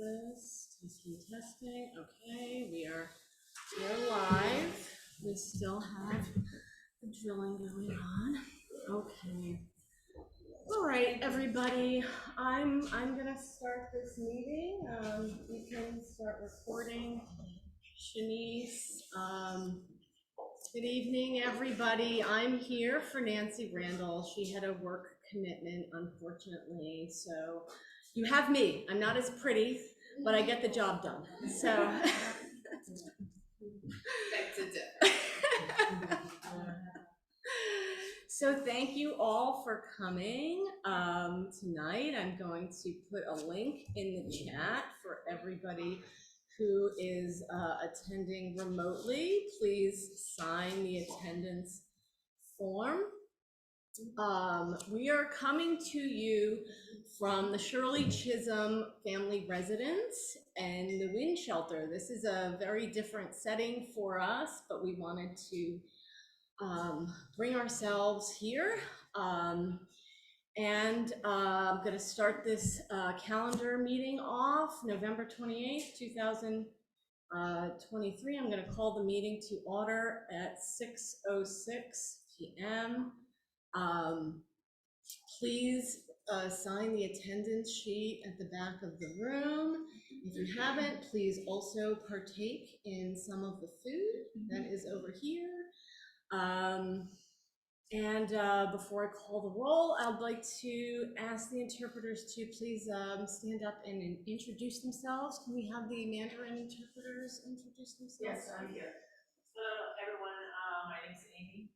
this. Testing. Okay, we're live. We still have the drilling going on. Okay. All right, everybody. I'm gonna start this meeting. We can start recording. Shanice. Good evening, everybody. I'm here for Nancy Randall. She had a work commitment, unfortunately. So you have me. I'm not as pretty, but I get the job done. So So thank you all for coming tonight. I'm going to put a link in the chat for everybody who is attending remotely. Please sign the attendance form. We are coming to you from the Shirley Chisholm family residence and the wind shelter. This is a very different setting for us, but we wanted to bring ourselves here. And I'm going to start this calendar meeting off November 28th, 2023. I'm going to call the meeting to order at 6:06 p.m. Please sign the attendance sheet at the back of the room. If you haven't, please also partake in some of the food that is over here. Before I call the roll, I'd like to ask the interpreters to please stand up and introduce themselves. Can we have the Mandarin interpreters introduce themselves? Yes, I'm here. Hello, everyone. My name is Amy.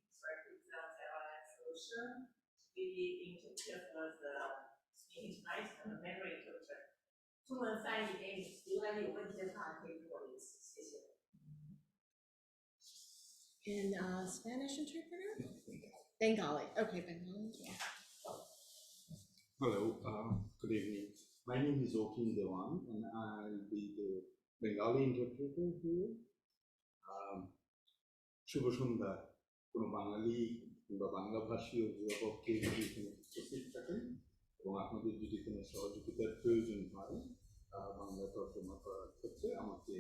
We interpret for the meeting tonight. I'm a Mandarin interpreter. 中文翻译给你，如果你有问题的话，可以给我联系，谢谢。 And Spanish interpreter? Bengali. Okay, Bengali. Hello, good evening. My name is Okin Dewan, and I'll be the Bengali interpreter here. শুভ সন্ধ্যা। কোনো বাঙালি বা বাংলা ভাষী অভিভাবককে যদি এখানে উপস্থিত থাকেন এবং আপনাদের যদি কোনো সহযোগিতার প্রয়োজন হয় বাংলা তর্জমা করার ক্ষেত্রে আমাকে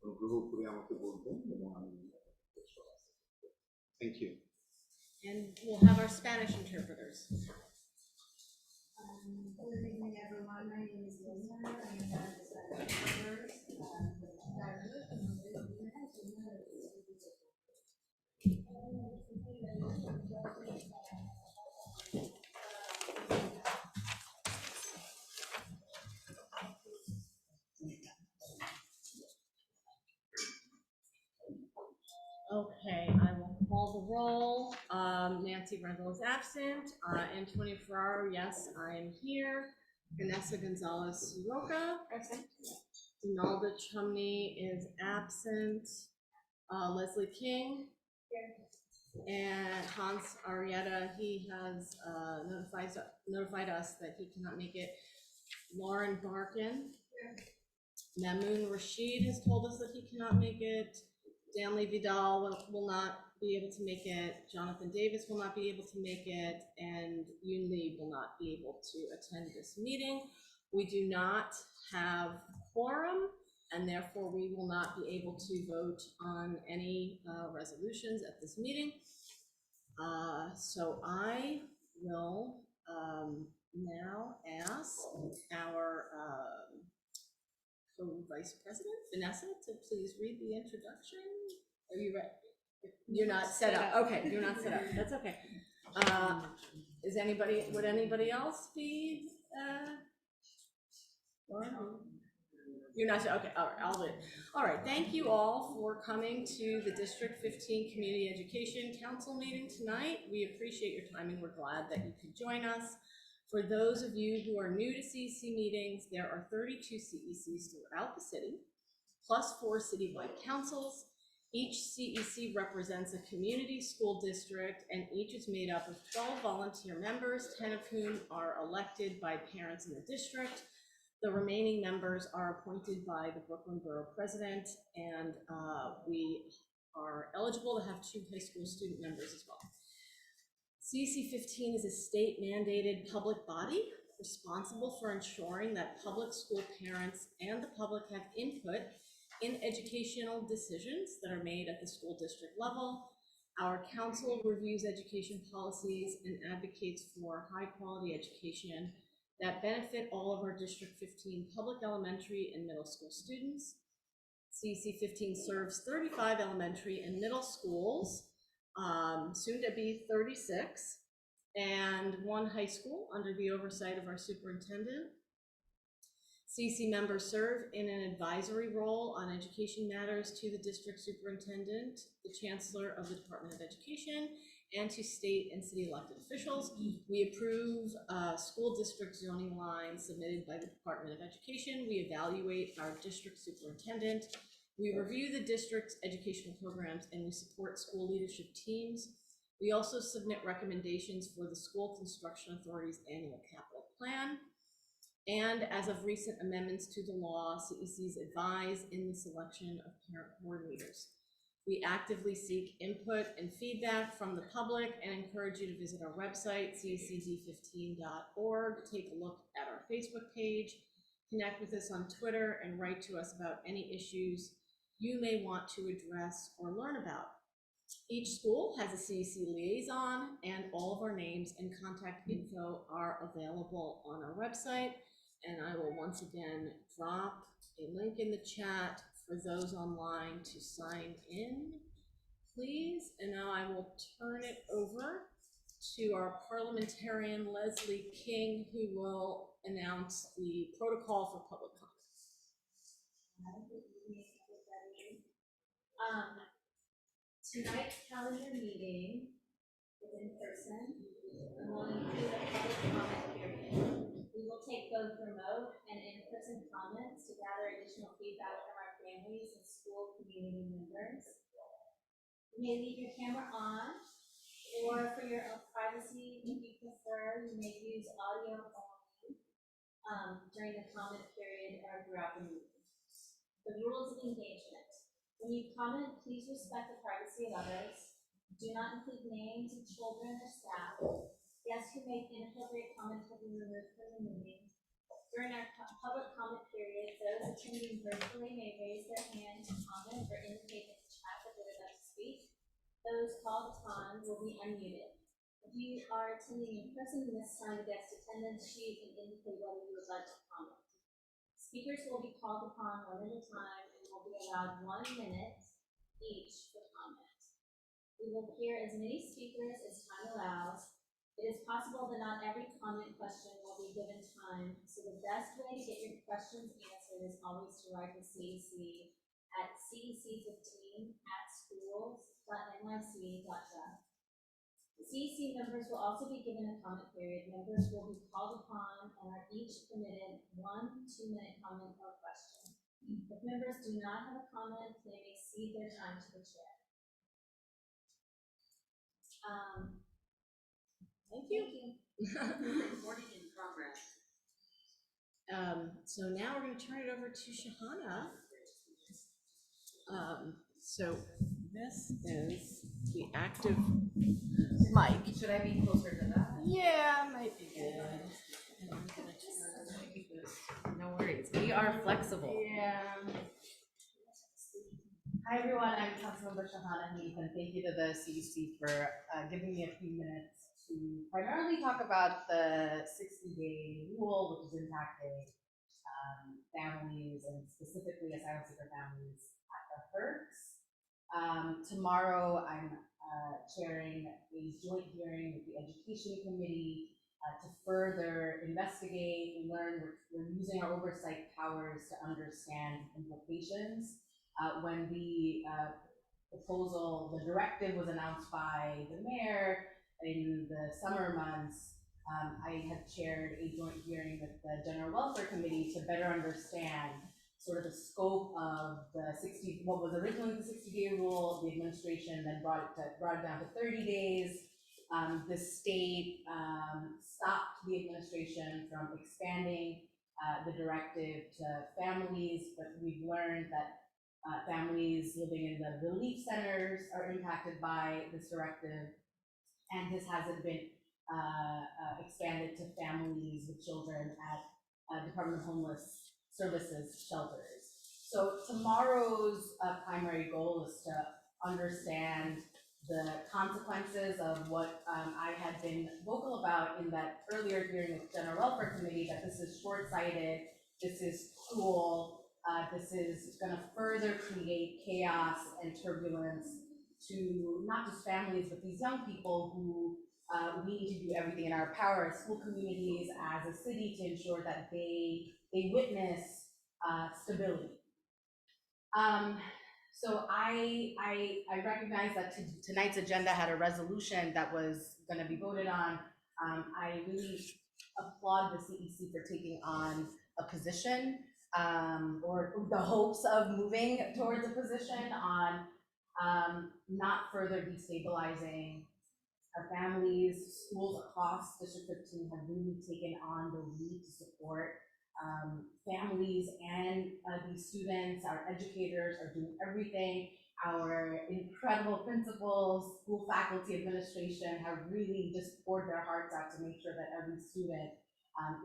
অনুগ্রহ করে আমাকে বলবেন এবং আমি Thank you. And we'll have our Spanish interpreters. Good evening, everyone. My name is Lisa. I'm the interpreters. Okay, I will call the roll. Nancy Randall is absent. Antonia Ferraro, yes, I am here. Vanessa Gonzalez Siroka, present. Donalda Chumney is absent. Leslie King. Here. And Hans Arietta, he has notified us that he cannot make it. Lauren Barkin. Here. Mamoon Rashid has told us that he cannot make it. Stanley Vidal will not be able to make it. Jonathan Davis will not be able to make it. And Yoon Lee will not be able to attend this meeting. We do not have quorum, and therefore we will not be able to vote on any resolutions at this meeting. So I will now ask our Vice President Vanessa to please read the introduction. Are you ready? You're not set up. Okay, you're not set up. That's okay. Would anybody else be? You're not sure. Okay, all right, I'll do it. All right, thank you all for coming to the District 15 Community Education Council meeting tonight. We appreciate your time and we're glad that you could join us. For those of you who are new to CEC meetings, there are 32 CECs throughout the city, plus 4 citywide councils. Each CEC represents a community school district, and each is made up of 12 volunteer members, 10 of whom are elected by parents in the district. The remaining members are appointed by the Brooklyn Borough President, and we are eligible to have 2 high school student members as well. CEC 15 is a state-mandated public body responsible for ensuring that public school parents and the public have input in educational decisions that are made at the school district level. Our council reviews education policies and advocates for high-quality education that benefit all of our District 15 public elementary and middle school students. CEC 15 serves 35 elementary and middle schools, soon to be 36, and 1 high school under the oversight of our superintendent. CEC members serve in an advisory role on education matters to the district superintendent, the chancellor of the Department of Education, and to state and city elected officials. We approve school district zoning lines submitted by the Department of Education. We evaluate our district superintendent. We review the district's educational programs, and we support school leadership teams. We also submit recommendations for the School Construction Authority's annual capital plan. And as of recent amendments to the law, CECs advise in the selection of parent board leaders. We actively seek input and feedback from the public and encourage you to visit our website, cecd15.org, take a look at our Facebook page, connect with us on Twitter, and write to us about any issues you may want to address or learn about. Each school has a CEC liaison, and all of our names and contact info are available on our website. And I will once again drop a link in the chat for those online to sign in, please. And now I will turn it over to our parliamentarian, Leslie King, who will announce the protocol for public comment. Tonight's calendar meeting is in person and will include a public comment period. We will take both remote and in-person comments to gather additional feedback from our families and school community members. You may leave your camera on, or for your own privacy, if you prefer, you may use audio only during the comment period or throughout the meeting. The rules of engagement. When you comment, please respect the privacy of others. Do not include names of children or staff. Guests who make inappropriate comments will be removed from the meeting. During our public comment period, those attending virtually may raise their hand to comment or indicate in the chat that they would like to speak. Those called upon will be unmuted. If you are attending in person, you must sign the guest attendance sheet and indicate whether you would like to comment. Speakers will be called upon one at a time and will be allowed 1 minute each for comment. We will hear as many speakers as time allows. It is possible that not every comment question will be given time, so the best way to get your questions answered is always to write to CEC at cec15@schools.nyc.gov. CEC members will also be given a comment period. Members will be called upon and are each permitted 1 2-minute comment or question. If members do not have a comment, they may cede their time to the chair. Thank you. Recording in progress. So now we're going to turn it over to Shahana. So this is the active mic. Should I be closer to that? Yeah, might be good. And I'm gonna turn this. No worries, we are flexible. Yeah. Hi everyone, I'm Councilmember Shahana Heath, and thank you to the CEC for giving me a few minutes to primarily talk about the 60-day rule, which is impacting families and specifically asylum seeker families at the HERCs. Tomorrow I'm chairing a joint hearing with the Education Committee to further investigate and learn. We're using our oversight powers to understand implications. When the proposal, the directive was announced by the mayor in the summer months, I had chaired a joint hearing with the General Welfare Committee to better understand sort of the scope of the what was originally the 60-day rule. The administration then brought it down to 30 days. The state stopped the administration from expanding the directive to families, but we've learned that families living in the relief centers are impacted by this directive, and this hasn't been expanded to families with children at Department of Homeless Services shelters. So tomorrow's primary goal is to understand the consequences of what I had been vocal about in that earlier hearing with General Welfare Committee, that this is short-sighted, this is cruel, this is going to further create chaos and turbulence to not just families, but these young people who we need to do everything in our power as school communities, as a city, to ensure that they witness stability. So I recognize that tonight's agenda had a resolution that was going to be voted on. I really applaud the CEC for taking on a position or the hopes of moving towards a position on not further destabilizing our families. Schools across District 15 have really taken on the lead to support families and these students. Our educators are doing everything. Our incredible principals, school faculty, administration have really just poured their hearts out to make sure that every student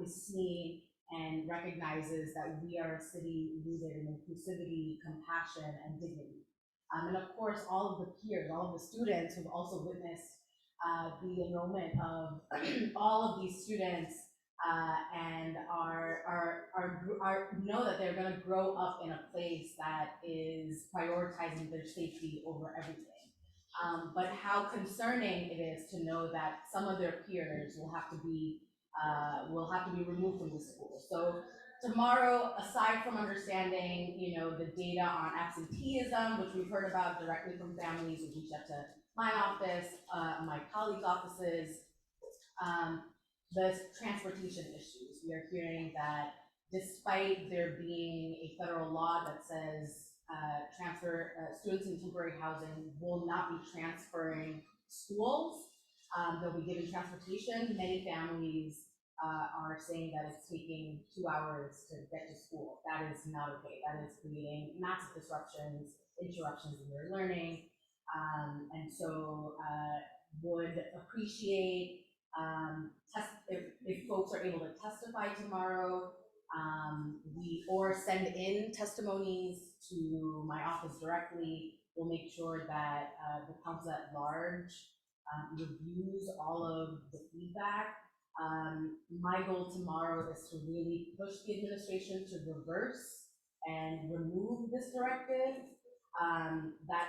is seen and recognizes that we are a city rooted in inclusivity, compassion, and dignity. And of course, all of the peers, all of the students who've also witnessed the enrollment of all of these students and know that they're going to grow up in a place that is prioritizing their safety over everything. But how concerning it is to know that some of their peers will have to be removed from the school. So tomorrow, aside from understanding, the data on absenteeism, which we've heard about directly from families, we reached out to my office, my colleagues' offices, the transportation issues. We are hearing that despite there being a federal law that says students in temporary housing will not be transferring schools, they'll be given transportation. Many families are saying that it's taking 2 hours to get to school. That is not okay. That is creating massive disruptions, interruptions in their learning. And so would appreciate if folks are able to testify tomorrow, or send in testimonies to my office directly. We'll make sure that the council at large reviews all of the feedback. My goal tomorrow is to really push the administration to reverse and remove this directive.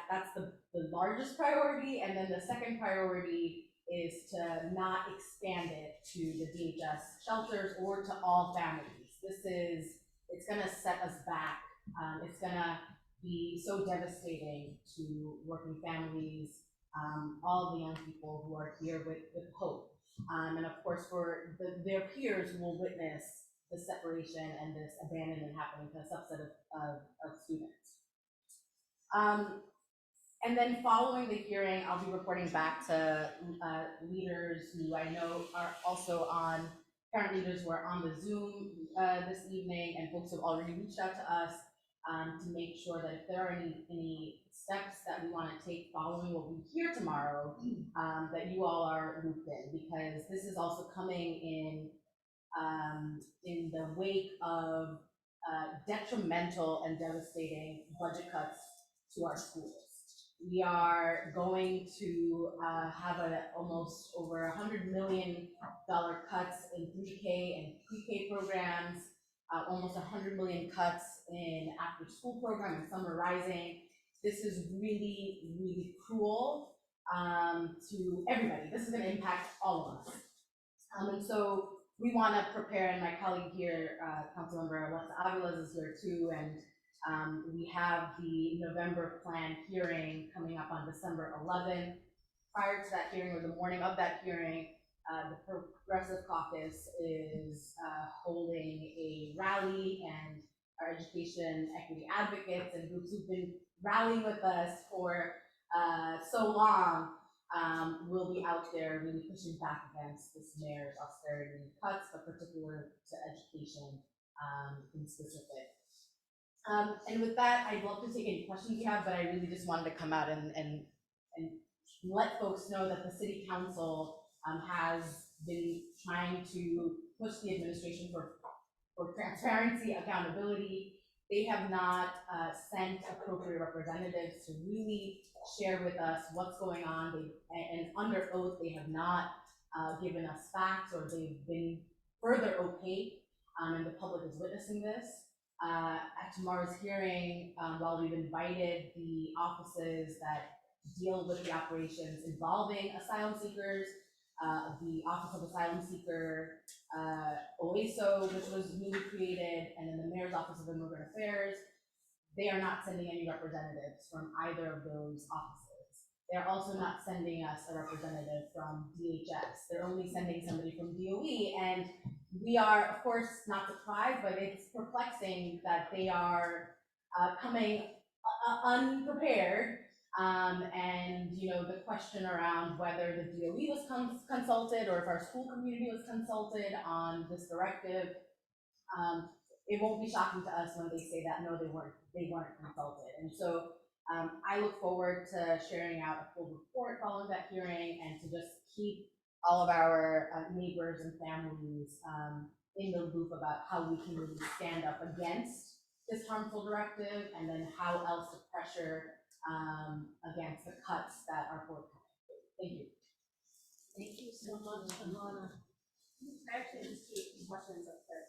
That's the largest priority, and then the second priority is to not expand it to the DHS shelters or to all families. It's gonna set us back. It's gonna be so devastating to working families, all the young people who are here with hope. And of course for their peers who will witness the separation and this abandonment happening to a subset of students. And then following the hearing, I'll be reporting back to leaders who I know are also on, parent leaders who are on the Zoom this evening, and folks who have already reached out to us to make sure that if there are any steps that we want to take following what we hear tomorrow, that you all are looped in, because this is also coming in the wake of detrimental and devastating budget cuts to our schools. We are going to have almost over $100 million cuts in 3K and pre-K programs, almost 100 million cuts in after-school program and summer rising. This is really, really cruel to everybody. This is going to impact all of us. And so we want to prepare, and my colleague here, Councilmember Alexa Aviles is here too, and we have the November plan hearing coming up on December 11th. Prior to that hearing, or the morning of that hearing, the Progressive Caucus is holding a rally, and our education equity advocates and groups who've been rallying with us for so long will be out there really pushing back against this mayor's austerity cuts, but particular to education in specific. And with that, I'd love to take any questions you have, but I really just wanted to come out and let folks know that the City Council has been trying to push the administration for transparency, accountability. They have not sent appropriate representatives to really share with us what's going on. And under oath, they have not given us facts, or they've been further opaque, and the public is witnessing this. At tomorrow's hearing, while we've invited the offices that deal with the operations involving asylum seekers, the Office of Asylum Seeker, OASO, which was newly created, and then the Mayor's Office of Immigrant Affairs, they are not sending any representatives from either of those offices. They're also not sending us a representative from DHS. They're only sending somebody from DOE, and we are, of course, not surprised, but it's perplexing that they are coming unprepared. And the question around whether the DOE was consulted, or if our school community was consulted on this directive, it won't be shocking to us when they say that no, they weren't consulted. And so I look forward to sharing out a full report following that hearing, and to just keep all of our neighbors and families in the loop about how we can really stand up against this harmful directive, and then how else to pressure against the cuts that are forthcoming. Thank you. Thank you so much, Alana. I actually just two questions of the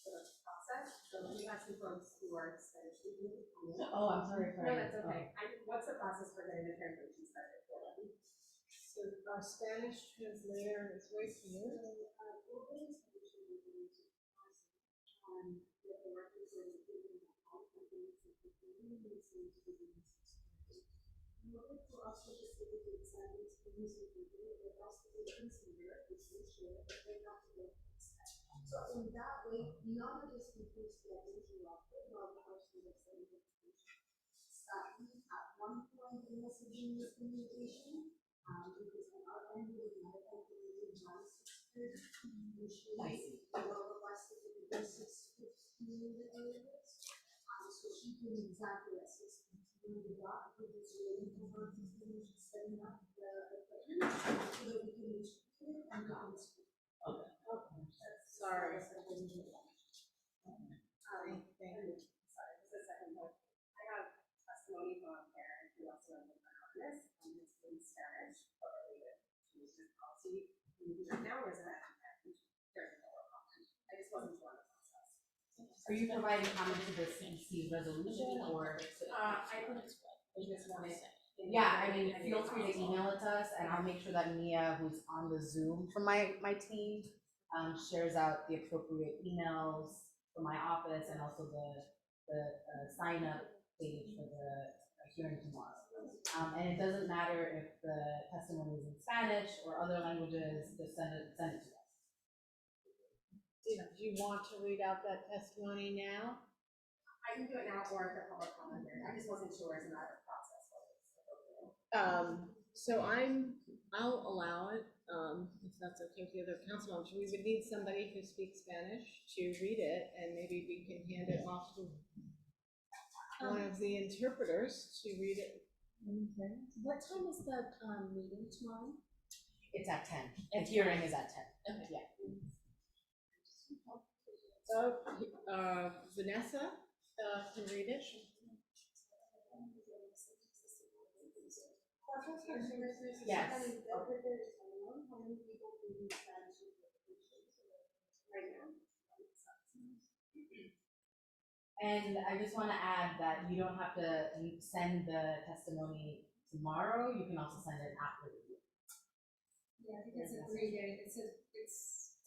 sort of process. So you have some folks who are Spanish speaking. Oh, I'm sorry. No, that's okay. What's the process for getting the translation started for them? So our Spanish translator is right here. So in that way, none of these people get interrupted while the person is saying the information. Sadly, at one point in messaging this communication, because on our end, we would not have communicated 6:30, usually we were requested to be 6:15 areas. So she came exactly at 6:15 the dot, because it's waiting for her to finish setting up the equipment, so that we can distribute it and go. Sorry. Thank you. Sorry, this is the second one. I have testimony from a parent who also on this, and it's in Spanish, but related to this policy. Right now, is that there's no comment. I just wasn't sure on the process. Are you providing comment to the CEC resolution, or? I just wanted. Yeah, I mean, feel free to email it to us, and I'll make sure that Mia, who's on the Zoom from my team, shares out the appropriate emails from my office, and also the sign up page for the hearing tomorrow. And it doesn't matter if the testimony is in Spanish or other languages, just send it to us. Do you want to read out that testimony now? I can do it now or at the public comment hearing. I just wasn't sure as a matter of process. So I'll allow it, if that's okay with the other council members. We would need somebody who speaks Spanish to read it, and maybe we can hand it off to one of the interpreters to read it. Okay. What time is the meeting tomorrow? It's at 10. The hearing is at 10. Okay. Yeah. So, Vanessa, can read it. Yes. And I just want to add that you don't have to send the testimony tomorrow. You can also send it after the hearing. Yeah, because it's 3 days,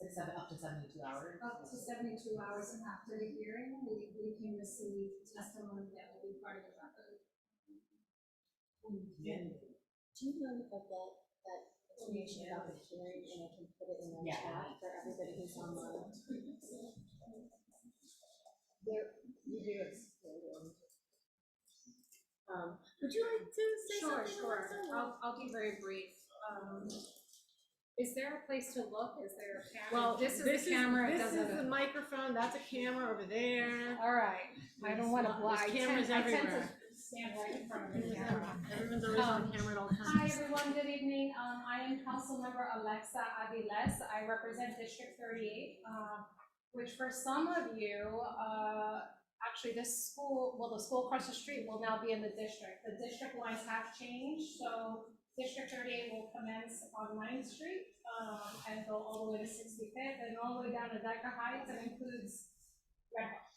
It's up to 72 hours. up to 72 hours after the hearing, we can receive testimony that will be part of the record. Yeah. Do you mind if I get that information about the hearing, and I can put it in the chat for everybody who's online? You do it. Would you like to say something? Sure. Alexa? I'll be very brief. Is there a place to look? Is there a camera? Well, this is the camera. It This doesn't. is the microphone. That's a camera over there. All right. I don't want to There's lie. cameras everywhere. stand right in front of the camera. Everyone's always on camera at all times. Hi, everyone. Good evening. I am Councilmember Alexa Aviles. I represent District 38, which for some of you, actually this school, well, the school across the street will now be in the district. The district lines have changed, so District 38 will commence on 9th Street and go all the way to 65th and all the way down to Dyker Heights and includes Red Hook.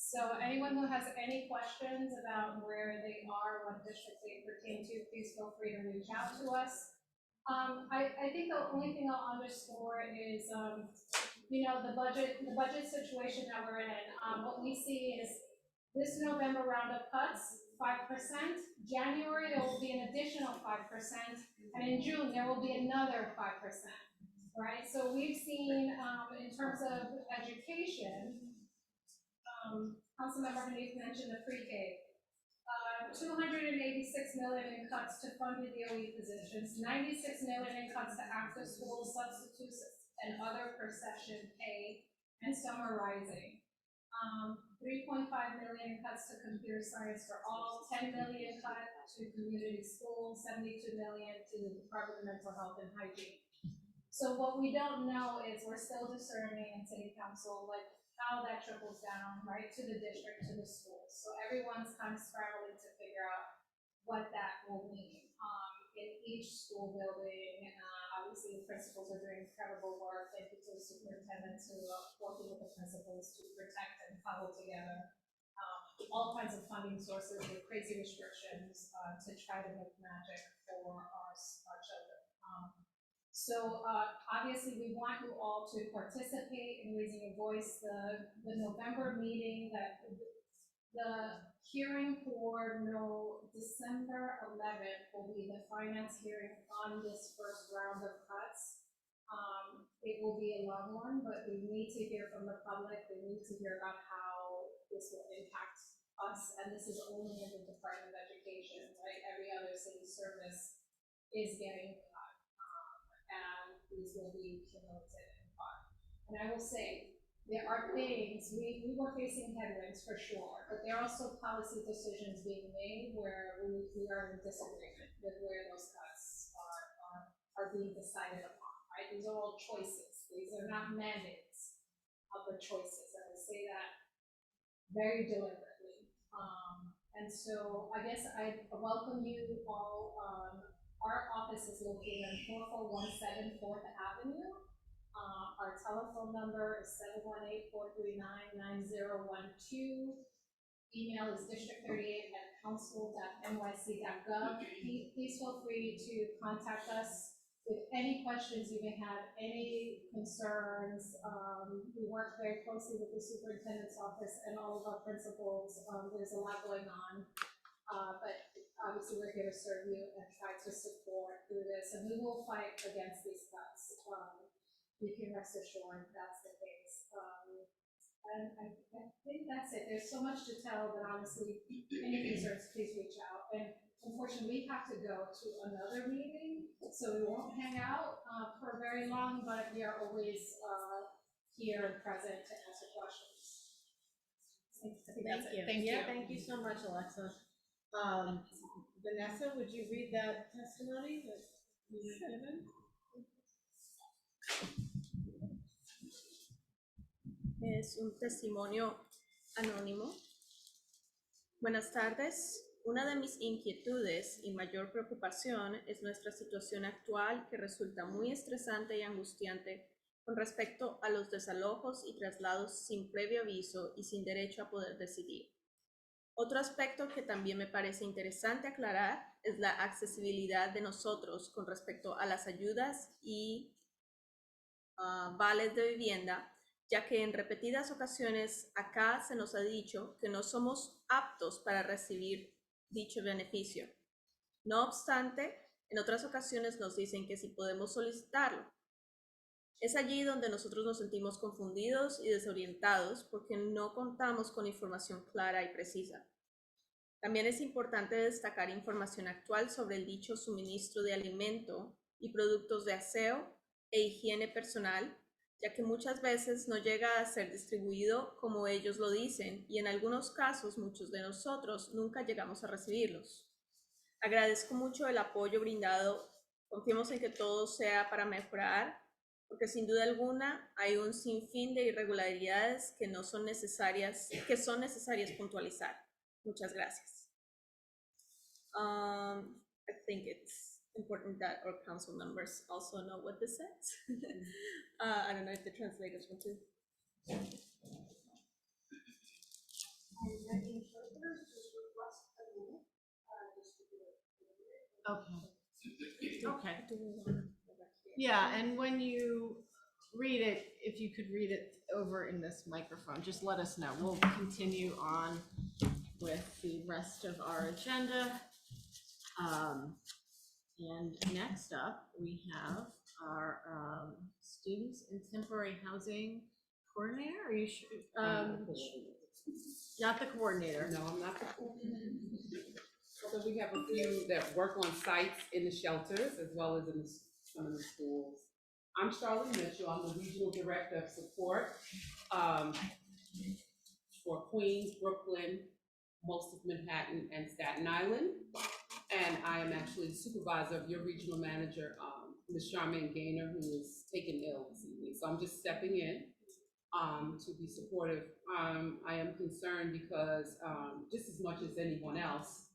So anyone who has any questions about where they are, what district they pertain to, please feel free to reach out to us. I think the only thing I'll underscore is, the budget situation that we're in. What we see is this November round of cuts, 5%. January, there will be an additional 5%. And in June, there will be another 5%. Right? So we've seen, in terms of education, Councilmember Hanif mentioned the pre-K. 286 million in cuts to fund the DOE positions, 96 million in cuts to after-school substitutes and other per-session pay, and summer rising. 3.5 million in cuts to computer science for all, 10 million cut to community schools, 72 million to the Department of Mental Health and Hygiene. So what we don't know is we're still discerning in City Council, like how that trickles down, right, to the district, to the schools. So everyone's kind of scrambling to figure out what that will mean in each school building. Obviously, the principals are doing incredible work. Thank you to the superintendents who are working with the principals to protect and cobble together all kinds of funding sources with crazy restrictions to try to make magic for our children. So obviously, we want you all to participate in raising your voice. The November meeting, the hearing for December 11th will be the finance hearing on this first round of cuts. It will be a long one, but we need to hear from the public. We need to hear about how this will impact us, and this is only in the Department of Education, right? Every other city service is getting cut, and these will be cumulative in part. And I will say, there are things, we were facing headwinds for sure, but there are also policy decisions being made where we are in disagreement with where those cuts are being decided upon, right? These are all choices. These are not mandates, but choices. And I say that very deliberately. And so I guess I welcome you all. Our office is located on 4417 4th Avenue. Our telephone number is 718-439-9012. Email is district38@council.nyc.gov. Please feel free to contact us with any questions you may have, any concerns. We work very closely with the superintendent's office and all of our principals. There's a lot going on, but obviously we're here to serve you and try to support through this, and we will fight against these cuts. You can rest assured that's the case. And I think that's it. There's so much to tell, but honestly, any concerns, please reach out. And unfortunately, we have to go to another meeting, so we won't hang out for very long, but we are always here and present to answer questions. I think that's it. Thank you. Thank you so much, Alexa. Vanessa, would you read that testimony that you were given? Es un testimonio anónimo. Buenas tardes. Una de mis inquietudes y mayor preocupación es nuestra situación actual, que resulta muy estresante y angustiante con respecto a los desalojos y traslados sin previo aviso y sin derecho a poder decidir. Otro aspecto que también me parece interesante aclarar es la accesibilidad de nosotros con respecto a las ayudas y vales de vivienda, ya que en repetidas ocasiones acá se nos ha dicho que no somos aptos para recibir dicho beneficio. No obstante, en otras ocasiones nos dicen que sí podemos solicitarlo. Es allí donde nosotros nos sentimos confundidos y desorientados porque no contamos con información clara y precisa. También es importante destacar información actual sobre el dicho suministro de alimento y productos de aseo e higiene personal, ya que muchas veces no llega a ser distribuido como ellos lo dicen y en algunos casos muchos de nosotros nunca llegamos a recibirlos. Agradezco mucho el apoyo brindado, confiemos en que todo sea para mejorar, porque sin duda alguna hay un sinfín de irregularidades que son necesarias puntualizar. Muchas gracias. I think it's important that our council members also know what this says. I don't know if the translators want to. And the interpreters just request a minute, just to do it. Okay. Do we want to go back here? Yeah, and when you read it, if you could read it over in this microphone, just let us know. We'll continue on with the rest of our agenda. And next up, we have our students in temporary housing coordinator. Are you sure? Not the coordinator. No, I'm not the coordinator. So we have a few that work on sites in the shelters as well as in some of the schools. I'm Charlotte Mitchell. I'm the Regional Director of Support for Queens, Brooklyn, most of Manhattan, and Staten Island. And I am actually the supervisor of your regional manager, Ms. Charmaine Gaynor, who is taken ill this evening. So I'm just stepping in to be supportive. I am concerned because just as much as anyone else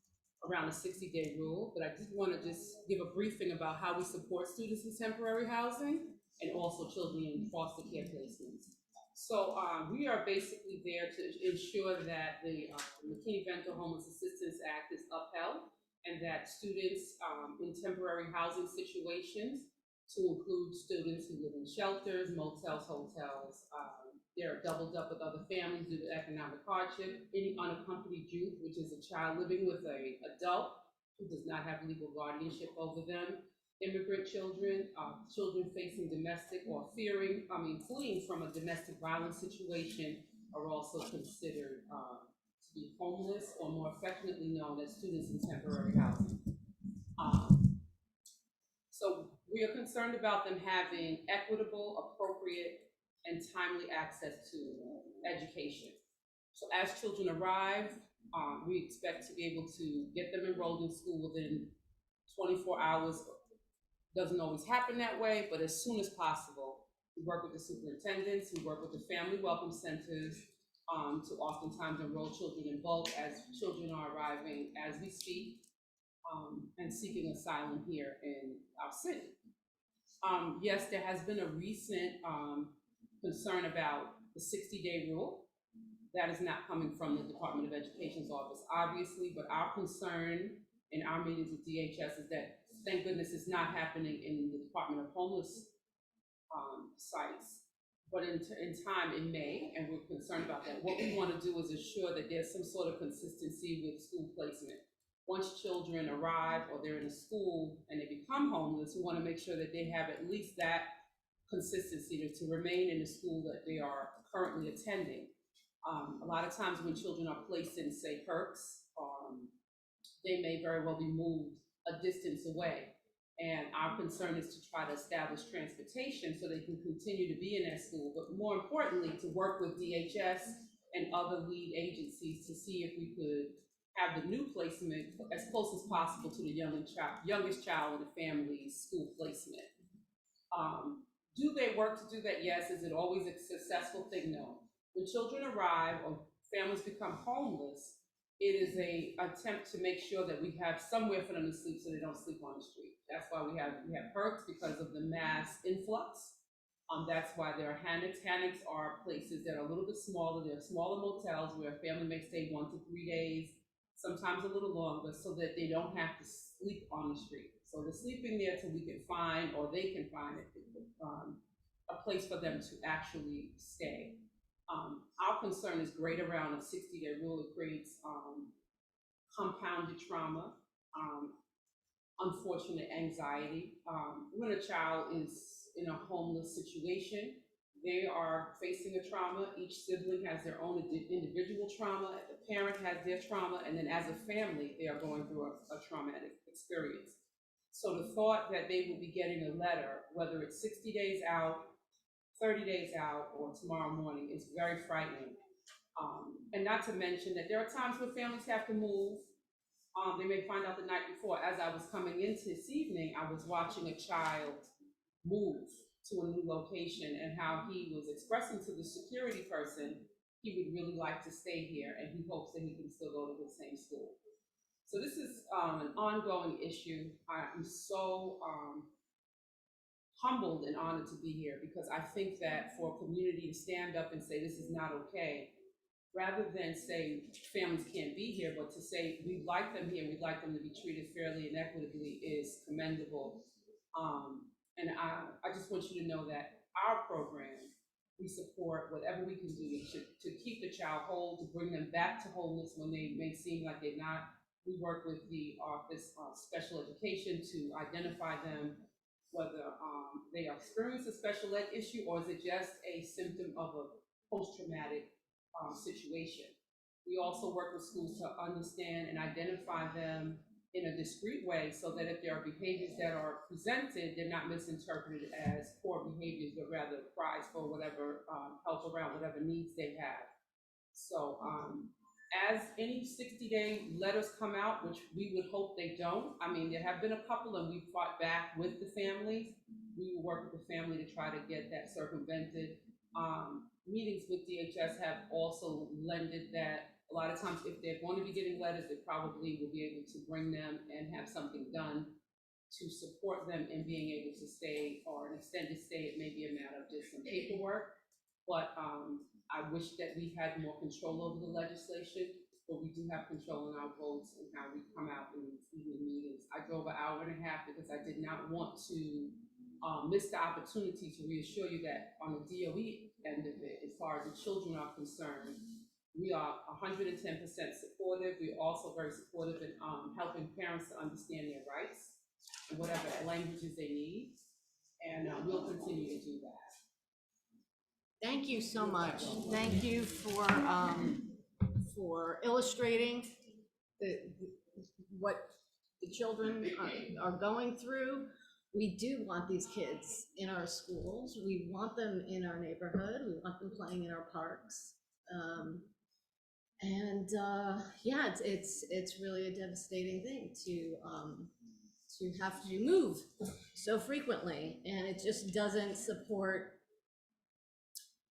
around the 60-day rule, but I just want to give a briefing about how we support students in temporary housing and also children in foster care placements. So we are basically there to ensure that the McKinney-Vento Homeless Assistance Act is upheld and that students in temporary housing situations, to include students who live in shelters, motels, hotels, they're doubled up with other families due to economic hardship, any unaccompanied youth, which is a child living with an adult who does not have legal guardianship over them, immigrant children, children facing domestic or fleeing from a domestic violence situation are also considered to be homeless, or more affectionately known as students in temporary housing. So we are concerned about them having equitable, appropriate, and timely access to education. So as children arrive, we expect to be able to get them enrolled in school within 24 hours. Doesn't always happen that way, but as soon as possible. We work with the superintendents, we work with the family welcome centers to oftentimes enroll children in bulk as children are arriving as we speak and seeking asylum here in our city. Yes, there has been a recent concern about the 60-day rule. That is not coming from the Department of Education's office, obviously, but our concern in our meetings with DHS is that, thank goodness, it's not happening in the Department of Homeless sites, but in time in May, and we're concerned about that. What we want to do is ensure that there's some sort of consistency with school placement. Once children arrive or they're in a school and they become homeless, we want to make sure that they have at least that consistency to remain in the school that they are currently attending. A lot of times when children are placed in, say, PERCs, they may very well be moved a distance away. And our concern is to try to establish transportation so they can continue to be in that school, but more importantly, to work with DHS and other lead agencies to see if we could have the new placement as close as possible to the youngest child in the family's school placement. Do they work to do that? Yes. Is it always a successful thing? No. When children arrive or families become homeless, it is an attempt to make sure that we have somewhere for them to sleep so they don't sleep on the street. That's why we have PERCs, because of the mass influx. That's why there are hammocks. Hammocks are places that are a little bit smaller. They're smaller motels where a family may stay 1 to 3 days, sometimes a little longer, so that they don't have to sleep on the street. So they're sleeping there till we can find, or they can find a place for them to actually stay. Our concern is great around a 60-day rule. It creates compounded trauma, unfortunate anxiety. When a child is in a homeless situation, they are facing a trauma. Each sibling has their own individual trauma. The parent has their trauma, and then as a family, they are going through a traumatic experience. So the thought that they will be getting a letter, whether it's 60 days out, 30 days out or tomorrow morning is very frightening. And not to mention that there are times where families have to move. They may find out the night before. As I was coming into this evening, I was watching a child move to a new location and how he was expressing to the security person he would really like to stay here and he hopes that he can still go to the same school. So this is an ongoing issue. I'm so humbled and honored to be here because I think that for a community to stand up and say this is not okay, rather than say families can't be here, but to say we'd like them here, we'd like them to be treated fairly and equitably is commendable. And I just want you to know that our program, we support whatever we can do to keep the child whole, to bring them back to wholeness when they may seem like they're not. We work with the Office of Special Education to identify them, whether they are experiencing a special ed issue or is it just a symptom of a post-traumatic situation. We also work with schools to understand and identify them in a discrete way so that if there are behaviors that are presented, they're not misinterpreted as poor behaviors, but rather cries for whatever help around whatever needs they have. So as any 60-day letters come out, which we would hope they don't, I mean, there have been a couple and we fought back with the families. We will work with the family to try to get that circumvented. Meetings with DHS have also lended that a lot of times if they're going to be getting letters, they probably will be able to bring them and have something done to support them in being able to stay or an extended stay. It may be a matter of just some paperwork, but I wish that we had more control over the legislation, but we do have control in our votes and how we come out in these evening meetings. I drove an hour and a half because I did not want to miss the opportunity to reassure you that on the DOE end of it, as far as the children are concerned, we are 110% supportive. We're also very supportive in helping parents to understand their rights and whatever languages they need, and we'll continue to do that. Thank you so much. Thank you for illustrating what the children are going through. We do want these kids in our schools. We want them in our neighborhood. We want them playing in our parks. Yeah, it's really a devastating thing to have to move so frequently, and it just doesn't support.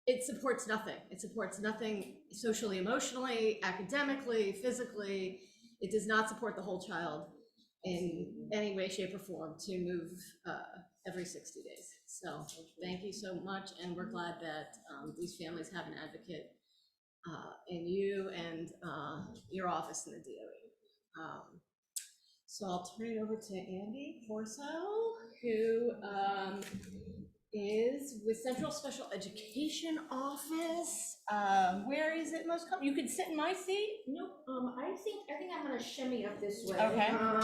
It supports nothing. It supports nothing socially, emotionally, academically, physically. It does not support the whole child in any way, shape, or form to move every 60 days. So thank you so much, and we're glad that these families have an advocate in you and your office in the DOE. So I'll turn it over to Andy Corso, who is with Central Special Education Office. Where is it most comfortable? You could sit in my seat. Nope, I think I'm gonna shimmy up this way. Okay. I'm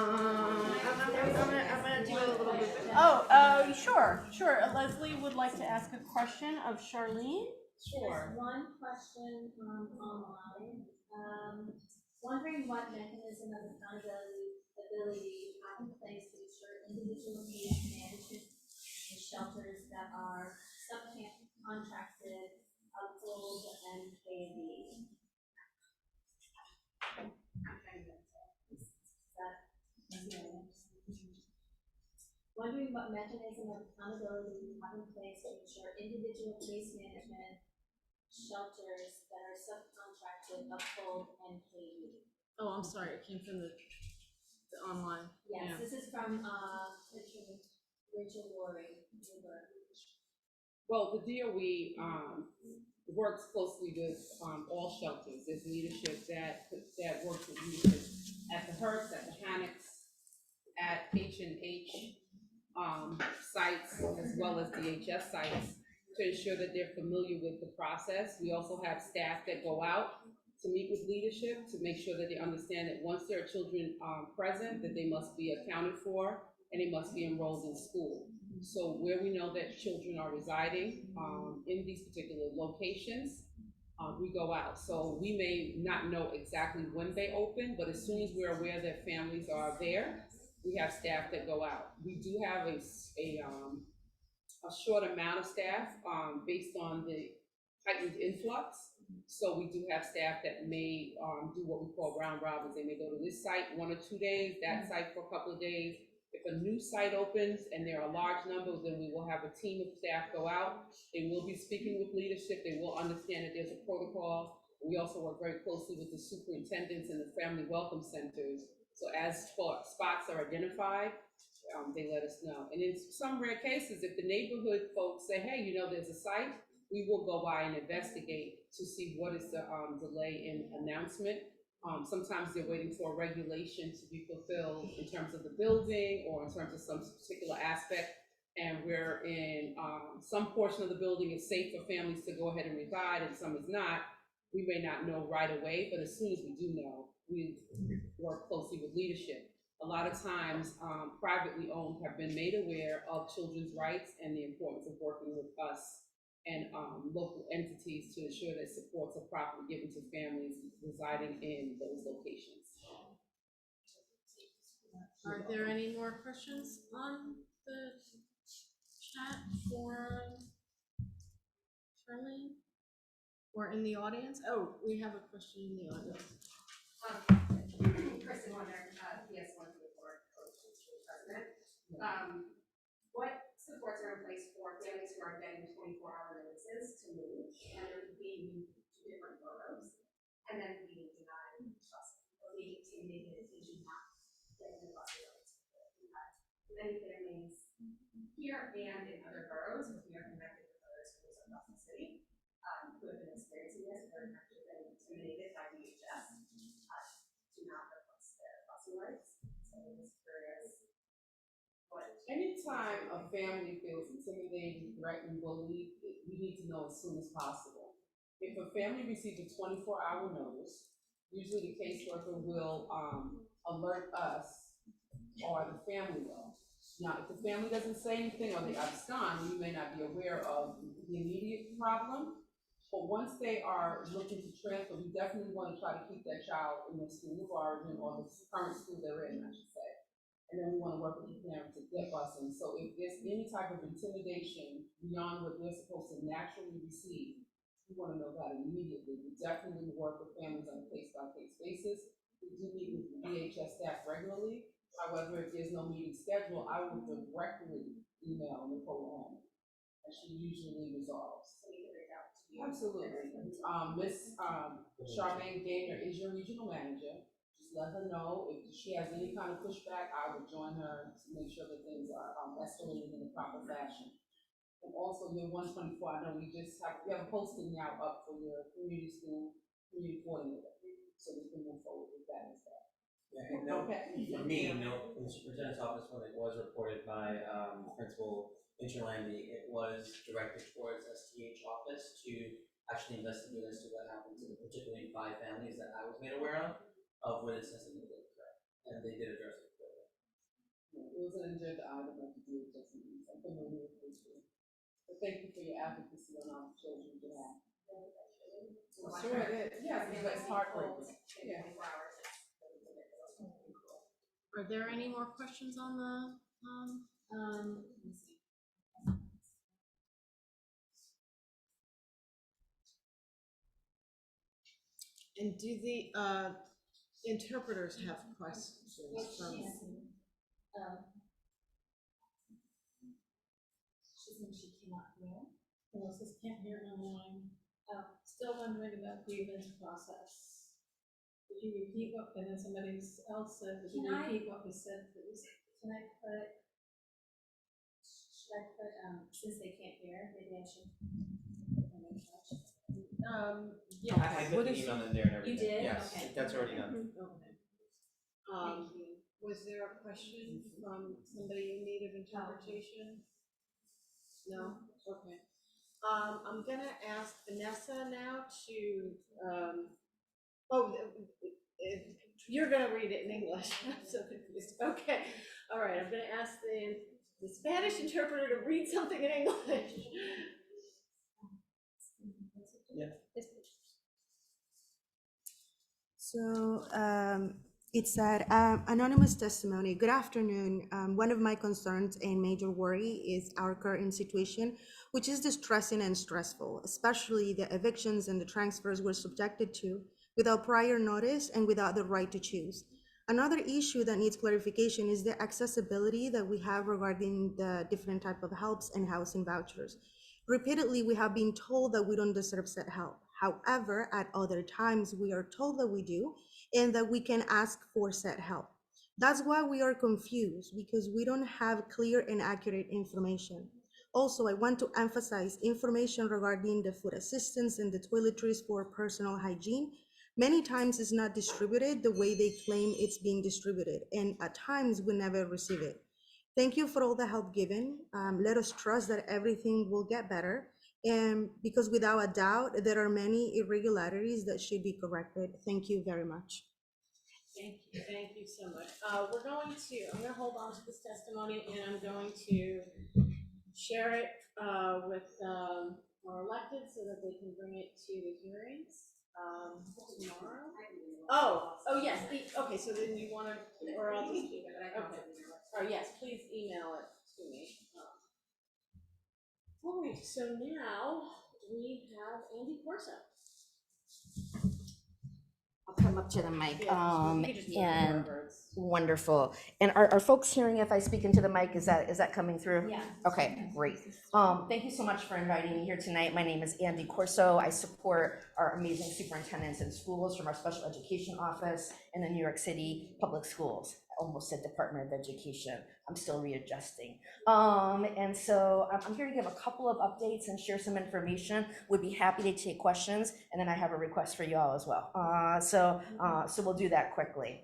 gonna do a little bit. Oh, sure. Leslie would like to ask a question of Charlene. Sure. There's one question online. Wondering what mechanism of accountability you have in place to ensure individual case management in shelters that are subcontracted, uphold, and pay. Wondering what mechanism of accountability you have in place to ensure individual case management shelters that are subcontracted, uphold, and pay. Oh, I'm sorry, it came from the online. Yes, Yeah. this is from Rachel Loring. Well, the DOE works closely with all shelters. There's leadership that works with leadership at the HERS, at the Hannix, at H&H sites, as well as DHS sites, to ensure that they're familiar with the process. We also have staff that go out to meet with leadership to make sure that they understand that once there are children present, that they must be accounted for and they must be enrolled in school. So where we know that children are residing in these particular locations, we go out. So we may not know exactly when they open, but as soon as we're aware that families are there, we have staff that go out. We do have a a short amount of staff, based on the heightened influx. So we do have staff that may, do what we call round robins. They may go to this site 1 or 2 days, that site for a couple of days. If a new site opens and there are large numbers, then we will have a team of staff go out. They will be speaking with leadership. They will understand that there's a protocol. We also work very closely with the superintendents and the family welcome centers. So as spots are identified, they let us know. And in some rare cases, if the neighborhood folks say, hey, you know, there's a site, we will go by and investigate to see what is the delay in announcement. Sometimes they're waiting for a regulation to be fulfilled in terms of the building or in terms of some particular aspect. And we're in some portion of the building is safe for families to go ahead and reside and some is not. We may not know right away, but as soon as we do know, we work closely with leadership. A lot of times, privately owned have been made aware of children's rights and the importance of working with us and local entities to ensure that supports are properly given to families residing in those locations. Are there any more questions on the chat for Charlene? Or in the audience? Oh, we have a question in the audience. Kristen Warner, PS134, president. What supports are in place for families who are getting 24-hour notices to move and they're being moved to different boroughs and then being denied trust or being intimidated into not getting the bus rides? Many families here and in other boroughs, because we are connected with other schools across the city, who have been experiencing this, who have actually been intimidated by DHS to not request their busing rights. So I'm just curious what. Anytime a family feels intimidated, threatened, bullied, we need to know as soon as possible. If a family receives a 24-hour notice, usually the caseworker will alert us or the family will. Now, if the family doesn't say anything or they abscond, we may not be aware of the immediate problem. But once they are looking to transfer, we definitely want to try to keep that child in the school of origin or the current school they're in, I should say. And then we want to work with the parents to get busing. So if there's any type of intimidation beyond what they're supposed to naturally receive, we want to know that immediately. We definitely work with families on a case-by-case basis. We do meet with the DHS staff regularly. However, if there's no meeting schedule, I will directly email Nicole Holmes, and she usually resolves. So we can reach out to you. Absolutely. Miss Charmaine Gaynor is your regional manager. Just let her know if she has any kind of pushback. I will join her to make sure that things are escalated in the proper fashion. And also your 124, I know we have a posting now up for your community school, community coordinator. So we can move forward with that as well. Yeah, and no, Okay. for me, no, in the superintendent's office, when it was reported by Principal Interlandi, it was directed towards STH office to actually investigate as to what happened to the particularly 5 families that I was made aware of where this incident did occur, and they did address it clearly. It was an agenda item that to do with just I'm familiar with this. But thank you for your advocacy on our children's behalf. Sure it is. Yes, it's heartbreaking. Yeah. 24 hours. Are there any more questions on the, Let me see. and do the interpreters have questions from? She said she cannot hear. Melissa can't hear online. Still wondering about grievance process. Would you repeat what, and then somebody else said, would you Can I- repeat what was said, please? Should I put, since they can't hear, maybe I should. Yeah. I put the email in there and everything. You did? Yes, Okay. that's already done. Okay. Thank you. Was there a question from somebody in need of interpretation? No? Okay. I'm gonna ask Vanessa now to, you're gonna read it in English. I'm so confused. Okay. All right, I'm gonna ask the Spanish interpreter to read something in English. So It said, anonymous testimony. Good afternoon. One of my concerns and major worry is our current situation, which is distressing and stressful, especially the evictions and the transfers we're subjected to without prior notice and without the right to choose. Another issue that needs clarification is the accessibility that we have regarding the different type of helps and housing vouchers. Repeatedly, we have been told that we don't deserve said help. However, at other times, we are told that we do, and that we can ask for said help. That's why we are confused, because we don't have clear and accurate information. Also, I want to emphasize information regarding the food assistance and the toiletries for personal hygiene. Many times it's not distributed the way they claim it's being distributed, and at times we never receive it. Thank you for all the help given. Let us trust that everything will get better. And because without a doubt, there are many irregularities that should be corrected. Thank you very much. Thank you so much. I'm gonna hold on to this testimony, and I'm going to share it with our elected so that they can bring it to the hearings tomorrow. Oh, yes, okay, so then you wanna, or I'll just keep it, okay. Oh, yes, please email it to me. All right, so now we have Andy Corso. I'll come up to the mic. Yeah, you can just do it And afterwards. wonderful. And are folks hearing if I speak into the mic? Is that coming through? Yeah. Okay, great. Thank you so much for inviting me here tonight. My name is Andy Corso. I support our amazing superintendents in schools from our special education office in the New York City Public Schools. I almost said Department of Education. I'm still readjusting. And so I'm here to give a couple of updates and share some information. Would be happy to take questions, and then I have a request for you all as well. So we'll do that quickly.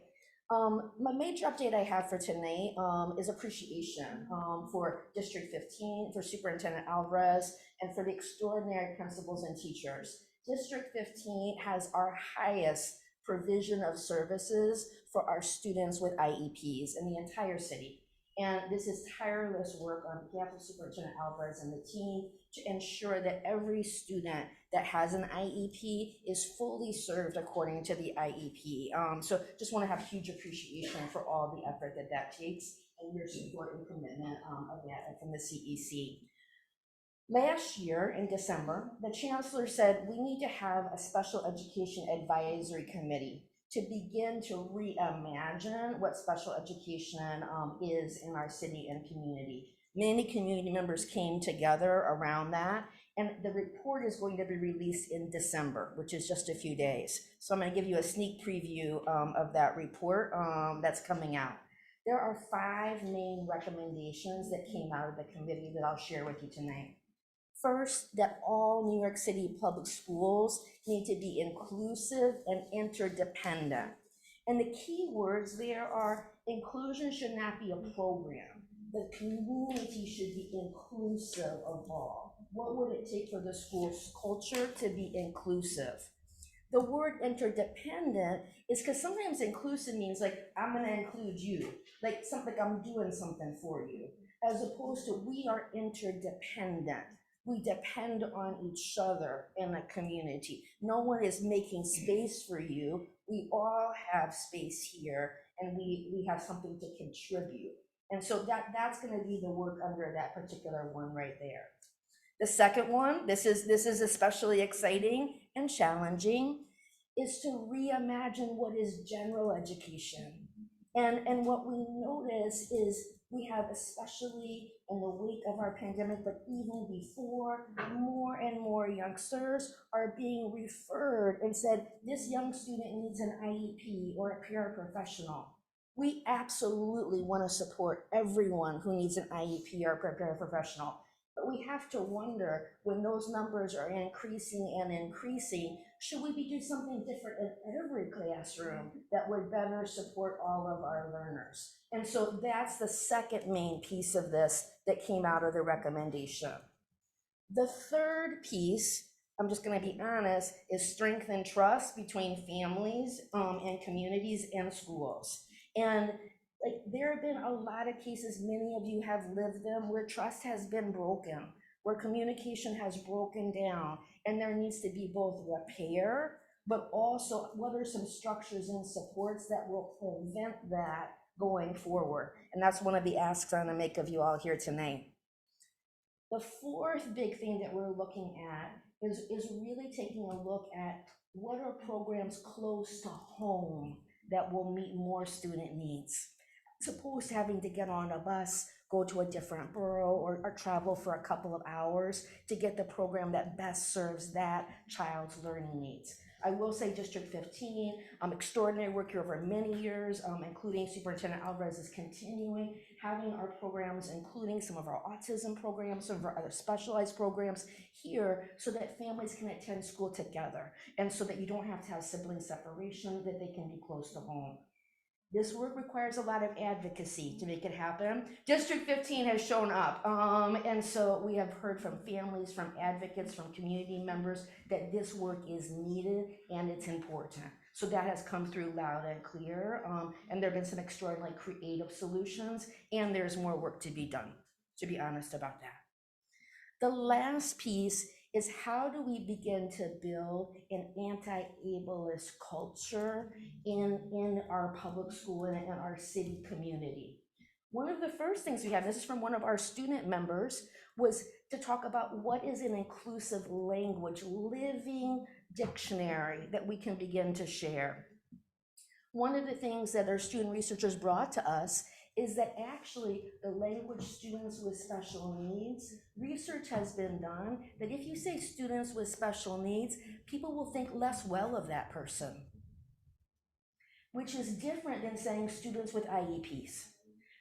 My major update I have for tonight is appreciation for District 15, for Superintendent Alvarez, and for the extraordinary principals and teachers. District 15 has our highest provision of services for our students with IEPs in the entire city. And this is tireless work on behalf of Superintendent Alvarez and the team to ensure that every student that has an IEP is fully served according to the IEP. So just want to have huge appreciation for all the effort that takes and your support and commitment of that from the CEC. Last year in December, the chancellor said we need to have a special education advisory committee to begin to reimagine what special education is in our city and community. Many community members came together around that, and the report is going to be released in December, which is just a few days. So I'm going to give you a sneak preview of that report that's coming out. There are 5 main recommendations that came out of the committee that I'll share with you tonight. First, that all New York City public schools need to be inclusive and interdependent. And the key words there are inclusion should not be a program. The community should be inclusive of all. What would it take for the school's culture to be inclusive? The word interdependent is because sometimes inclusive means like, I'm gonna include you, like something, I'm doing something for you, as opposed to we are interdependent. We depend on each other in a community. No one is making space for you. We all have space here, and we have something to contribute. And so that's going to be the work under that particular one right there. The second one, this is especially exciting and challenging, is to reimagine what is general education. And what we notice is we have, especially in the wake of our pandemic, but even before, more and more youngsters are being referred and said, this young student needs an IEP or a paraprofessional. We absolutely want to support everyone who needs an IEP or a paraprofessional. But we have to wonder, when those numbers are increasing and increasing, should we be doing something different in every classroom that would better support all of our learners? And so that's the second main piece of this that came out of the recommendation. The third piece, I'm just going to be honest, is strengthen trust between families and communities and schools. And like, there have been a lot of cases, many of you have lived them, where trust has been broken, where communication has broken down, and there needs to be both repair, but also what are some structures and supports that will prevent that going forward? And that's one of the asks I'm gonna make of you all here tonight. The fourth big thing that we're looking at is really taking a look at what are programs close to home that will meet more student needs, as opposed to having to get on a bus, go to a different borough, or travel for a couple of hours to get the program that best serves that child's learning needs. I will say District 15, extraordinary work here over many years, including Superintendent Alvarez is continuing, having our programs, including some of our autism programs, some of our other specialized programs here, so that families can attend school together, and so that you don't have to have sibling separation, that they can be close to home. This work requires a lot of advocacy to make it happen. District 15 has shown up, and so we have heard from families, from advocates, from community members that this work is needed and it's important. So that has come through loud and clear, and there have been some extraordinarily creative solutions, and there's more work to be done, to be honest about that. The last piece is, how do we begin to build an anti-ableist culture in our public school and in our city community? One of the first things we have, this is from one of our student members, was to talk about what is an inclusive language, living dictionary that we can begin to share. One of the things that our student researchers brought to us is that actually the language students with special needs, research has been done that if you say students with special needs, people will think less well of that person, which is different than saying students with IEPs.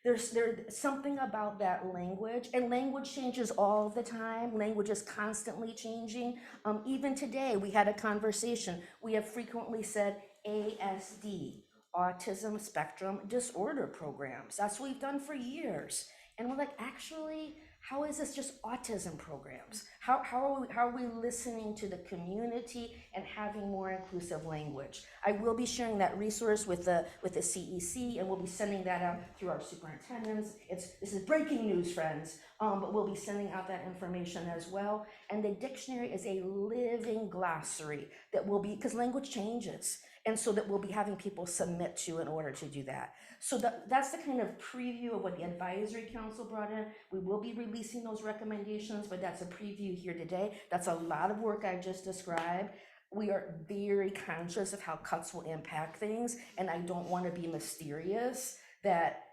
There's something about that language, and language changes all the time. Language is constantly changing. Even today, we had a conversation. We have frequently said ASD, Autism Spectrum Disorder Programs. That's what we've done for years. And we're like, actually, how is this just autism programs? How are we listening to the community and having more inclusive language? I will be sharing that resource with the CEC, and we'll be sending that out through our superintendents. This is breaking news, friends, but we'll be sending out that information as well. And the dictionary is a living glossary that will be, because language changes, and so that we'll be having people submit to in order to do that. So that's the kind of preview of what the advisory council brought in. We will be releasing those recommendations, but that's a preview here today. That's a lot of work I just described. We are very conscious of how cuts will impact things, and I don't want to be mysterious that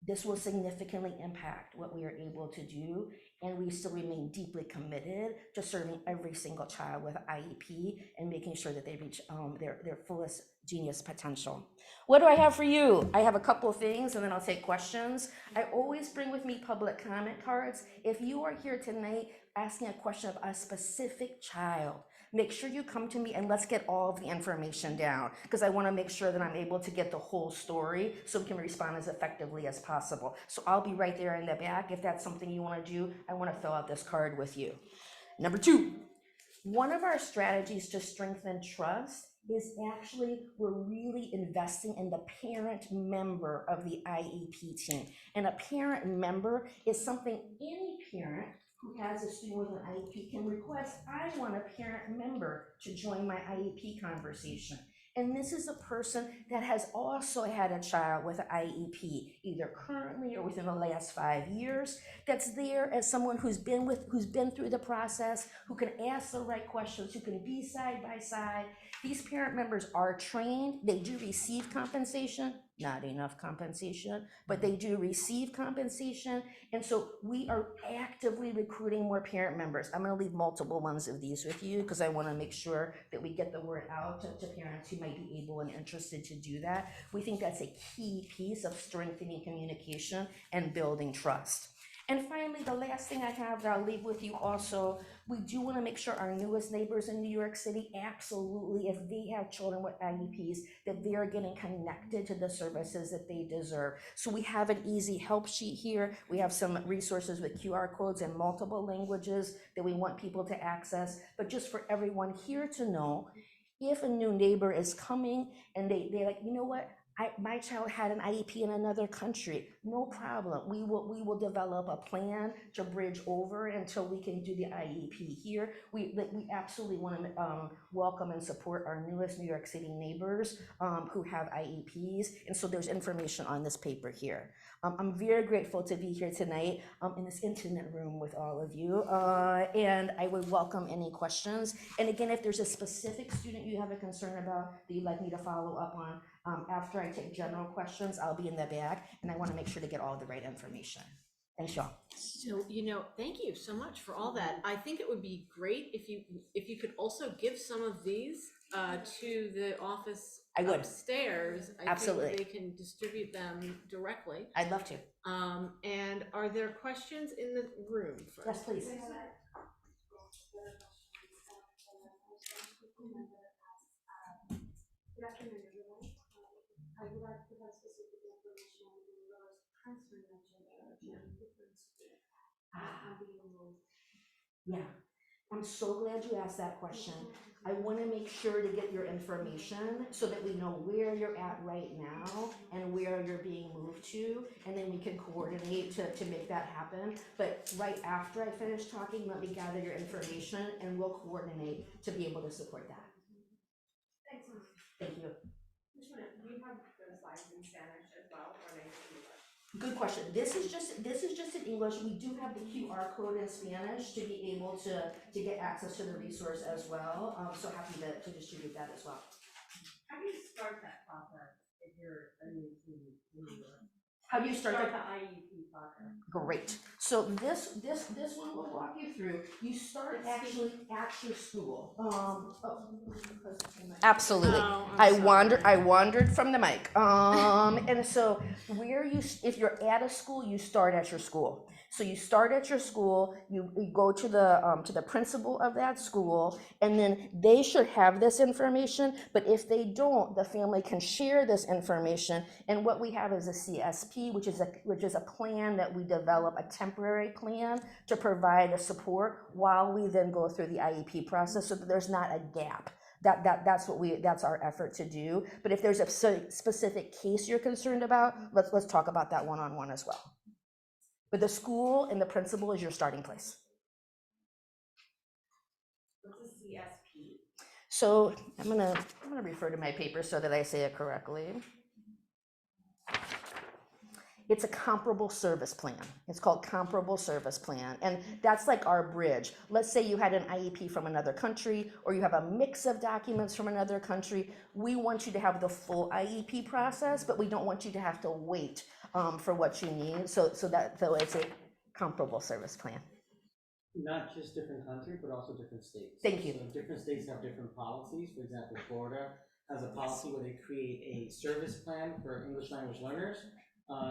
this will significantly impact what we are able to do, and we still remain deeply committed to serving every single child with IEP and making sure that they reach their fullest genius potential. What do I have for you? I have a couple of things, and then I'll take questions. I always bring with me public comment cards. If you are here tonight asking a question of a specific child, make sure you come to me and let's get all of the information down, because I want to make sure that I'm able to get the whole story so we can respond as effectively as possible. So I'll be right there in the back. If that's something you want to do, I want to fill out this card with you. Number two, one of our strategies to strengthen trust is actually we're really investing in the parent member of the IEP team. And a parent member is something any parent who has a student with an IEP can request. I want a parent member to join my IEP conversation. And this is a person that has also had a child with an IEP, either currently or within the last 5 years, that's there as someone who's been through the process, who can ask the right questions, who can be side by side. These parent members are trained. They do receive compensation, not enough compensation, but they do receive compensation. And so we are actively recruiting more parent members. I'm going to leave multiple ones of these with you because I want to make sure that we get the word out to parents who might be able and interested to do that. We think that's a key piece of strengthening communication and building trust. And finally, the last thing I have that I'll leave with you also, we do want to make sure our newest neighbors in New York City, absolutely, if they have children with IEPs, that they are getting connected to the services that they deserve. So we have an easy help sheet here. We have some resources with QR codes in multiple languages that we want people to access. But just for everyone here to know, if a new neighbor is coming and they're like, you know what, my child had an IEP in another country. No problem. We will develop a plan to bridge over until we can do the IEP here. We absolutely want to welcome and support our newest New York City neighbors who have IEPs. And so there's information on this paper here. I'm very grateful to be here tonight in this intimate room with all of you. And I would welcome any questions. And again, if there's a specific student you have a concern about that you'd like me to follow up on, after I take general questions, I'll be in the back, and I want to make sure to get all the right information. Thanks, y'all. So, thank you so much for all that. I think it would be great if you could also give some of these to the office I would. upstairs. I Absolutely. think they can distribute them directly. I'd love to. And are there questions in the room first? Yes, please. Good afternoon, everyone. I would like to provide specific information on the lowest transfer mentioned different students being enrolled. Yeah, I'm so glad you asked that question. I want to make sure to get your information so that we know where you're at right now and where you're being moved to, and then we can coordinate to make that happen. But right after I finish talking, let me gather your information and we'll coordinate to be able to support that. Thanks so much. Thank you. Do you have those slides in Spanish as well, or are they in English? Good question. This is just in English. We do have the QR code in Spanish to be able to get access to the resource as well. So happy to distribute that as well. How do you start that process if you're a new student in New York? How do you start the that? IEP process? Great. So this one will walk you through. You start actually at your school. Absolutely. Oh, I sorry. wandered from the mic. And so if you're at a school, you start at your school. So you start at your school, you go to the principal of that school, and then they should have this information, but if they don't, the family can share this information. And what we have is a CSP, which is a plan that we develop, a temporary plan to provide a support while we then go through the IEP process so that there's not a gap. That's our effort to do. But if there's a specific case you're concerned about, let's talk about that one-on-one as well. But the school and the principal is your starting place. What's a CSP? So I'm gonna refer to my paper so that I say it correctly. It's a comparable service plan. It's called comparable service plan. And that's like our bridge. Let's say you had an IEP from another country, or you have a mix of documents from another country. We want you to have the full IEP process, but we don't want you to have to wait for what you need. So it's a comparable service plan. Not just different country, but also different states. Thank you. So different states have different policies. For example, Florida has a policy where they create a service plan for English language learners.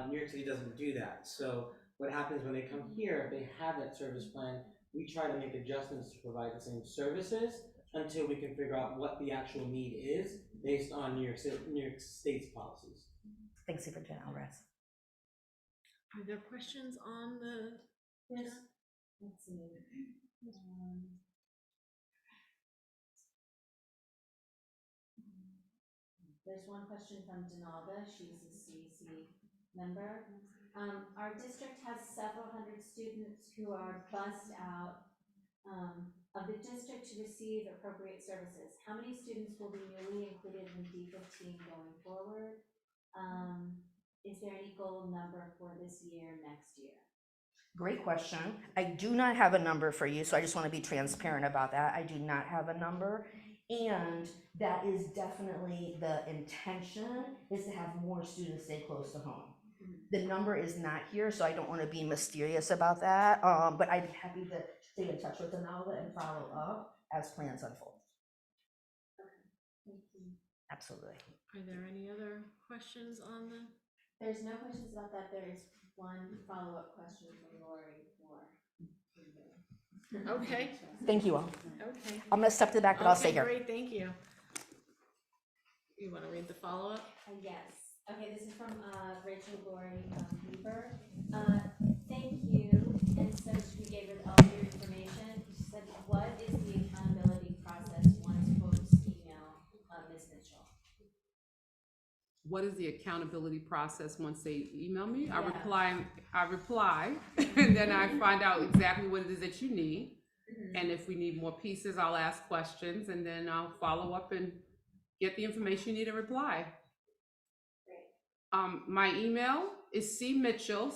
New York City doesn't do that. So what happens when they come here, if they have that service plan, we try to make adjustments to provide the same services until we can figure out what the actual need is based on New York State's policies. Thanks, Superintendent Alvarez. Are there questions on the? Yes. Let's see. There's one question from Donalda. She's a CEC member. Our district has several hundred students who are bussed out of the district to receive appropriate services. How many students will be newly included in D15 going forward? Is there any goal number for this year, next year? Great question. I do not have a number for you, so I just want to be transparent about that. I do not have a number. And that is definitely the intention, is to have more students stay close to home. The number is not here, so I don't want to be mysterious about that. But I'd be happy to stay in touch with Donalda and follow up as plans unfold. Thank you. Absolutely. Are there any other questions on the? There's no questions about that. There is one follow-up question from Lori for. Okay. Thank you all. Okay. I'm going to step to the back, but I'll stay here. Great, thank you. You want to read the follow-up? Yes. Okay, this is from Rachel Lori Weaver. Thank you. And so she gave her all your information. She said, what is the accountability process once folks email Ms. Mitchell? what is the accountability process once they email me? I Yeah. reply, and then I find out exactly what it is that you need. And if we need more pieces, I'll ask questions, and then I'll follow up and get the information you need to reply. Great. My email is cmitchell,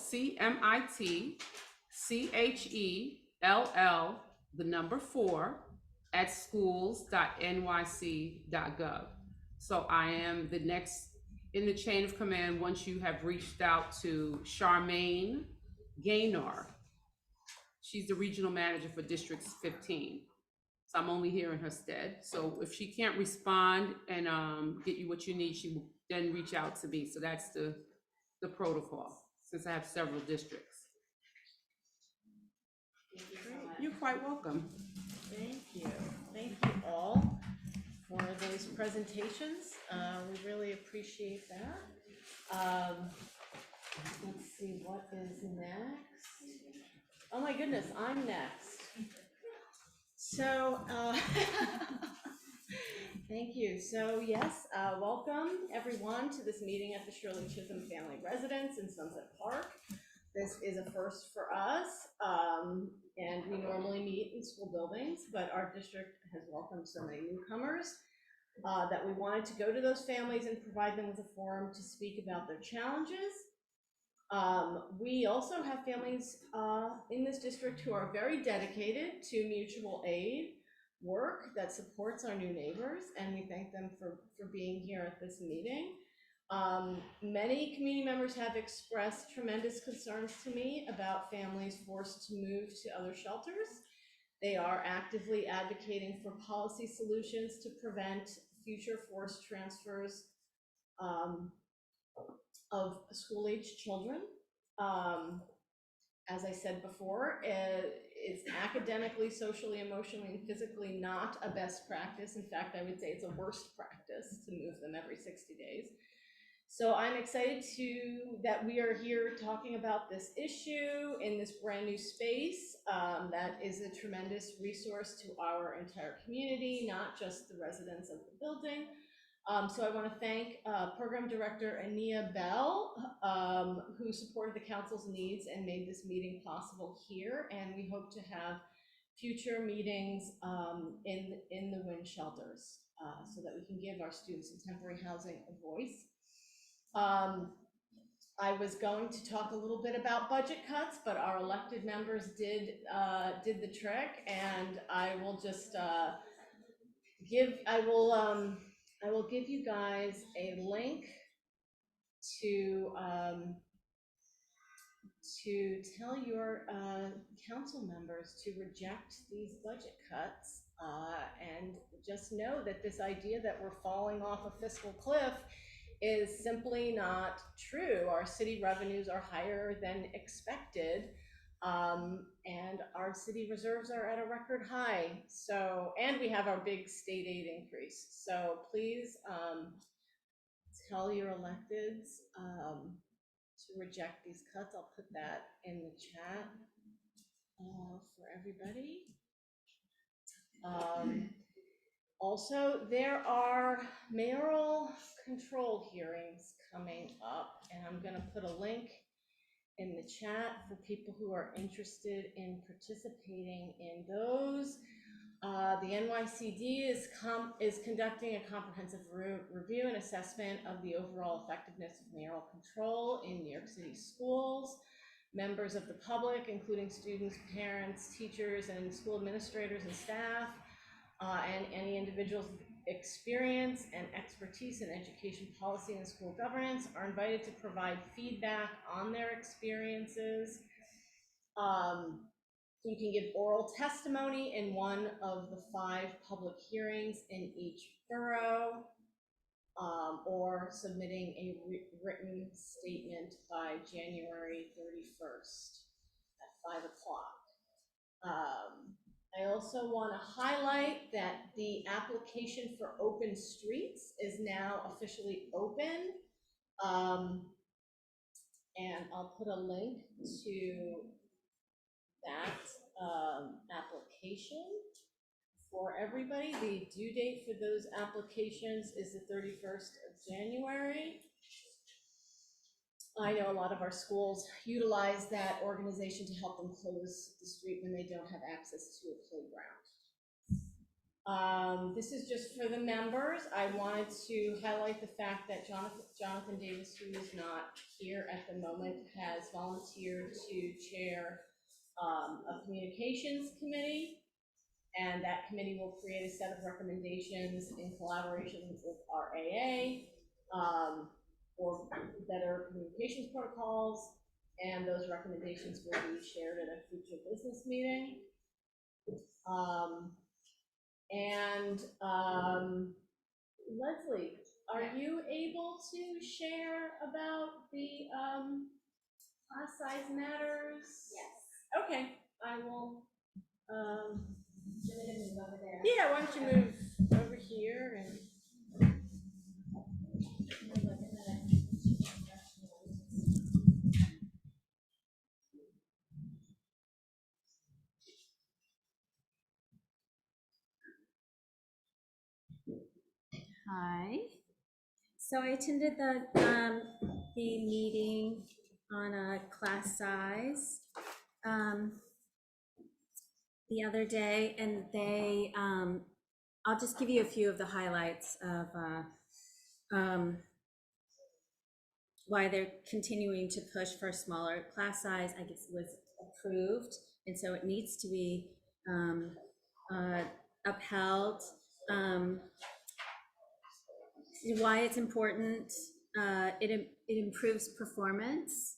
CMITCHELL, the number 4, at schools.nyc.gov. So I am the next in the chain of command once you have reached out to Charmaine Gaynor. She's the regional manager for District 15. So I'm only here in her stead. So if she can't respond and get you what you need, she will then reach out to me. So that's the protocol, since I have several districts. Thank you so much. You're quite welcome. Thank you. Thank you all for those presentations. We really appreciate that. Let's see, what is next? Oh my goodness, I'm next. So, thank you. So yes, welcome everyone to this meeting at the Shirley Chisholm Family Residence in Sunset Park. This is a first for us, and we normally meet in school buildings, but our district has welcomed so many newcomers that we wanted to go to those families and provide them with a forum to speak about their challenges. We also have families in this district who are very dedicated to mutual aid work that supports our new neighbors, and we thank them for being here at this meeting. Many community members have expressed tremendous concerns to me about families forced to move to other shelters. They are actively advocating for policy solutions to prevent future forced transfers of school-age children. As I said before, it's academically, socially, emotionally, and physically not a best practice. In fact, I would say it's a worst practice to move them every 60 days. So I'm excited that we are here talking about this issue in this brand new space that is a tremendous resource to our entire community, not just the residents of the building. So I want to thank Program Director Ania Bell, who supported the council's needs and made this meeting possible here. And we hope to have future meetings in the WIN shelters so that we can give our students in temporary housing a voice. I was going to talk a little bit about budget cuts, but our elected members did the trick, and I will just I will give you guys a link to tell your council members to reject these budget cuts, and just know that this idea that we're falling off a fiscal cliff is simply not true. Our city revenues are higher than expected, and our city reserves are at a record high. So, and we have our big state aid increase. So please tell your electeds to reject these cuts. I'll put that in the chat for everybody. Also, there are mayoral control hearings coming up, and I'm going to put a link in the chat for people who are interested in participating in those. The NYCD is conducting a comprehensive review and assessment of the overall effectiveness of mayoral control in New York City schools. Members of the public, including students, parents, teachers, and school administrators and staff, and any individuals with experience and expertise in education policy and school governance are invited to provide feedback on their experiences. You can give oral testimony in one of the 5 public hearings in each borough, or submitting a written statement by January 31st at 5 o'clock. I also want to highlight that the application for open streets is now officially open. And I'll put a link to that application for everybody. The due date for those applications is the 31st of January. I know a lot of our schools utilize that organization to help them close the street when they don't have access to a playground. This is just for the members. I wanted to highlight the fact that Jonathan Davis, who is not here at the moment, has volunteered to chair a communications committee. And that committee will create a set of recommendations in collaboration with our AA for better communications protocols. And those recommendations will be shared at a future business meeting. Leslie, are you able to share about the class size matters? Yes. Okay, I will. Should we move over there? Yeah, why don't you move over here and. Hi. So I attended the meeting on a class size the other day, and they I'll just give you a few of the highlights of why they're continuing to push for a smaller class size. I guess was approved, and so it needs to be upheld. Why it's important, it improves performance.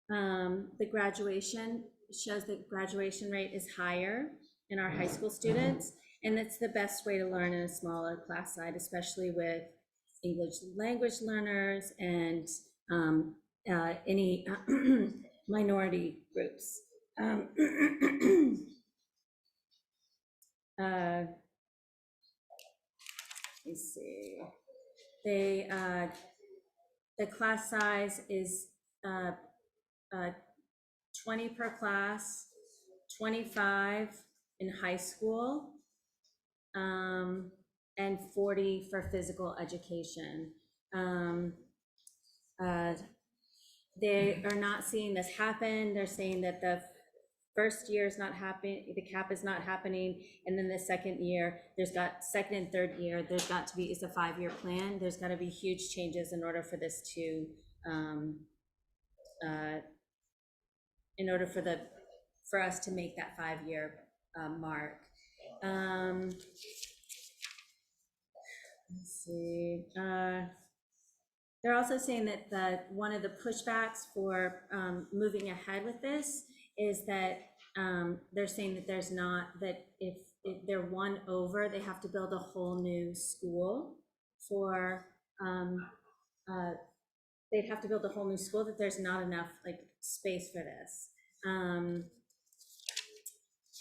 The graduation shows that graduation rate is higher in our high school students, and it's the best way to learn in a smaller class size, especially with English language learners and any minority groups. Let's see. The class size is 20 per class, 25 in high school, and 40 for physical education. They are not seeing this happen. They're saying that the first year is not happening, the cap is not happening, and then the second year, second and third year, there's got to be, it's a 5-year plan. There's got to be huge changes in order for this to, in order for us to make that 5-year mark. Let's see. They're also saying that one of the pushbacks for moving ahead with this is that they're saying that there's not, that if they're one over, they have to build a whole new school for, they'd have to build a whole new school, that there's not enough like space for this. Let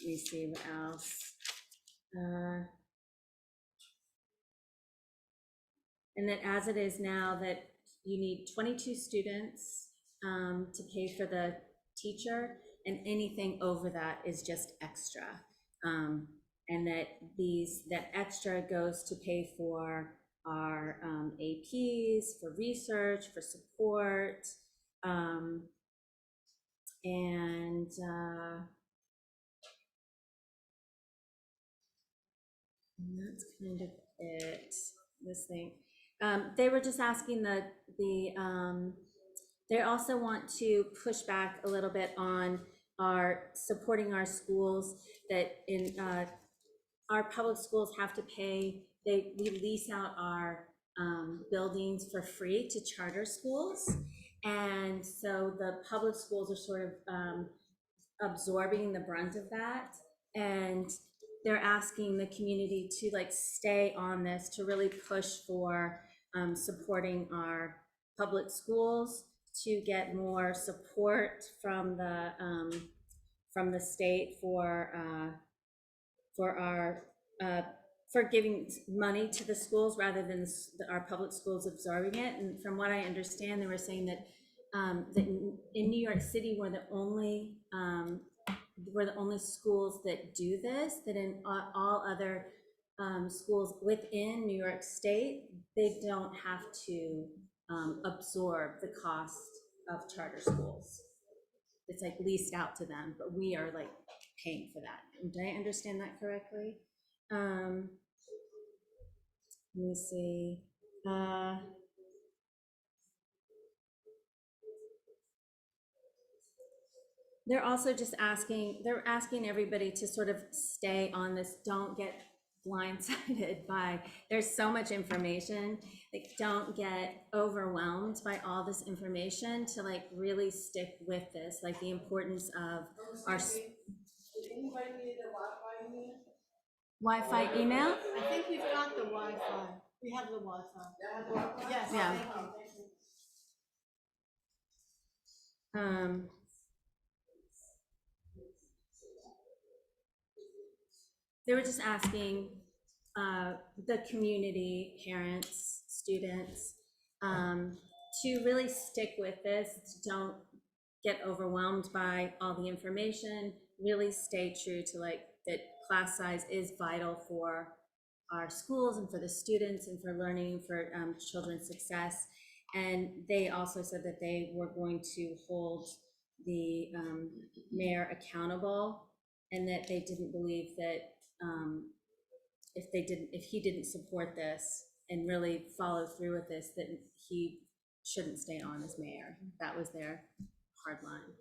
me see what else. And that as it is now, that you need 22 students to pay for the teacher, and anything over that is just extra. And that that extra goes to pay for our APs, for research, for support, and that's kind of it. This thing. They were just asking they also want to push back a little bit on supporting our schools, that in our public schools have to pay, we lease out our buildings for free to charter schools. And so the public schools are sort of absorbing the brunt of that. And they're asking the community to like stay on this, to really push for supporting our public schools, to get more support from the state for giving money to the schools rather than our public schools absorbing it. And from what I understand, they were saying that in New York City, we're the only schools that do this, that in all other schools within New York State, they don't have to absorb the cost of charter schools. It's like leased out to them, but we are like paying for that. Did I understand that correctly? Let me see. They're also just asking, they're asking everybody to sort of stay on this, don't get blindsided by, there's so much information, like don't get overwhelmed by all this information, to like really stick with this, like the importance of our Wi-Fi email. I think we've got the Wi-Fi. We have the Wi-Fi. Yes, Yeah. thank you. They were just asking the community, parents, students, to really stick with this. Don't get overwhelmed by all the information. Really stay true to like that class size is vital for our schools and for the students and for learning, for children's success. And they also said that they were going to hold the mayor accountable, and that they didn't believe that if he didn't support this and really follow through with this, that he shouldn't stay on as mayor. That was their hard line.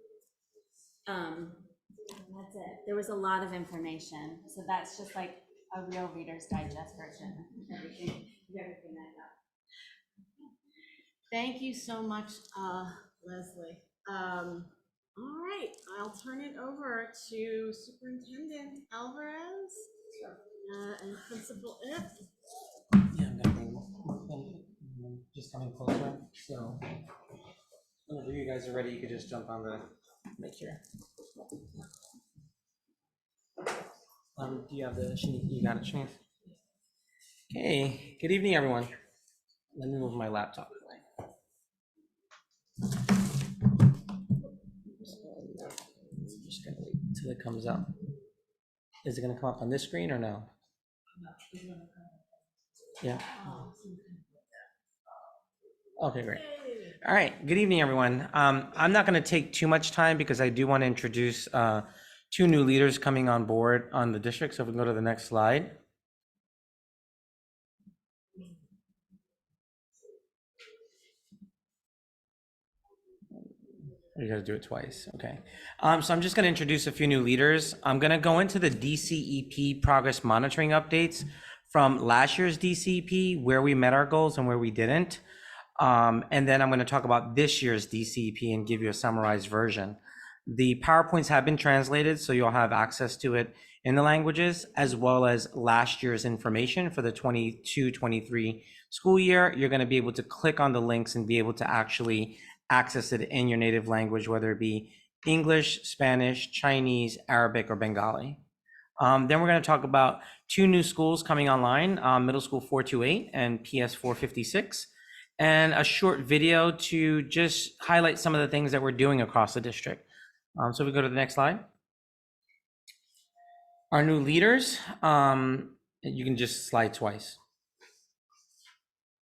That's it. There was a lot of information, so that's just like a real Reader's Digest version of everything I got. Thank you so much, Leslie. All right, I'll turn it over to Superintendent Alvarez and Principal Ip. Yeah, I'm gonna bring just coming closer. So whenever you guys are ready, you could just jump on the mic here. Do you have the Shanice? You got it, Shanice? Okay. Good evening, everyone. Let me move my laptop away. Just gonna wait till it comes up. Is it gonna come up on this screen or no? Yeah. Okay, great. All right. Good evening, everyone. I'm not going to take too much time because I do want to introduce two new leaders coming on board on the district. So if we can go to the next slide. You got to do it twice. Okay. So I'm just going to introduce a few new leaders. I'm going to go into the DCEP progress monitoring updates from last year's DCEP, where we met our goals and where we didn't. And then I'm going to talk about this year's DCEP and give you a summarized version. The PowerPoints have been translated, so you'll have access to it in the languages, as well as last year's information for the 22-23 school year. You're going to be able to click on the links and be able to actually access it in your native language, whether it be English, Spanish, Chinese, Arabic, or Bengali. Then we're going to talk about two new schools coming online, Middle School 428 and PS 456, and a short video to just highlight some of the things that we're doing across the district. So we go to the next slide. Our new leaders, you can just slide twice.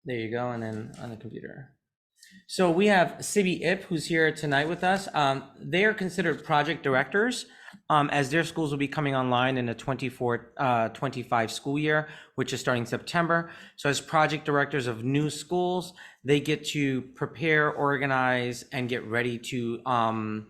There you go, and then on the computer. So we have Sibi Ip, who's here tonight with us. They are considered project directors, as their schools will be coming online in the 24-25 school year, which is starting September. So as project directors of new schools, they get to prepare, organize, and get ready to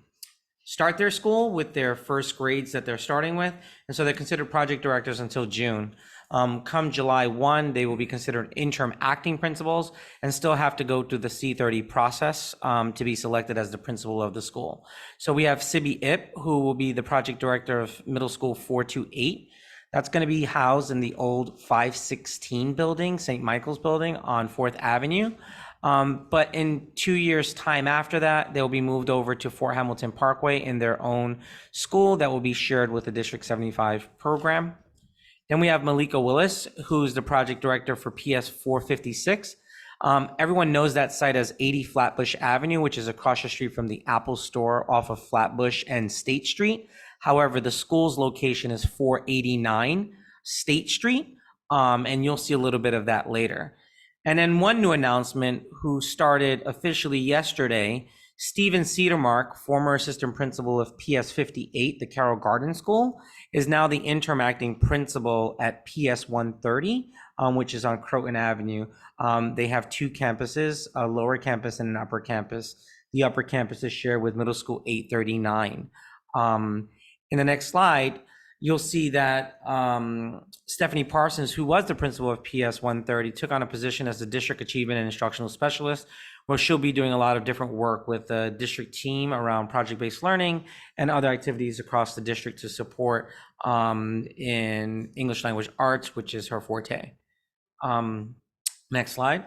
start their school with their first grades that they're starting with. And so they're considered project directors until June. Come July 1, they will be considered interim acting principals and still have to go through the C30 process to be selected as the principal of the school. So we have Sibi Ip, who will be the project director of Middle School 428. That's going to be housed in the old 516 building, St. Michael's building on 4th Avenue. But in 2 years' time after that, they'll be moved over to Fort Hamilton Parkway in their own school that will be shared with the District 75 program. Then we have Malika Willis, who's the project director for PS 456. Everyone knows that site as 80 Flatbush Avenue, which is across the street from the Apple store off of Flatbush and State Street. However, the school's location is 489 State Street, and you'll see a little bit of that later. And then one new announcement who started officially yesterday, Stephen Cedarmark, former assistant principal of PS 58, the Carroll Garden School, is now the interim acting principal at PS 130, which is on Croton Avenue. They have two campuses, a lower campus and an upper campus. The upper campus is shared with middle school 839. In the next slide, you'll see that Stephanie Parsons, who was the principal of PS 130, took on a position as the district achievement and instructional specialist, where she'll be doing a lot of different work with the district team around project-based learning and other activities across the district to support in English language arts, which is her forte. Next slide.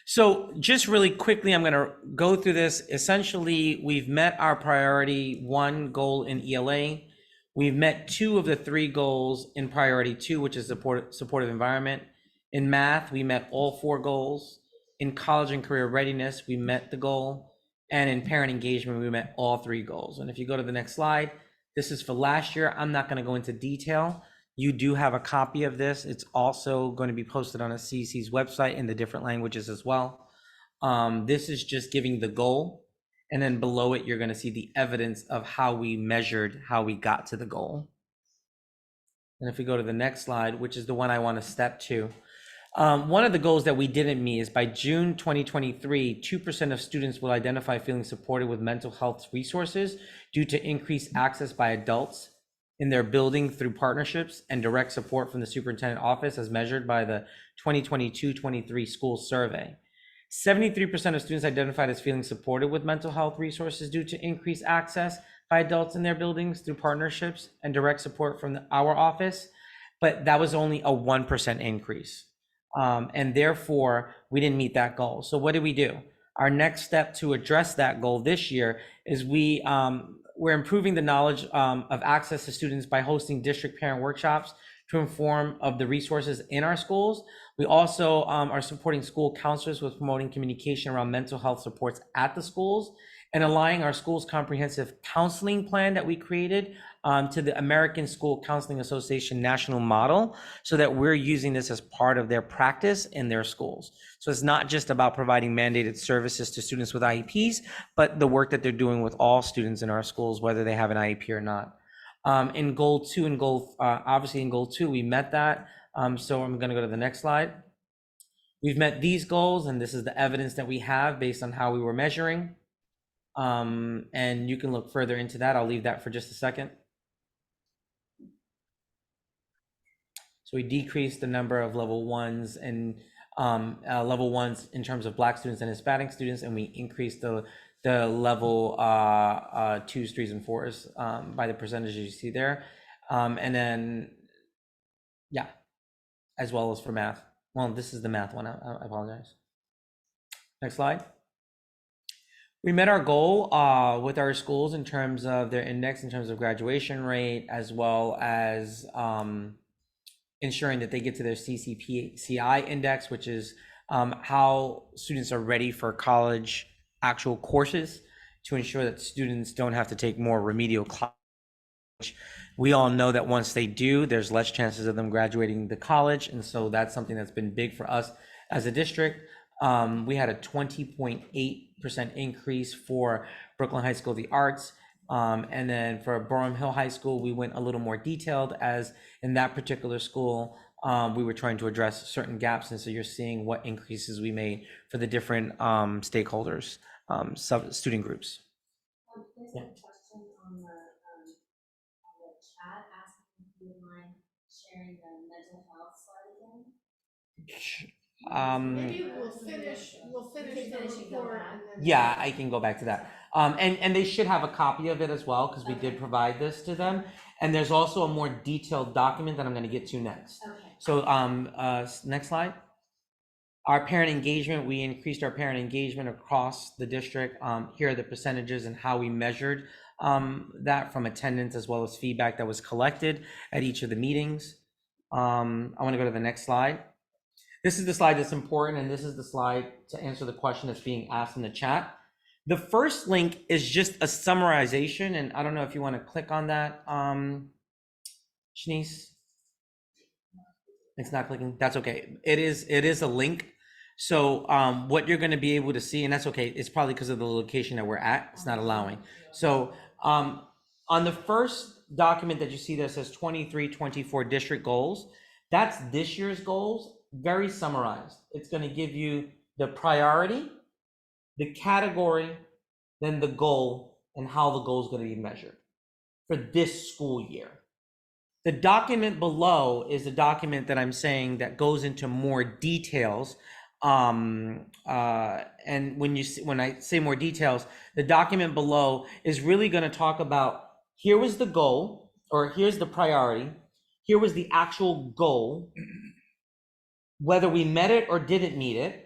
So just really quickly, I'm going to go through this. Essentially, we've met our priority 1 goal in ELA. We've met 2 of the 3 goals in priority 2, which is supportive environment. In math, we met all 4 goals. In college and career readiness, we met the goal. And in parent engagement, we met all 3 goals. And if you go to the next slide, this is for last year. I'm not going to go into detail. You do have a copy of this. It's also going to be posted on a CEC's website in the different languages as well. This is just giving the goal. And then below it, you're going to see the evidence of how we measured how we got to the goal. And if we go to the next slide, which is the one I want to step to, one of the goals that we didn't meet is by June 2023, 2% of students will identify feeling supported with mental health resources due to increased access by adults in their building through partnerships and direct support from the superintendent office as measured by the 2022-23 school survey. 73% of students identified as feeling supported with mental health resources due to increased access by adults in their buildings through partnerships and direct support from our office, but that was only a 1% increase. And therefore, we didn't meet that goal. So what did we do? Our next step to address that goal this year is we're improving the knowledge of access to students by hosting district parent workshops to inform of the resources in our schools. We also are supporting school counselors with promoting communication around mental health supports at the schools and aligning our school's comprehensive counseling plan that we created to the American School Counseling Association national model, so that we're using this as part of their practice in their schools. So it's not just about providing mandated services to students with IEPs, but the work that they're doing with all students in our schools, whether they have an IEP or not. In goal 2 and obviously in goal 2, we met that. So I'm going to go to the next slide. We've met these goals, and this is the evidence that we have based on how we were measuring. And you can look further into that. I'll leave that for just a second. So we decreased the number of level 1s and level 1s in terms of Black students and Hispanic students, and we increased the level 2s, 3s, and 4s by the percentages you see there. And then, yeah, as well as for math. Well, this is the math one. I apologize. Next slide. We met our goal with our schools in terms of their index, in terms of graduation rate, as well as ensuring that they get to their CCPCI index, which is how students are ready for college actual courses, to ensure that students don't have to take more remedial classes. We all know that once they do, there's less chances of them graduating the college. And so that's something that's been big for us as a district. We had a 20.8% increase for Brooklyn High School of the Arts. And then for Boerum Hill High School, we went a little more detailed, as in that particular school, we were trying to address certain gaps. And so you're seeing what increases we made for the different stakeholders, student groups. There's a question on the chat asking if you would mind sharing the mental health slide again. Maybe we'll finish the report and then. Yeah, I can go back to that. And they should have a copy of it as well, because we did provide this to them. And there's also a more detailed document that I'm going to get to next. Okay. So next slide. Our parent engagement, we increased our parent engagement across the district. Here are the percentages and how we measured that from attendance, as well as feedback that was collected at each of the meetings. I want to go to the next slide. This is the slide that's important, and this is the slide to answer the question that's being asked in the chat. The first link is just a summarization, and I don't know if you want to click on that, Shanice. It's not clicking. That's okay. It is a link. So what you're going to be able to see, and that's okay, it's probably because of the location that we're at, it's not allowing. So on the first document that you see that says 23-24 district goals, that's this year's goals, very summarized. It's going to give you the priority, the category, then the goal, and how the goal is going to be measured for this school year. The document below is a document that I'm saying that goes into more details. And when I say more details, the document below is really going to talk about, here was the goal, or here's the priority, here was the actual goal, whether we met it or didn't meet it.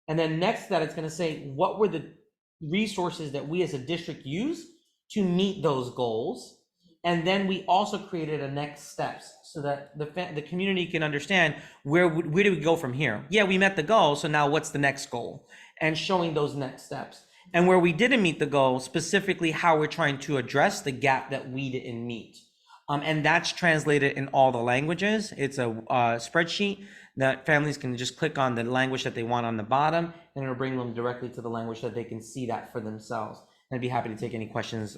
And then next to that, it's going to say, what were the resources that we as a district use to meet those goals? And then we also created a next steps so that the community can understand where do we go from here? Yeah, we met the goal, so now what's the next goal? And showing those next steps. And where we didn't meet the goal, specifically how we're trying to address the gap that we didn't meet. And that's translated in all the languages. It's a spreadsheet that families can just click on the language that they want on the bottom, and it'll bring them directly to the language that they can see that for themselves. And I'd be happy to take any questions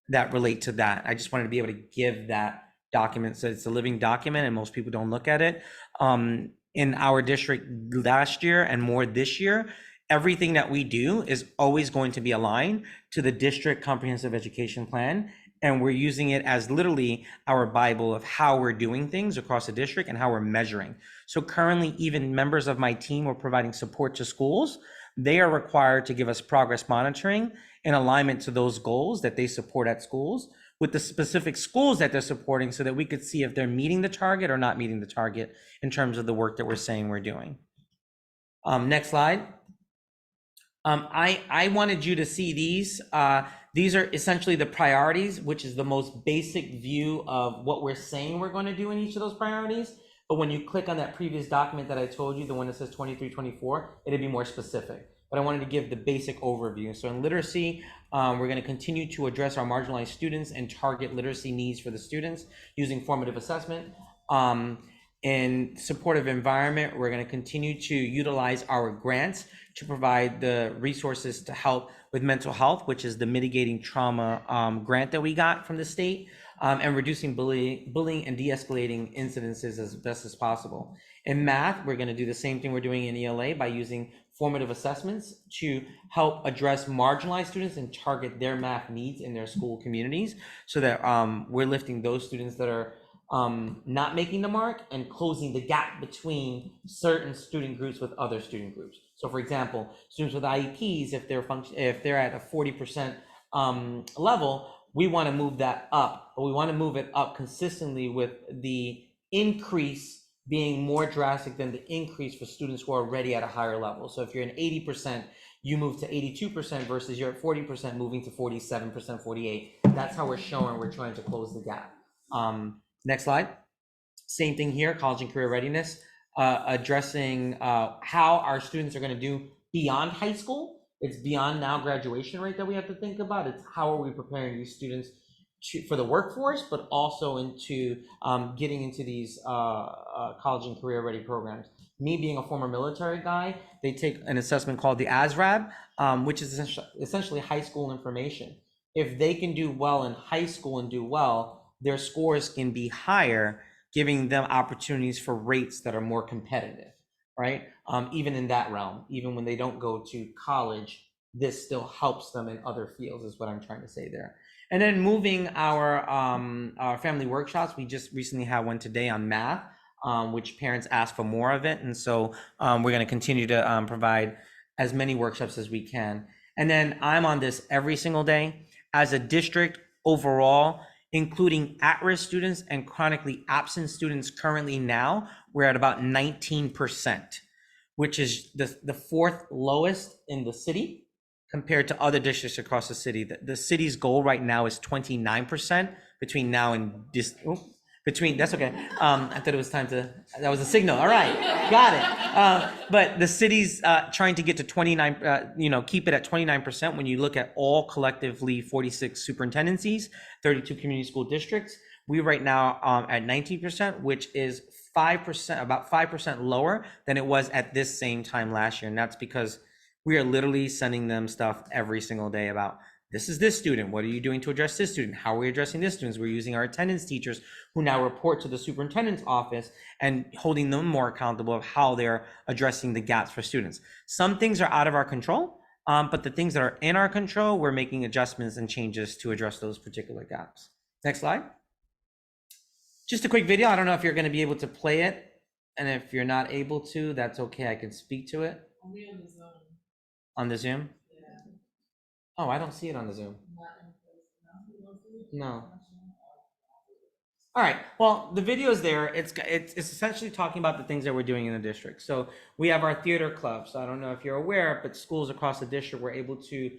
that relate to that. I just wanted to be able to give that document, so it's a living document and most people don't look at it. In our district last year and more this year, everything that we do is always going to be aligned to the district comprehensive education plan. And we're using it as literally our Bible of how we're doing things across the district and how we're measuring. So currently, even members of my team are providing support to schools. They are required to give us progress monitoring in alignment to those goals that they support at schools with the specific schools that they're supporting, so that we could see if they're meeting the target or not meeting the target in terms of the work that we're saying we're doing. Next slide. I wanted you to see these. These are essentially the priorities, which is the most basic view of what we're saying we're going to do in each of those priorities. But when you click on that previous document that I told you, the one that says 23-24, it'd be more specific. But I wanted to give the basic overview. So in literacy, we're going to continue to address our marginalized students and target literacy needs for the students using formative assessment. In supportive environment, we're going to continue to utilize our grants to provide the resources to help with mental health, which is the mitigating trauma grant that we got from the state, and reducing bullying and de-escalating incidences as best as possible. In math, we're going to do the same thing we're doing in ELA by using formative assessments to help address marginalized students and target their math needs in their school communities, so that we're lifting those students that are not making the mark and closing the gap between certain student groups with other student groups. So for example, students with IEPs, if they're at a 40% level, we want to move that up, but we want to move it up consistently with the increase being more drastic than the increase for students who are already at a higher level. So if you're at 80%, you move to 82% versus you're at 40% moving to 47%, 48. That's how we're showing we're trying to close the gap. Next slide. Same thing here, college and career readiness, addressing how our students are going to do beyond high school. It's beyond now graduation rate that we have to think about. It's how are we preparing these students for the workforce, but also into getting into these college and career ready programs. Me being a former military guy, they take an assessment called the ASVAB, which is essentially high school information. If they can do well in high school and do well, their scores can be higher, giving them opportunities for rates that are more competitive, right? Even in that realm, even when they don't go to college, this still helps them in other fields, is what I'm trying to say there. And then moving our family workshops, we just recently had one today on math, which parents asked for more of it. And so we're going to continue to provide as many workshops as we can. And then I'm on this every single day. As a district overall, including at-risk students and chronically absent students currently now, we're at about 19%, which is the fourth lowest in the city compared to other districts across the city. The city's goal right now is 29% between now and this, that's okay. I thought it was time to, that was a signal. All right, got it. But the city's trying to get to 29, keep it at 29% when you look at all collectively 46 superintendencies, 32 community school districts. We right now at 19%, which is about 5% lower than it was at this same time last year. And that's because we are literally sending them stuff every single day about this is this student. What are you doing to address this student? How are we addressing this student? We're using our attendance teachers who now report to the superintendent's office and holding them more accountable of how they're addressing the gaps for students. Some things are out of our control, but the things that are in our control, we're making adjustments and changes to address those particular gaps. Next slide. Just a quick video. I don't know if you're going to be able to play it. And if you're not able to, that's okay. I can speak to it. Only on the Zoom. On the Zoom? Yeah. Oh, I don't see it on the Zoom. No. All right. Well, the video is there. It's essentially talking about the things that we're doing in the district. So we have our theater club. So I don't know if you're aware, but schools across the district were able to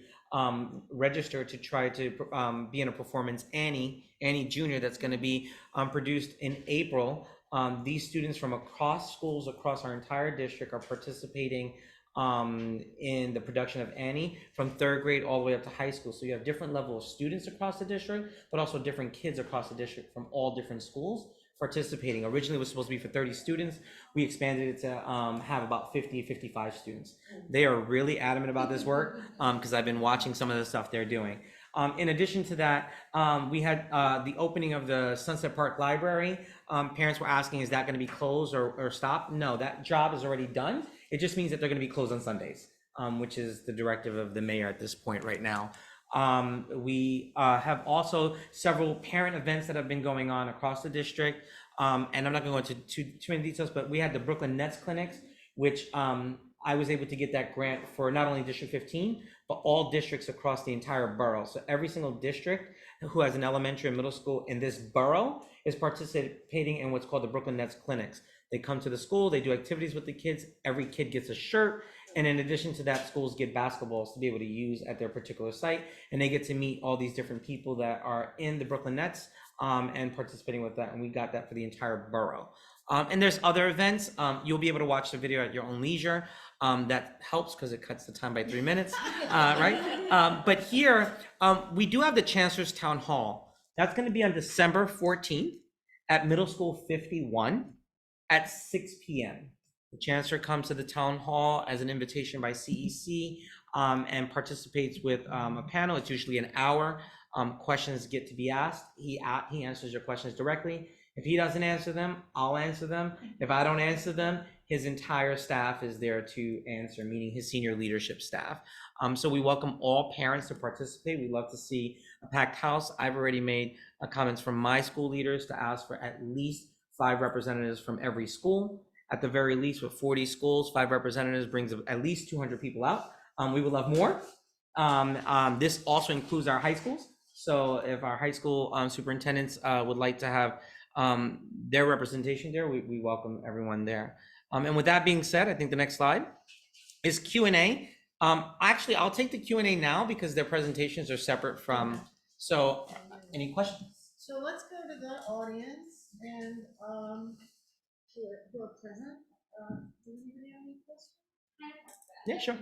register to try to be in a performance Annie Junior that's going to be produced in April. These students from across schools across our entire district are participating in the production of Annie from 3rd grade all the way up to high school. So you have different level of students across the district, but also different kids across the district from all different schools participating. Originally it was supposed to be for 30 students. We expanded it to have about 50, 55 students. They are really adamant about this work because I've been watching some of the stuff they're doing. In addition to that, we had the opening of the Sunset Park Library. Parents were asking, is that going to be closed or stopped? No, that job is already done. It just means that they're going to be closed on Sundays, which is the directive of the mayor at this point right now. We have also several parent events that have been going on across the district. And I'm not going to go into too many details, but we had the Brooklyn Nets clinics, which I was able to get that grant for not only District 15, but all districts across the entire borough. So every single district who has an elementary and middle school in this borough is participating in what's called the Brooklyn Nets clinics. They come to the school, they do activities with the kids, every kid gets a shirt, and in addition to that, schools get basketballs to be able to use at their particular site, and they get to meet all these different people that are in the Brooklyn Nets and participating with that, and we got that for the entire borough. And there's other events. You'll be able to watch the video at your own leisure. That helps because it cuts the time by 3 minutes, right? But here, we do have the Chancellor's Town Hall. That's going to be on December 14th at Middle School 51 at 6 p.m. The Chancellor comes to the Town Hall as an invitation by CEC and participates with a panel. It's usually an hour. Questions get to be asked. He answers your questions directly. If he doesn't answer them, I'll answer them. If I don't answer them, his entire staff is there to answer, meaning his senior leadership staff. So we welcome all parents to participate. We love to see a packed house. I've already made comments from my school leaders to ask for at least 5 representatives from every school. At the very least, with 40 schools, 5 representatives brings at least 200 people out. We would love more. This also includes our high schools. So if our high school superintendents would like to have their representation there, we welcome everyone there. And with that being said, I think the next slide is Q&A. Actually, I'll take the Q&A now because their presentations are separate from, so any questions? So let's go to the audience and who are present. Does anybody have any questions? Yeah, sure.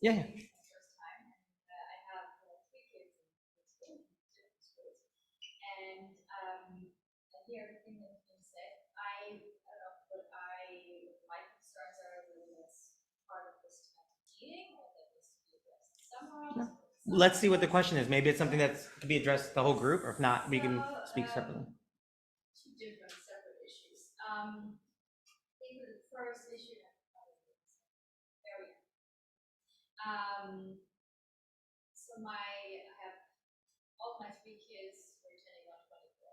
Yeah. First time, and I have 3 kids in school, different schools, and I hear everything that's been said. I don't know what my concerns are whether that's part of this meeting or that this to be addressed somewhere else. Let's see what the question is. Maybe it's something that can be addressed the whole group, or if not, we can speak separately. 2 different separate issues. I think the first issue very so I have all my 3 kids are turning 124.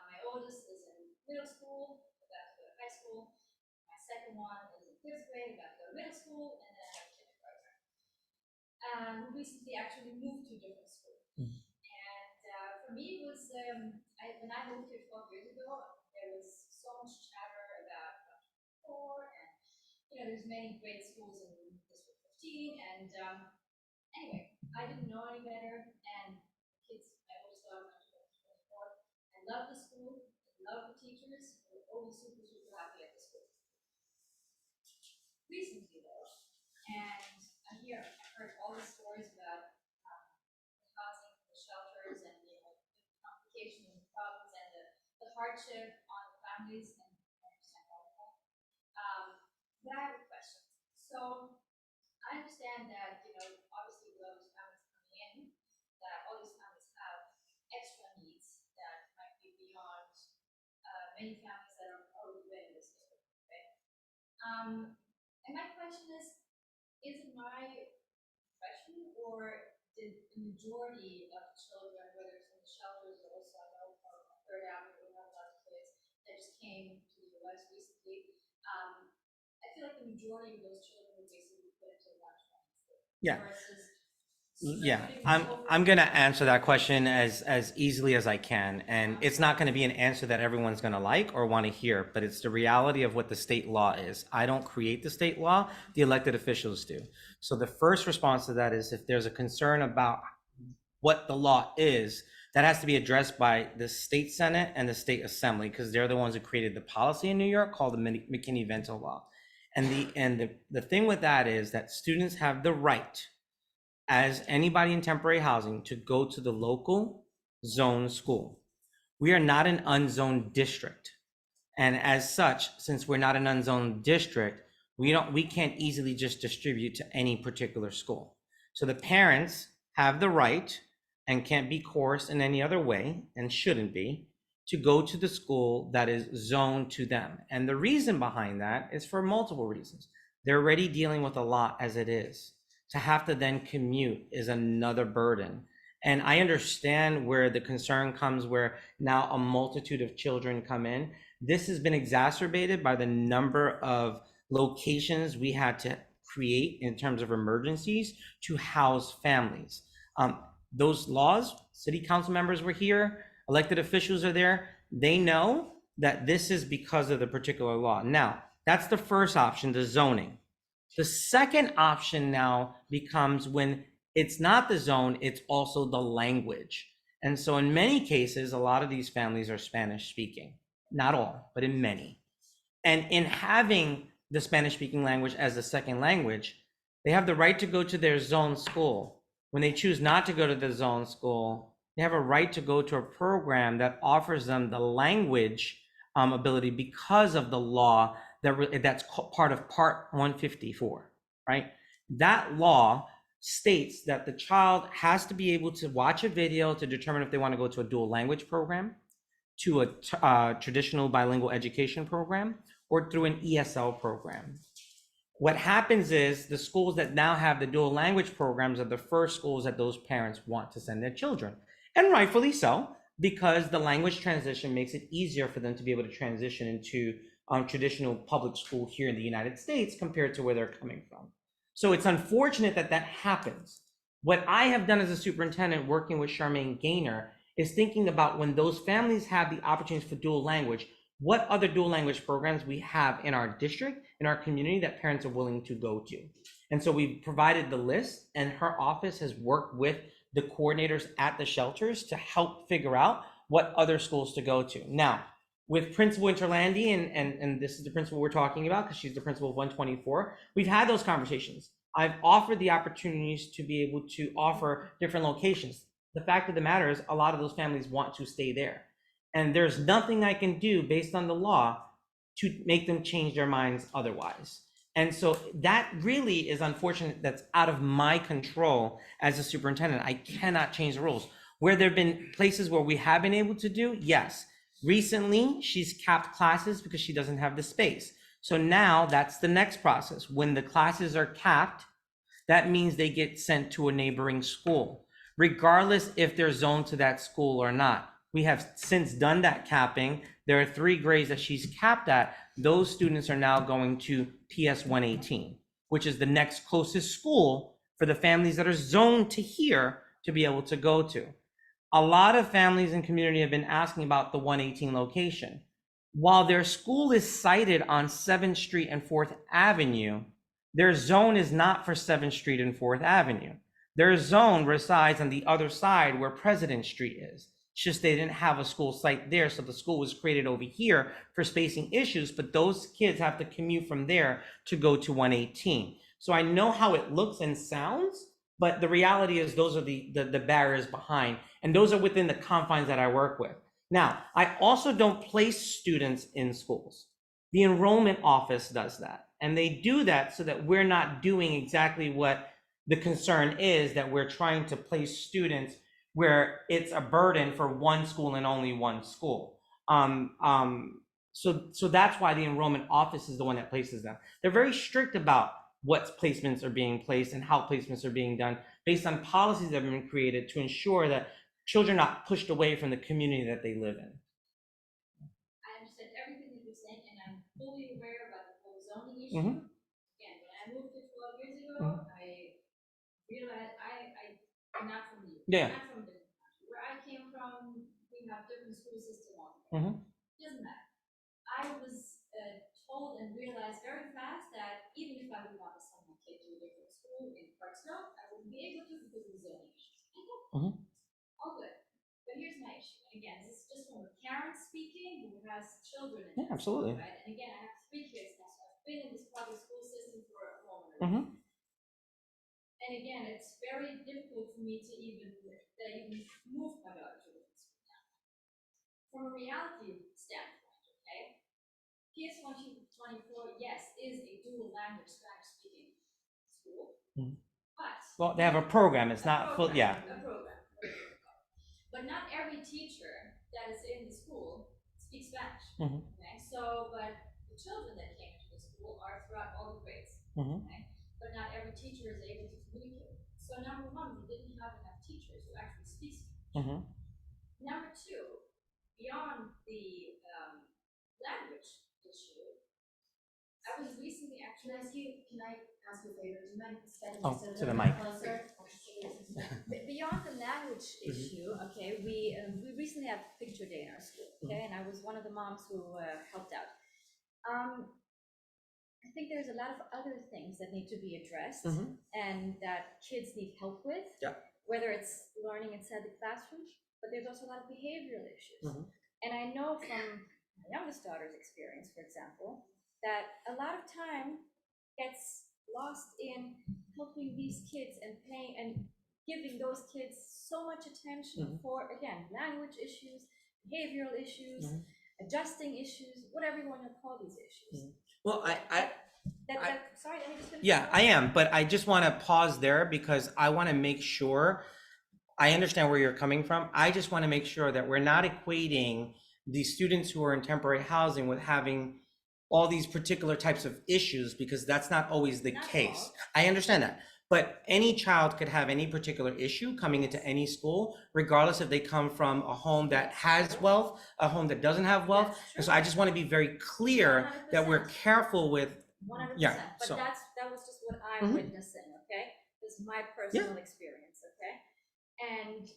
My oldest is in middle school, about to go to high school. My second one is in 5th grade, about to go to middle school, and then I have kindergarten. We recently actually moved to a different school. And for me, it was, when I moved here 12 years ago, there was so much chatter about 4, and there's many great schools in District 15, and anyway, I didn't know any better, and kids, my oldest daughter went to 24. I love the school, I love the teachers, we're always super, super happy at the school. Recently though, and I heard all the stories about the housing, the shelters, and the complications and the problems and the hardship on the families, and but I have a question. So I understand that, obviously with all these families coming in, that all these families have extra needs that might be beyond, many families that are already in this neighborhood, right? And my question is it my impression or did the majority of children, whether it's in the shelters or also I know from Third Avenue, we have a lot of kids that just came to the US recently, I feel like the majority of those children were basically put into lunch money. Yeah. Versus Yeah, distributing I'm gonna answer that question as easily as I can, and it's not gonna be an answer that everyone's gonna like or want to hear, but it's the reality of what the state law is. I don't create the state law, the elected officials do. So the first response to that is if there's a concern about what the law is, that has to be addressed by the state Senate and the state assembly, because they're the ones who created the policy in New York called the McKinney-Vento law. And the thing with that is that students have the right, as anybody in temporary housing, to go to the local zone school. We are not an unzoned district. And as such, since we're not an unzoned district, we can't easily just distribute to any particular school. So the parents have the right and can't be coerced in any other way, and shouldn't be, to go to the school that is zoned to them. And the reason behind that is for multiple reasons. They're already dealing with a lot as it is. To have to then commute is another burden. And I understand where the concern comes, where now a multitude of children come in. This has been exacerbated by the number of locations we had to create in terms of emergencies to house families. Those laws, city council members were here, elected officials are there. They know that this is because of the particular law. Now, that's the first option, the zoning. The second option now becomes when it's not the zone, it's also the language. And so in many cases, a lot of these families are Spanish speaking. Not all, but in many. And in having the Spanish speaking language as the second language, they have the right to go to their zone school. When they choose not to go to the zone school, they have a right to go to a program that offers them the language ability because of the law that's part of Part 154, right? That law states that the child has to be able to watch a video to determine if they want to go to a dual language program, to a traditional bilingual education program, or through an ESL program. What happens is the schools that now have the dual language programs are the first schools that those parents want to send their children. And rightfully so, because the language transition makes it easier for them to be able to transition into traditional public school here in the United States compared to where they're coming from. So it's unfortunate that that happens. What I have done as a superintendent working with Charmaine Gaynor is thinking about when those families have the opportunities for dual language, what other dual language programs we have in our district, in our community, that parents are willing to go to. And so we've provided the list, and her office has worked with the coordinators at the shelters to help figure out what other schools to go to. Now, with Principal Interlandi, and this is the principal we're talking about because she's the principal of 124, we've had those conversations. I've offered the opportunities to be able to offer different locations. The fact of the matter is a lot of those families want to stay there. And there's nothing I can do based on the law to make them change their minds otherwise. And so that really is unfortunate. That's out of my control as a superintendent. I cannot change the rules. Where there have been places where we have been able to do, yes. Recently, she's capped classes because she doesn't have the space. So now that's the next process. When the classes are capped, that means they get sent to a neighboring school, regardless if they're zoned to that school or not. We have since done that capping. There are 3 grades that she's capped at. Those students are now going to PS 118, which is the next closest school for the families that are zoned to here to be able to go to. A lot of families and community have been asking about the 118 location. While their school is sited on 7th Street and 4th Avenue, their zone is not for 7th Street and 4th Avenue. Their zone resides on the other side where President Street is. It's just they didn't have a school site there, so the school was created over here for spacing issues, but those kids have to commute from there to go to 118. So I know how it looks and sounds, but the reality is those are the barriers behind, and those are within the confines that I work with. Now, I also don't place students in schools. The enrollment office does that. And they do that so that we're not doing exactly what the concern is, that we're trying to place students where it's a burden for one school and only one school. So that's why the enrollment office is the one that places them. They're very strict about what placements are being placed and how placements are being done based on policies that have been created to ensure that children are not pushed away from the community that they live in. I understand everything that you're saying, and I'm fully aware about the whole zoning issue. Again, when I moved here 12 years ago, I realized I'm not from the, Yeah. I'm not from the country. Where I came from, we have different school systems all Doesn't matter. I was told and realized very fast that even if I would want to send my kid to a different school in Parksville, I wouldn't be able to because of the zoning issues. All good. But here's my issue. And again, this is just from a parent speaking who has children in Yeah, absolutely. Right? And again, I have 3 kids now, so I've been in this public school system for a moment. And again, it's very difficult for me to even move my daughter to a different school now. From a reality standpoint, okay, PS 124, yes, is a dual language Spanish speaking school, but Well, they have a program. It's not full. Yeah. a program. But not every teacher that is in the school speaks Spanish. Okay, so but the children that came to the school are throughout all the grades. Okay, but not every teacher is able to communicate. So number one, we didn't have enough teachers who actually speak Spanish. Number two, beyond the language issue, I was recently actually. Can I ask you a favor? Do you mind standing to the mic closer? Beyond the language issue, okay, we recently had picture day in our school, okay, and I was one of the moms who helped out. I think there's a lot of other things that need to be addressed and that kids need help with, whether it's learning inside the classroom, but there's also a lot of behavioral issues. And I know from my youngest daughter's experience, for example, that a lot of time gets lost in helping these kids and paying and giving those kids so much attention for, again, language issues, behavioral issues, adjusting issues, whatever you want to call these issues. Well, Sorry, let me just finish. Yeah, I am, but I just want to pause there because I want to make sure I understand where you're coming from. I just want to make sure that we're not equating the students who are in temporary housing with having all these particular types of issues, because that's not always the case. I understand that. But any child could have any particular issue coming into any school, regardless if they come from a home that has wealth, a home that doesn't have wealth. And so I just want to be very clear 100%. That we're careful with 100%. Yeah, But so- that was just what I'm witnessing, okay? This is my personal experience, okay? And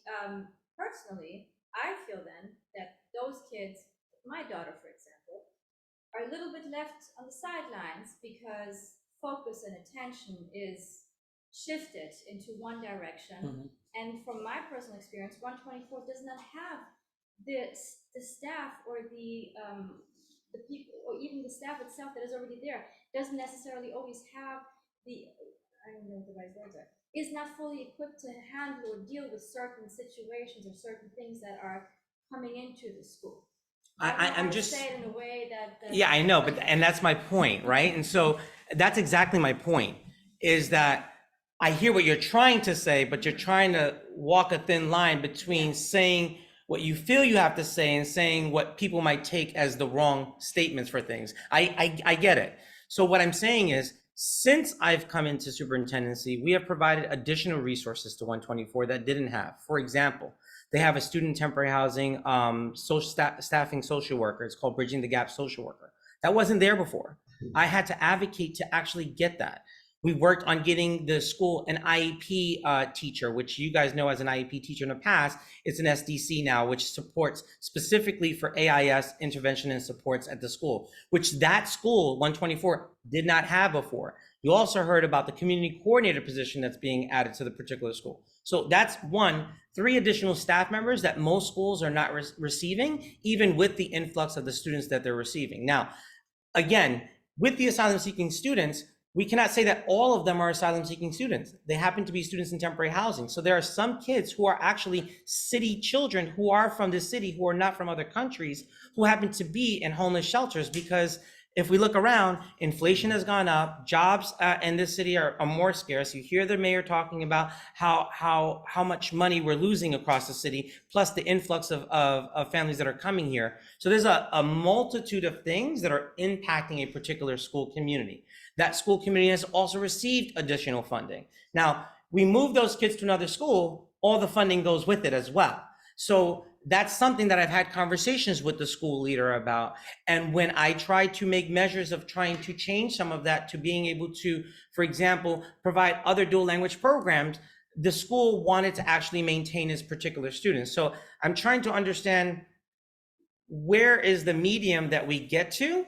personally, I feel then that those kids, my daughter, for example, are a little bit left on the sidelines because focus and attention is shifted into one direction. And from my personal experience, 124 does not have the staff or the people, or even the staff itself that is already there, doesn't necessarily always have the, I don't know what the right words are, is not fully equipped to handle or deal with certain situations or certain things that are coming into the school. I'm just say it in a way that yeah, I know, but and that's my point, right? And so that's exactly my point, is that I hear what you're trying to say, but you're trying to walk a thin line between saying what you feel you have to say and saying what people might take as the wrong statements for things. I get it. So what I'm saying is, since I've come into superintendency, we have provided additional resources to 124 that didn't have. For example, they have a student temporary housing staffing social worker. It's called Bridging the Gap Social Worker. That wasn't there before. I had to advocate to actually get that. We worked on getting the school an IEP teacher, which you guys know as an IEP teacher in the past. It's an SDC now, which supports specifically for AIS intervention and supports at the school, which that school, 124, did not have before. You also heard about the community coordinator position that's being added to the particular school. So that's 3 additional staff members that most schools are not receiving, even with the influx of the students that they're receiving. Now, again, with the asylum-seeking students, we cannot say that all of them are asylum-seeking students. They happen to be students in temporary housing. So there are some kids who are actually city children who are from the city, who are not from other countries, who happen to be in homeless shelters because If we look around, inflation has gone up, jobs in this city are more scarce. You hear the mayor talking about how much money we're losing across the city, plus the influx of families that are coming here. So there's a multitude of things that are impacting a particular school community. That school community has also received additional funding. Now, we move those kids to another school, all the funding goes with it as well. So that's something that I've had conversations with the school leader about. And when I try to make measures of trying to change some of that to being able to, for example, provide other dual language programs, the school wanted to actually maintain its particular students. So I'm trying to understand, where is the medium that we get to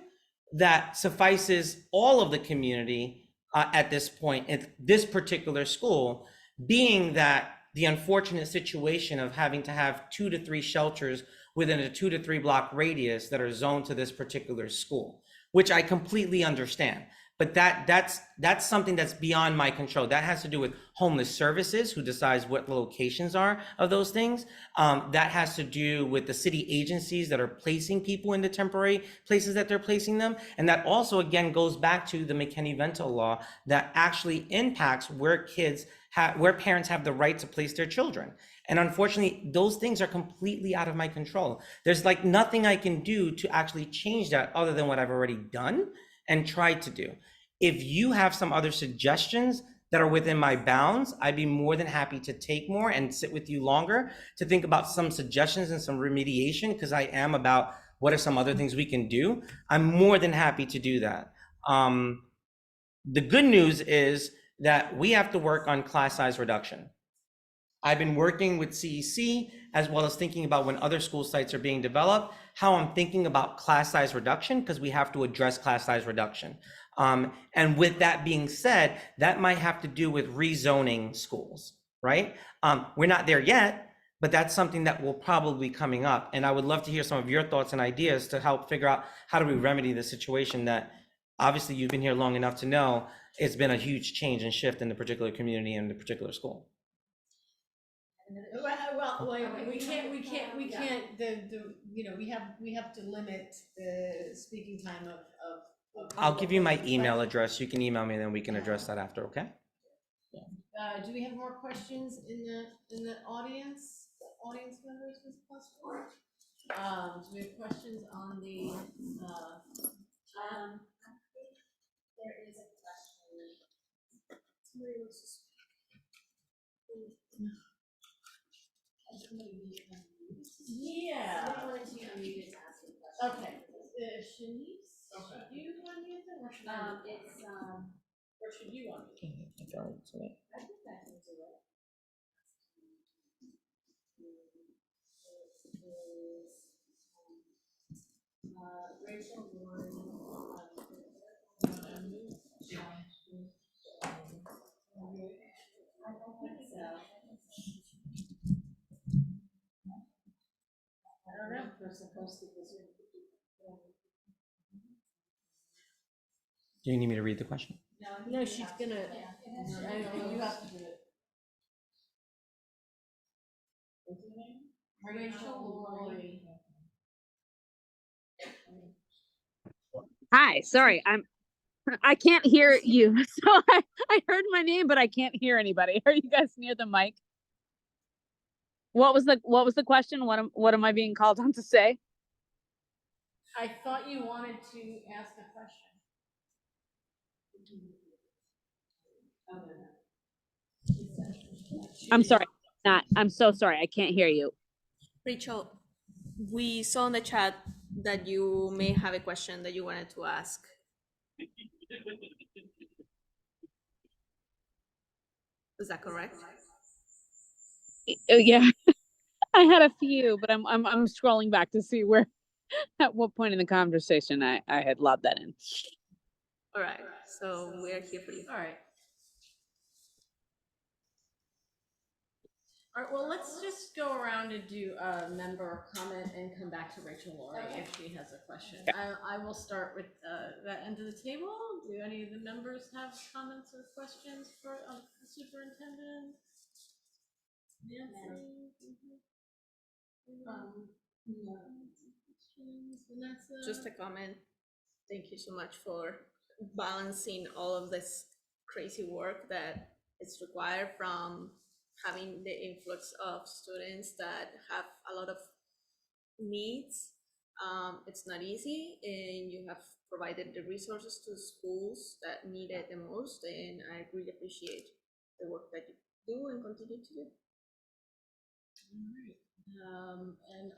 that suffices all of the community at this point at this particular school, being that the unfortunate situation of having to have 2 to 3 shelters within a 2 to 3 block radius that are zoned to this particular school, which I completely understand. But that's something that's beyond my control. That has to do with homeless services, who decides what the locations are of those things. That has to do with the city agencies that are placing people in the temporary places that they're placing them. And that also, again, goes back to the McKinney-Vento law that actually impacts where where parents have the right to place their children. And unfortunately, those things are completely out of my control. There's like nothing I can do to actually change that other than what I've already done and tried to do. If you have some other suggestions that are within my bounds, I'd be more than happy to take more and sit with you longer to think about some suggestions and some remediation, because I am about what are some other things we can do. I'm more than happy to do that. The good news is that we have to work on class size reduction. I've been working with CEC as well as thinking about when other school sites are being developed, how I'm thinking about class size reduction, because we have to address class size reduction. And with that being said, that might have to do with rezoning schools, right? We're not there yet, but that's something that will probably be coming up. And I would love to hear some of your thoughts and ideas to help figure out how do we remedy the situation that obviously you've been here long enough to know it's been a huge change and shift in the particular community and the particular school. Well, we can't, we have to limit the speaking time of. I'll give you my email address. You can email me and then we can address that after, okay? Do we have more questions in the audience members, Ms. Cluster? Do we have questions on the, There is a question. somebody wants to speak? Yeah. Someone wanted to unmute and ask a question. Okay, Shanice, should you unmute them, or should I? Or should you unmute? I think I can do it. Rachel Ward. I don't think so. I don't know, if we're supposed to this. Do you need me to read the question? No, she's gonna, you have to do it. What's her name? Rachel Lori. Hi, sorry, I can't hear you. So I heard my name, but I can't hear anybody. Are you guys near the mic? What was the question? What am I being called on to say? I thought you wanted to ask a question. I'm sorry. I'm so sorry. I can't hear you. Rachel, we saw in the chat that you may have a question that you wanted to ask. Is that correct? Oh, yeah, I had a few, but I'm scrolling back to see where, at what point in the conversation I had lobbed that in. All right, so we're here for you. All right. All right, well, let's just go around and do a member comment and come back to Rachel Lori if she has a question. I will start with that end of the table. Do any of the members have comments or questions for the superintendent? Nancy? Just a comment. Thank you so much for balancing all of this crazy work that is required from having the influx of students that have a lot of needs. It's not easy, and you have provided the resources to schools that need it the most, and I really appreciate the work that you do and continue to do. All right. And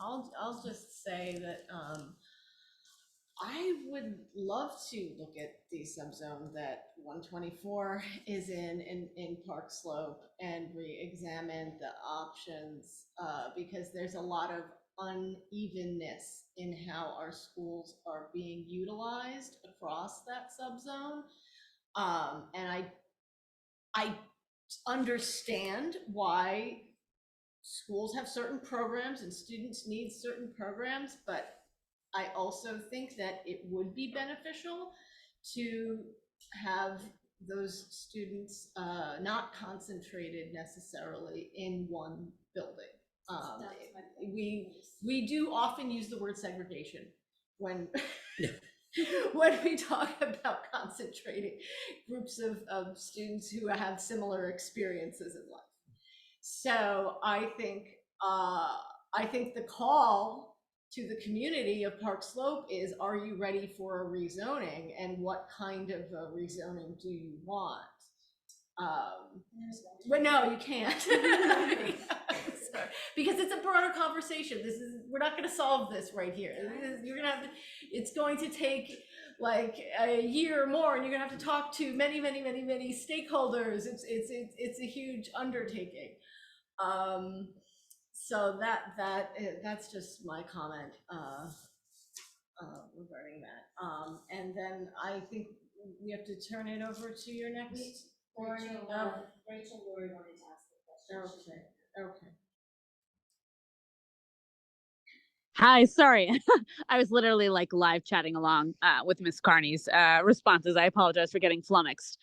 I'll just say that, I would love to look at the subzone that 124 is in Park Slope and re-examine the options, because there's a lot of unevenness in how our schools are being utilized across that subzone. And I understand why schools have certain programs and students need certain programs, but I also think that it would be beneficial to have those students not concentrated necessarily in one building. We do often use the word segregation when when we talk about concentrating groups of students who have similar experiences in life. So I think the call to the community of Park Slope is, are you ready for a rezoning, and what kind of a rezoning do you want? But no, you can't. Sorry. Because it's a broader conversation. We're not gonna solve this right here. You're gonna have to, it's going to take like a year or more, and you're gonna have to talk to many stakeholders. It's a huge undertaking. So that's just my comment regarding that. And then I think we have to turn it over to your next. Rachel Lori wanted to ask the question. Okay. Hi, sorry. I was literally like live chatting along with Miss Carney's responses. I apologize for getting flummoxed.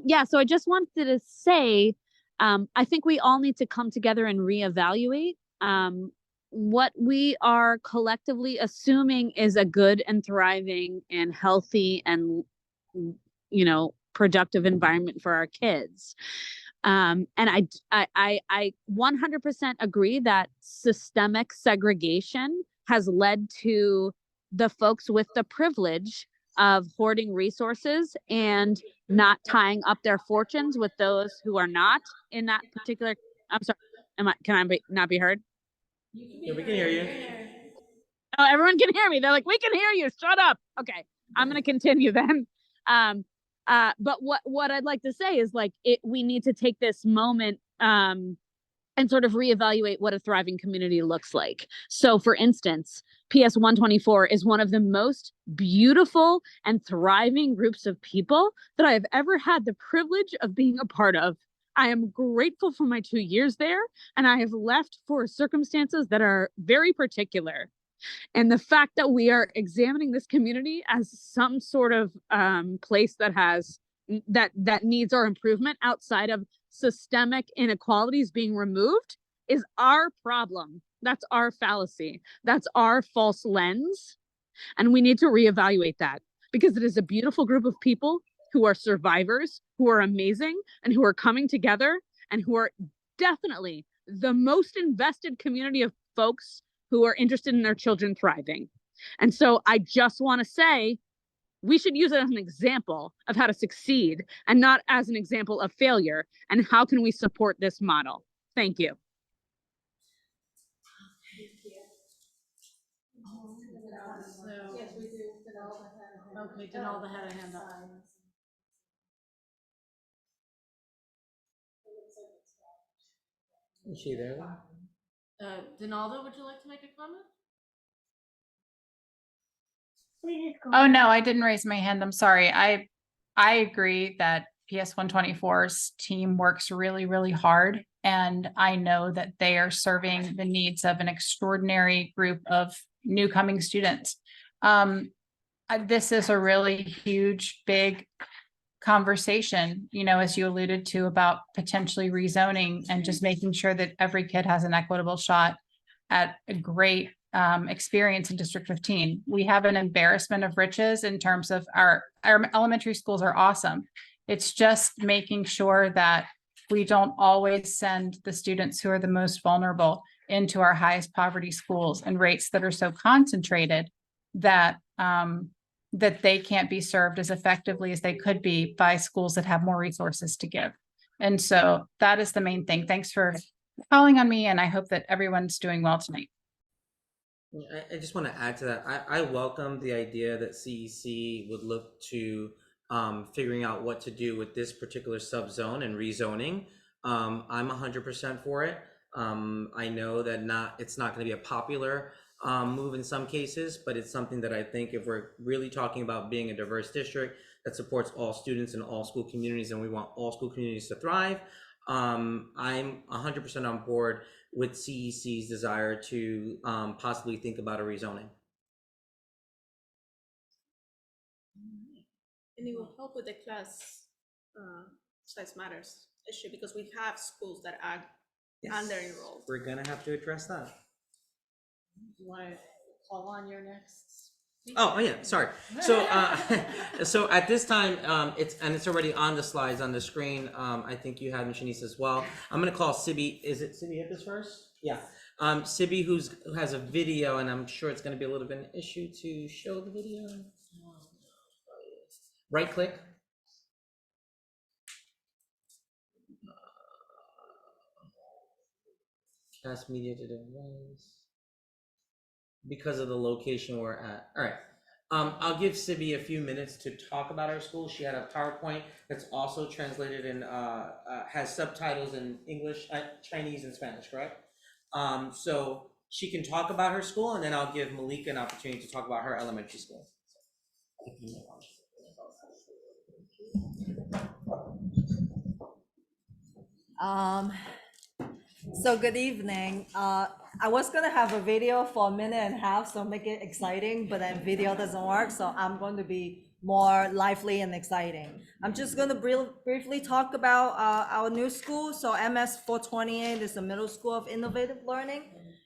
Yeah, so I just wanted to say, I think we all need to come together and reevaluate what we are collectively assuming is a good and thriving and healthy and, you know, productive environment for our kids. And I 100% agree that systemic segregation has led to the folks with the privilege of hoarding resources and not tying up their fortunes with those who are not in that particular. I'm sorry. Can I not be heard? Yeah, we can hear you. Oh, everyone can hear me. They're like, we can hear you. Shut up. Okay, I'm gonna continue then. But what I'd like to say is like we need to take this moment and sort of reevaluate what a thriving community looks like. So for instance, PS 124 is one of the most beautiful and thriving groups of people that I have ever had the privilege of being a part of. I am grateful for my 2 years there, and I have left for circumstances that are very particular. And the fact that we are examining this community as some sort of place that has that needs our improvement outside of systemic inequalities being removed is our problem. That's our fallacy. That's our false lens. And we need to reevaluate that, because it is a beautiful group of people who are survivors, who are amazing, and who are coming together, and who are definitely the most invested community of folks who are interested in their children thriving. And so I just want to say, we should use it as an example of how to succeed and not as an example of failure. And how can we support this model? Thank you. So, yes, we do. Okay, Donalda had a hand up. Is she there? Donalda, would you like to make a comment? Oh, no, I didn't raise my hand. I'm sorry. I agree that PS 124's team works really, really hard. And I know that they are serving the needs of an extraordinary group of new coming students. This is a really huge, big conversation, you know, as you alluded to, about potentially rezoning and just making sure that every kid has an equitable shot at a great experience in District 15. We have an embarrassment of riches in terms of our elementary schools are awesome. It's just making sure that we don't always send the students who are the most vulnerable into our highest poverty schools and rates that are so concentrated that that they can't be served as effectively as they could be by schools that have more resources to give. And so that is the main thing. Thanks for calling on me, and I hope that everyone's doing well tonight. I just want to add to that. I welcome the idea that CEC would look to figuring out what to do with this particular subzone and rezoning. I'm 100% for it. I know that it's not going to be a popular move in some cases, but it's something that I think if we're really talking about being a diverse district that supports all students in all school communities, and we want all school communities to thrive, I'm 100% on board with CEC's desire to possibly think about a rezoning. And it will help with the class size matters issue because we have schools that are under enrolled. We're gonna have to address that. You want to call on your next? Oh yeah, sorry. So so at this time, it's already on the slides on the screen. I think you have Shanice as well. I'm gonna call Sibi. Is it Sibi hit this first? Yeah. Sibi, who has a video, and I'm sure it's gonna be a little bit an issue to show the video. Right click. Cast media to device. Because of the location we're at. All right. I'll give Sibi a few minutes to talk about our school. She had a PowerPoint that's also translated and has subtitles in English, Chinese, and Spanish, correct? So she can talk about her school, and then I'll give Malika an opportunity to talk about her elementary school. So good evening. I was gonna have a video for a minute and a half, so make it exciting, but then video doesn't work, so I'm going to be more lively and exciting. I'm just gonna briefly talk about our new school. So MS 428 is a middle school of innovative learning.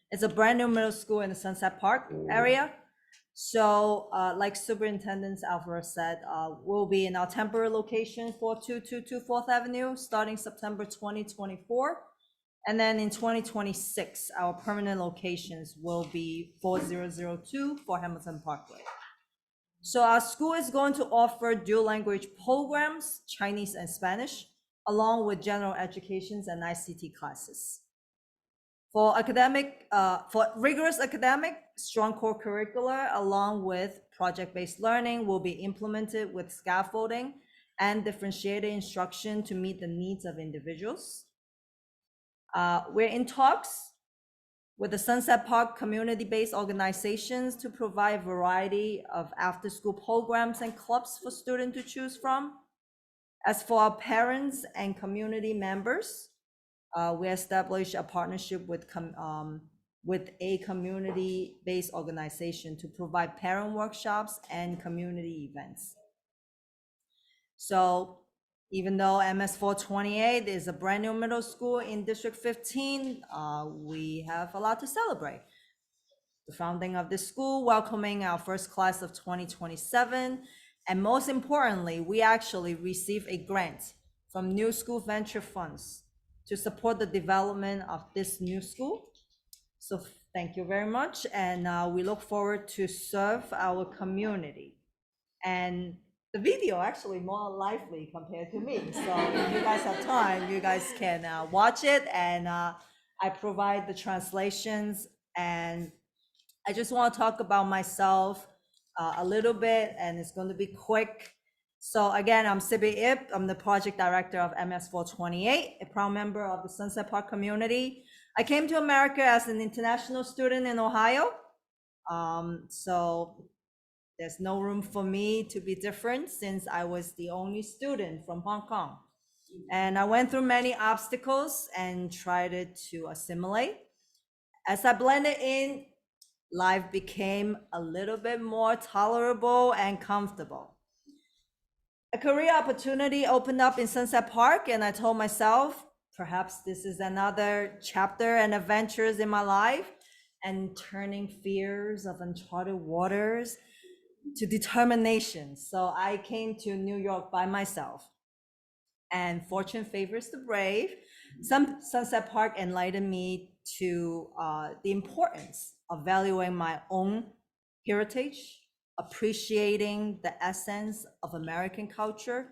It's a brand new middle school in the Sunset Park area. So like Superintendent Alvarez said, we'll be in our temporary location 4222 4th Avenue starting September 2024. And then in 2026, our permanent locations will be 4002 for Hamilton Parkway. So our school is going to offer dual language programs, Chinese and Spanish, along with general educations and ICT classes. For rigorous academic, strong core curricula, along with project-based learning will be implemented with scaffolding and differentiated instruction to meet the needs of individuals. We're in talks with the Sunset Park community-based organizations to provide a variety of after-school programs and clubs for students to choose from. As for our parents and community members, we established a partnership with a community-based organization to provide parent workshops and community events. So even though MS 428 is a brand new middle school in District 15, we have a lot to celebrate. The founding of this school, welcoming our first class of 2027, and most importantly, we actually received a grant from New School Venture Funds to support the development of this new school. So thank you very much, and we look forward to serve our community. And the video actually more lively compared to me. So if you guys have time, you guys can watch it, and I provide the translations. And I just want to talk about myself a little bit, and it's going to be quick. So again, I'm Sibi Ip. I'm the project director of MS 428, a proud member of the Sunset Park community. I came to America as an international student in Ohio. So there's no room for me to be different since I was the only student from Hong Kong. And I went through many obstacles and tried to assimilate. As I blended in, life became a little bit more tolerable and comfortable. A career opportunity opened up in Sunset Park, and I told myself, perhaps this is another chapter and adventures in my life. and turning fears of uncharted waters to determination. So I came to New York by myself, and fortune favors the brave. Sunset Park enlightened me to the importance of valuing my own heritage, appreciating the essence of American culture,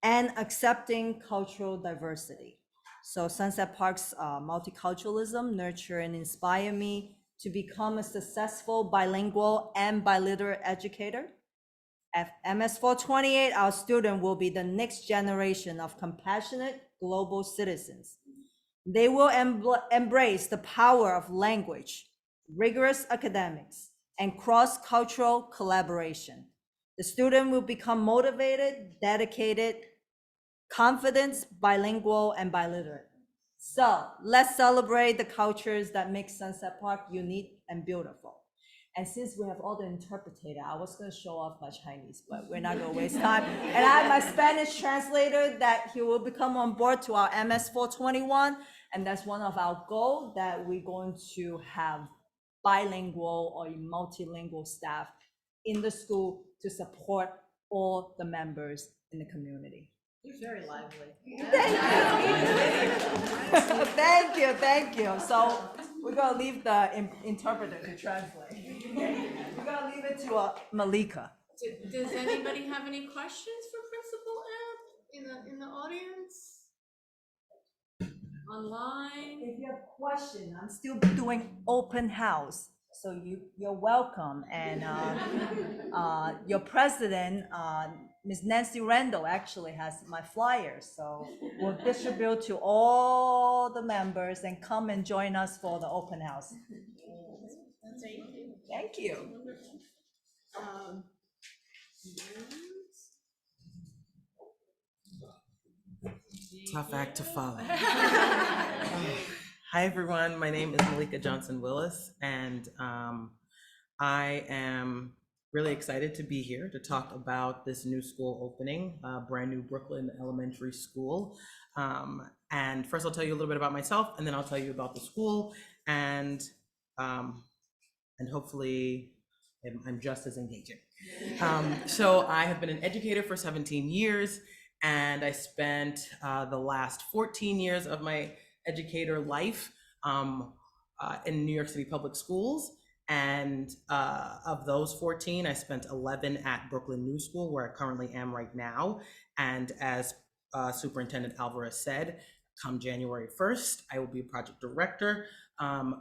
and accepting cultural diversity. So Sunset Park's multiculturalism nurture and inspire me to become a successful bilingual and biliterate educator. At MS 428, our student will be the next generation of compassionate global citizens. They will embrace the power of language, rigorous academics, and cross-cultural collaboration. The student will become motivated, dedicated, confident, bilingual, and biliterate. So let's celebrate the cultures that make Sunset Park unique and beautiful. And since we have all the interpreter, I was going to show off my Chinese, but we're not going to waste time. And I have my Spanish translator that he will become on board to our MS 421. And that's one of our goals, that we're going to have bilingual or multilingual staff in the school to support all the members in the community. You're very lively. Thank you. So we're gonna leave the interpreter to translate. We're gonna leave it to Malika. Does anybody have any questions for Principal Eb in the audience? Online? If you have questions, I'm still doing open house, so you're welcome. And your president, Ms. Nancy Randall, actually has my flyers, so we'll distribute to all the members and come and join us for the open house. Thank you. Tough act to follow. Hi, everyone. My name is Malika Johnson Willis, and I am really excited to be here to talk about this new school opening, brand new Brooklyn Elementary School. And first I'll tell you a little bit about myself, and then I'll tell you about the school, and hopefully I'm just as engaging. So I have been an educator for 17 years, and I spent the last 14 years of my educator life in New York City public schools. And of those 14, I spent 11 at Brooklyn New School, where I currently am right now. And as Superintendent Alvarez said, come January 1st, I will be a project director of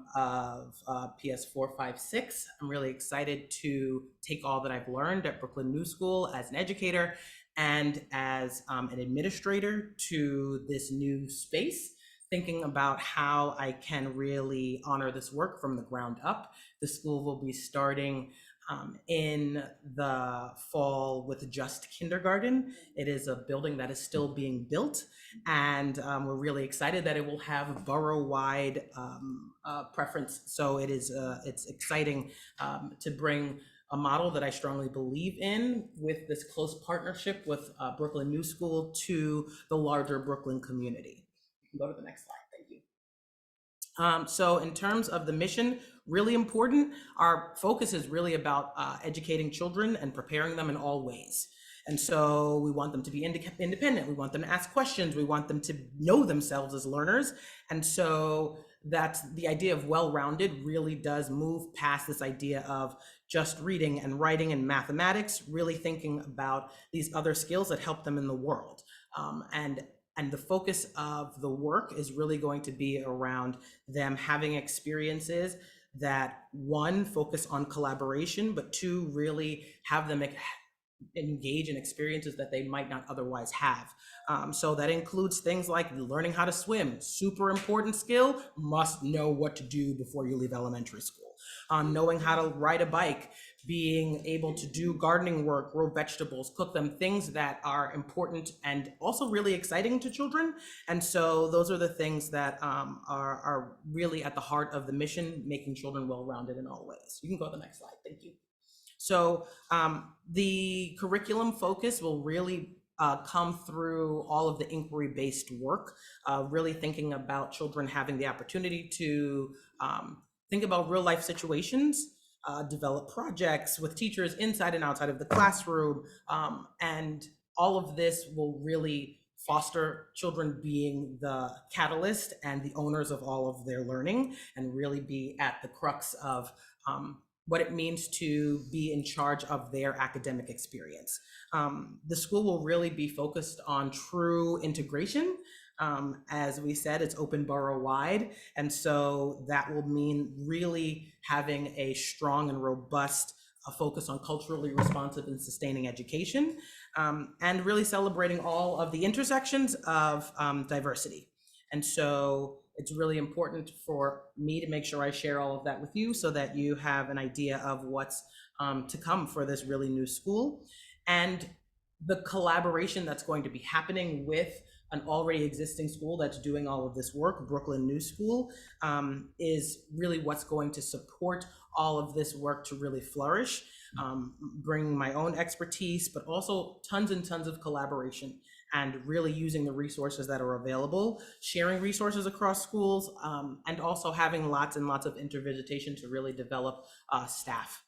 PS 456. I'm really excited to take all that I've learned at Brooklyn New School as an educator and as an administrator to this new space, thinking about how I can really honor this work from the ground up. The school will be starting in the fall with just kindergarten. It is a building that is still being built, and we're really excited that it will have borough-wide preference. So it's exciting to bring a model that I strongly believe in with this close partnership with Brooklyn New School to the larger Brooklyn community. You can go to the next slide, thank you. So in terms of the mission, really important, our focus is really about educating children and preparing them in all ways. And so we want them to be independent, we want them to ask questions, we want them to know themselves as learners. And so that's the idea of well-rounded really does move past this idea of just reading and writing and mathematics, really thinking about these other skills that help them in the world. And the focus of the work is really going to be around them having experiences that, one, focus on collaboration, but two, really have them engage in experiences that they might not otherwise have. So that includes things like learning how to swim, super important skill, must know what to do before you leave elementary school. Knowing how to ride a bike, being able to do gardening work, grow vegetables, cook them, things that are important and also really exciting to children. And so those are the things that are really at the heart of the mission, making children well-rounded in all ways. You can go to the next slide, thank you. So the curriculum focus will really come through all of the inquiry-based work, really thinking about children having the opportunity to think about real life situations, develop projects with teachers inside and outside of the classroom, and all of this will really foster children being the catalyst and the owners of all of their learning, and really be at the crux of what it means to be in charge of their academic experience. The school will really be focused on true integration. As we said, it's open borough wide. And so that will mean really having a strong and robust focus on culturally responsive and sustaining education, and really celebrating all of the intersections of diversity. And so it's really important for me to make sure I share all of that with you so that you have an idea of what's to come for this really new school. And the collaboration that's going to be happening with an already existing school that's doing all of this work, Brooklyn New School, is really what's going to support all of this work to really flourish, bringing my own expertise, but also tons and tons of collaboration, and really using the resources that are available, sharing resources across schools, and also having lots and lots of intervisitation to really develop staff.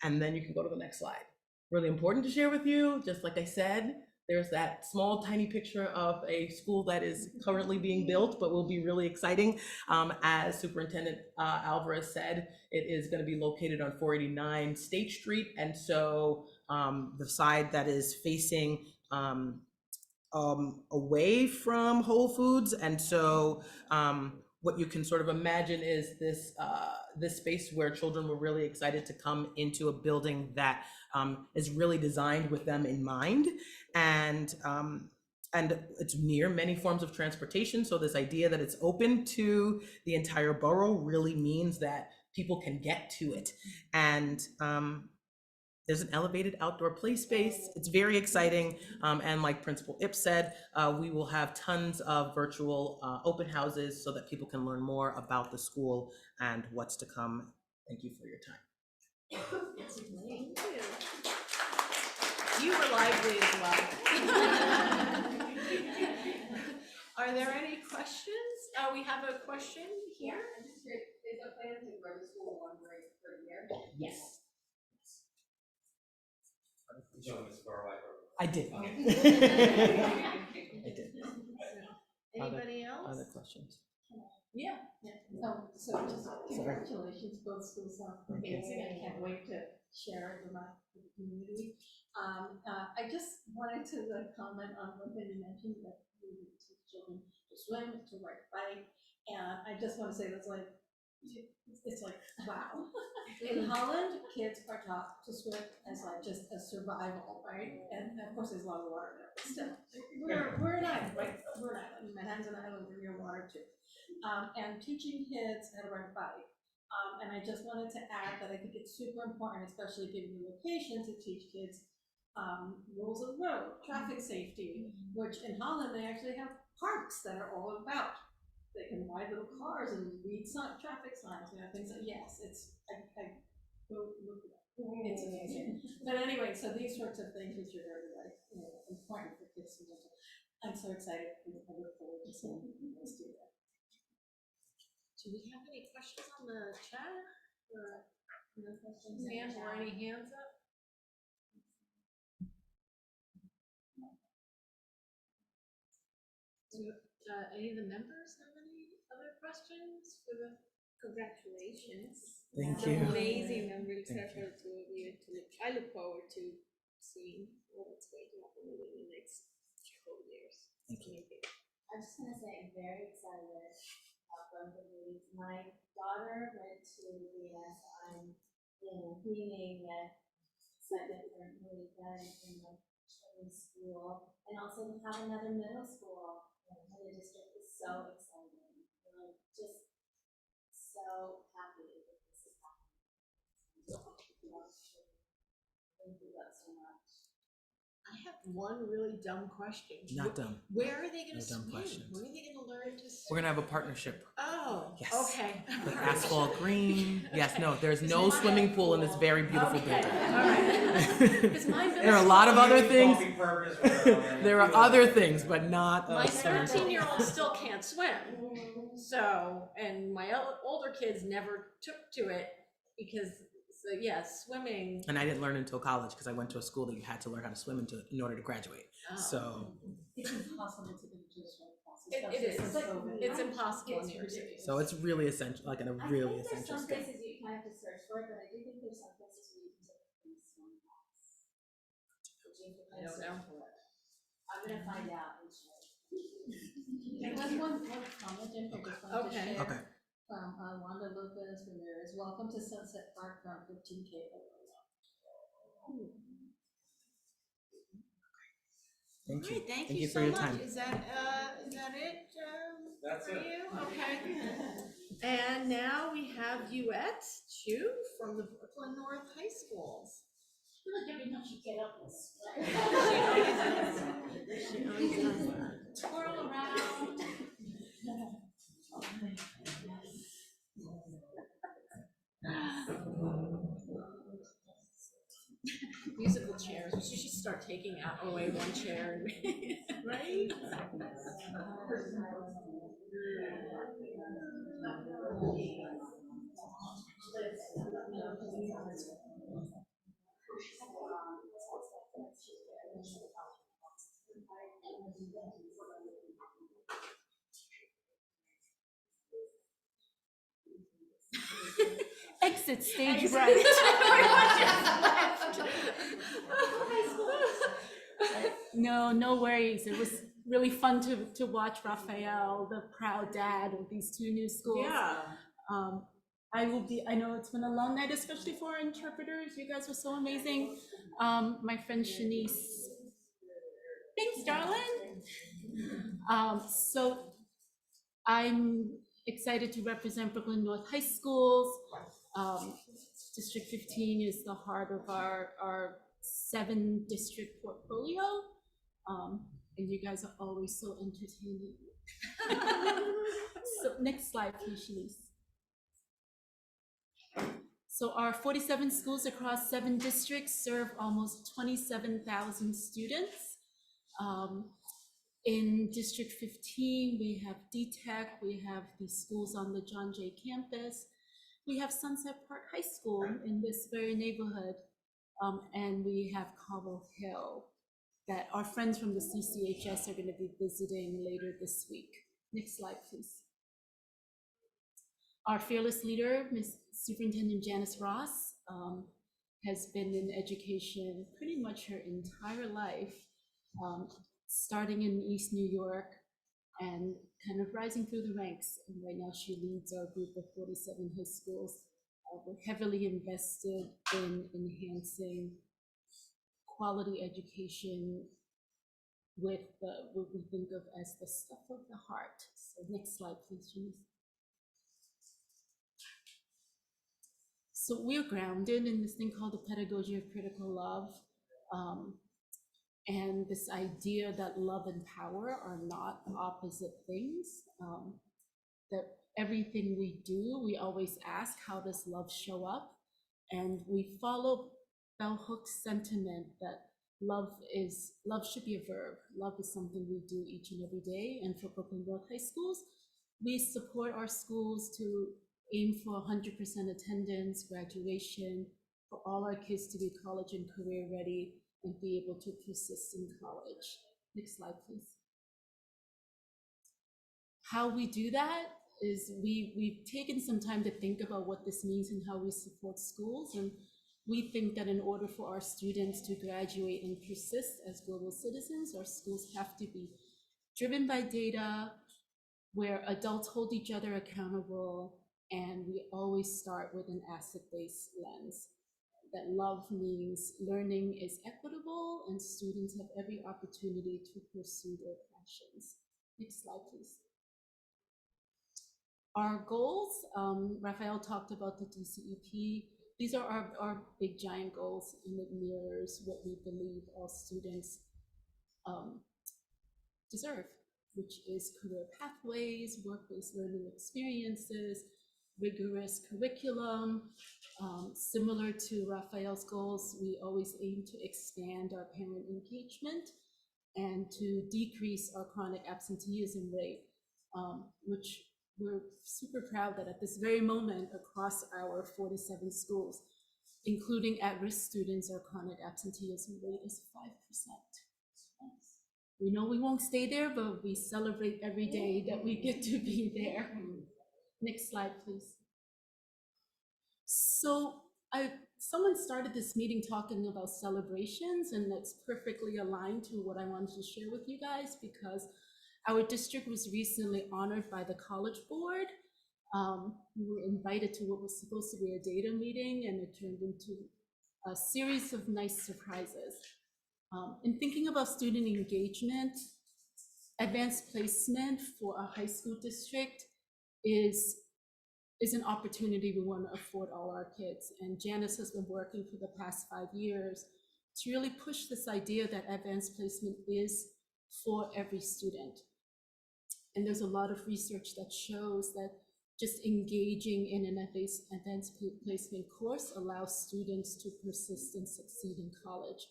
And then you can go to the next slide. Really important to share with you, just like I said, there's that small tiny picture of a school that is currently being built, but will be really exciting. As Superintendent Alvarez said, it is going to be located on 489 State Street. And so the side that is facing away from Whole Foods. And so what you can sort of imagine is this, this space where children were really excited to come into a building that is really designed with them in mind. And it's near many forms of transportation. So this idea that it's open to the entire borough really means that people can get to it. And there's an elevated outdoor play space. It's very exciting. And like Principal Ip said, we will have tons of virtual open houses so that people can learn more about the school and what's to come. Thank you for your time. Thank you. You were lively as well. Are there any questions? We have a question here. Is there a plan to grow the school one grade per year? Yes. I did. Okay. I did. Anybody else? Other questions? Yeah. So just congratulations, both schools are amazing. I can't wait to share it with the community. I just wanted to comment on one thing you mentioned, that we would teach children to swim, to ride a bike, and I just want to say that's like, it's like, wow. In Holland, kids are taught to swim as like just a survival, right? And of course, there's a lot of water there, but still, we're an island, right? We're an island. Manhattan's an island, we're near water too. And teaching kids how to ride a bike. And I just wanted to add that I think it's super important, especially given the location, to teach kids rules of road, traffic safety, which in Holland, they actually have parks that are all about. They can ride little cars and read traffic signs, things like, yes, I go look it up. It's amazing. But anyway, so these sorts of things which are very important for kids to do. I'm so excited. I look forward to seeing us do that. Do we have any questions on the chat? Or no questions? Hands or any hands up? Do any of the members have any other questions for the congratulations? Thank It's you. amazing. I'm really Thank excited to I look forward to seeing what's going to happen in the next couple of years. Thank you. I'm just gonna say I'm very excited about both of these. My daughter went to VSI meaning that excitement for really good in the children's school, and also to have another middle school in the district is so exciting. I'm just so happy that this is happening. Thank you so much. I have one really dumb question. Not dumb. Where are they going No to dumb swim? questions. Where are they going to learn to swim? We're gonna have a partnership. Oh, Yes. okay. With asphalt green. Yes, no, there's no swimming pool in this very beautiful Okay, building. all right. Because my There are a lot of other things. Multi-purpose. There are other things, but not My swimming pool. 13-year-old still can't swim. So, and my older kids never took to it because, so yeah, swimming. And I didn't learn until college because I went to a school that you had to learn how to swim in order to graduate. Oh. So It's impossible to do just one It is. It's impossible in New York City. so it's really essential, like in a really essential Some skill. places you kind of have to search for it, but I do think there's some places where you can take a free swim class. I don't know. I'm gonna find out and share. And one comment, Jennifer, just wanted to Okay. share. Okay. Wanda Lopez Ramirez, welcome to Sunset Park from 15K. Thank you. Great, thank Thank you for so your much. time. Is that it? That's for it. you? Okay. And now we have Yuette Chu from the Brooklyn North High Schools. I feel like every time you get up and sweat. She always does that. Twirl around. Musical chairs. We should start taking away one chair, right? Exit stage right. No, no worries. It was really fun to watch Raphael, the proud dad of these two new schools. Yeah. I know it's been a long night, especially for our interpreters. You guys were so amazing. My friend Shanice. Thanks, darling. So I'm excited to represent Brooklyn North High Schools. District 15 is the heart of our 7-district portfolio. And you guys are always so entertaining. So next slide, please, Shanice. So our 47 schools across 7 districts serve almost 27,000 students. In District 15, we have DTech, we have the schools on the John Jay campus. We have Sunset Park High School in this very neighborhood. And we have Cobble Hill that our friends from the CCHS are going to be visiting later this week. Next slide, please. Our fearless leader, Ms. Superintendent Janice Ross, has been in education pretty much her entire life, starting in East New York and kind of rising through the ranks. And right now she leads our group of 47 high schools. We're heavily invested in enhancing quality education with what we think of as the stuff of the heart. So next slide, please, Janice. So we're grounded in this thing called the pedagogy of critical love. And this idea that love and power are not opposite things, that everything we do, we always ask, how does love show up? And we follow Bell Hook's sentiment that love should be a verb. Love is something we do each and every day. And for Brooklyn North High Schools, we support our schools to aim for 100% attendance, graduation, for all our kids to be college and career ready and be able to persist in college. Next slide, please. How we do that is we've taken some time to think about what this means and how we support schools. And we think that in order for our students to graduate and persist as global citizens, our schools have to be driven by data, where adults hold each other accountable, and we always start with an asset-based lens. That love means learning is equitable and students have every opportunity to pursue their passions. Next slide, please. Our goals, Raphael talked about the DCEP. These are our big giant goals, and it mirrors what we believe all students deserve, which is career pathways, work-based learning experiences, rigorous curriculum. Similar to Raphael's goals, we always aim to expand our parent engagement and to decrease our chronic absenteeism rate, which we're super proud that at this very moment across our 47 schools, including at-risk students, our chronic absenteeism rate is 5%. We know we won't stay there, but we celebrate every day that we get to be there. Next slide, please. So someone started this meeting talking about celebrations, and that's perfectly aligned to what I wanted to share with you guys, because our district was recently honored by the College Board. We were invited to what was supposed to be a data meeting, and it turned into a series of nice surprises. In thinking about student engagement, advanced placement for a high school district is an opportunity we want to afford all our kids. And Janice has been working for the past 5 years to really push this idea that advanced placement is for every student. And there's a lot of research that shows that just engaging in an advanced placement course allows students to persist and succeed in college.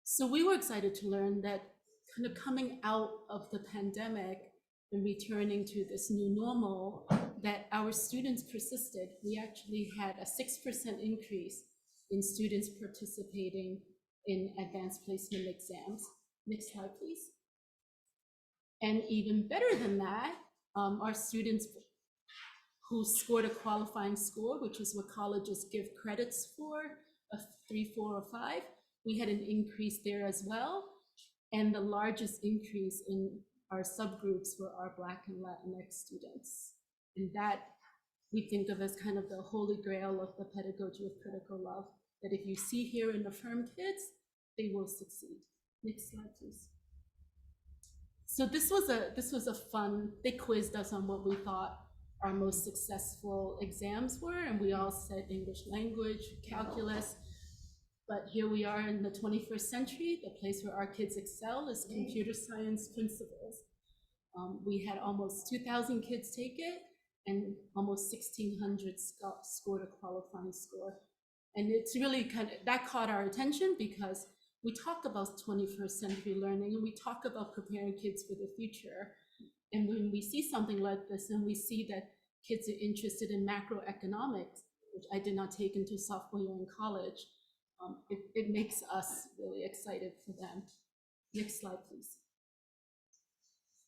So we were excited to learn that kind of coming out of the pandemic and returning to this new normal, that our students persisted. We actually had a 6% increase in students participating in advanced placement exams. Next slide, please. And even better than that, our students who scored a qualifying score, which is what colleges give credits for, a 3, 4, or 5, we had an increase there as well. And the largest increase in our subgroups were our Black and Latinx students. And that we think of as kind of the holy grail of the pedagogy of critical love, that if you see here in affirmed kids, they will succeed. Next slide, please. So this was a fun, they quizzed us on what we thought our most successful exams were, and we all said English language, calculus. But here we are in the 21st century, the place where our kids excel is computer science principles. We had almost 2,000 kids take it, and almost 1,600 scored a qualifying score. And it's really that caught our attention, because we talk about 21st century learning, and we talk about preparing kids for the future. And when we see something like this, and we see that kids are interested in macroeconomics, which I did not take until sophomore year in college, it makes us really excited for them. Next slide, please.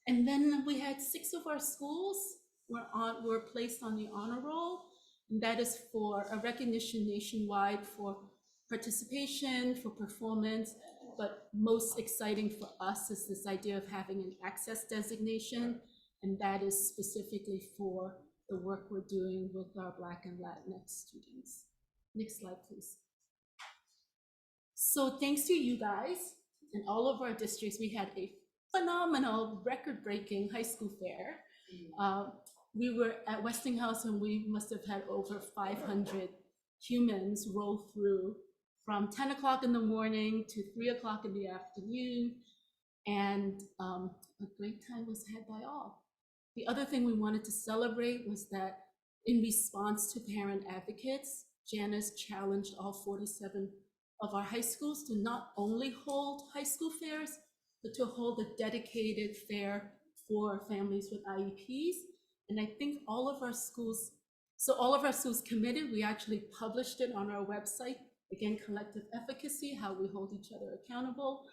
And then we had 6 of our schools were placed on the honor roll, and that is for a recognition nationwide for participation, for performance, but most exciting for us is this idea of having an access designation, and that is specifically for the work we're doing with our Black and Latinx students. Next slide, please. So thanks to you guys and all of our districts, we had a phenomenal record-breaking high school fair. We were at Westinghouse, and we must have had over 500 humans roll through from 10 o'clock in the morning to 3 o'clock in the afternoon. And a great time was had by all. The other thing we wanted to celebrate was that in response to parent advocates, Janice challenged all 47 of our high schools to not only hold high school fairs, but to hold a dedicated fair for families with IEPs. And I think all of our schools committed. We actually published it on our website. Again, collective efficacy, how we hold each other accountable.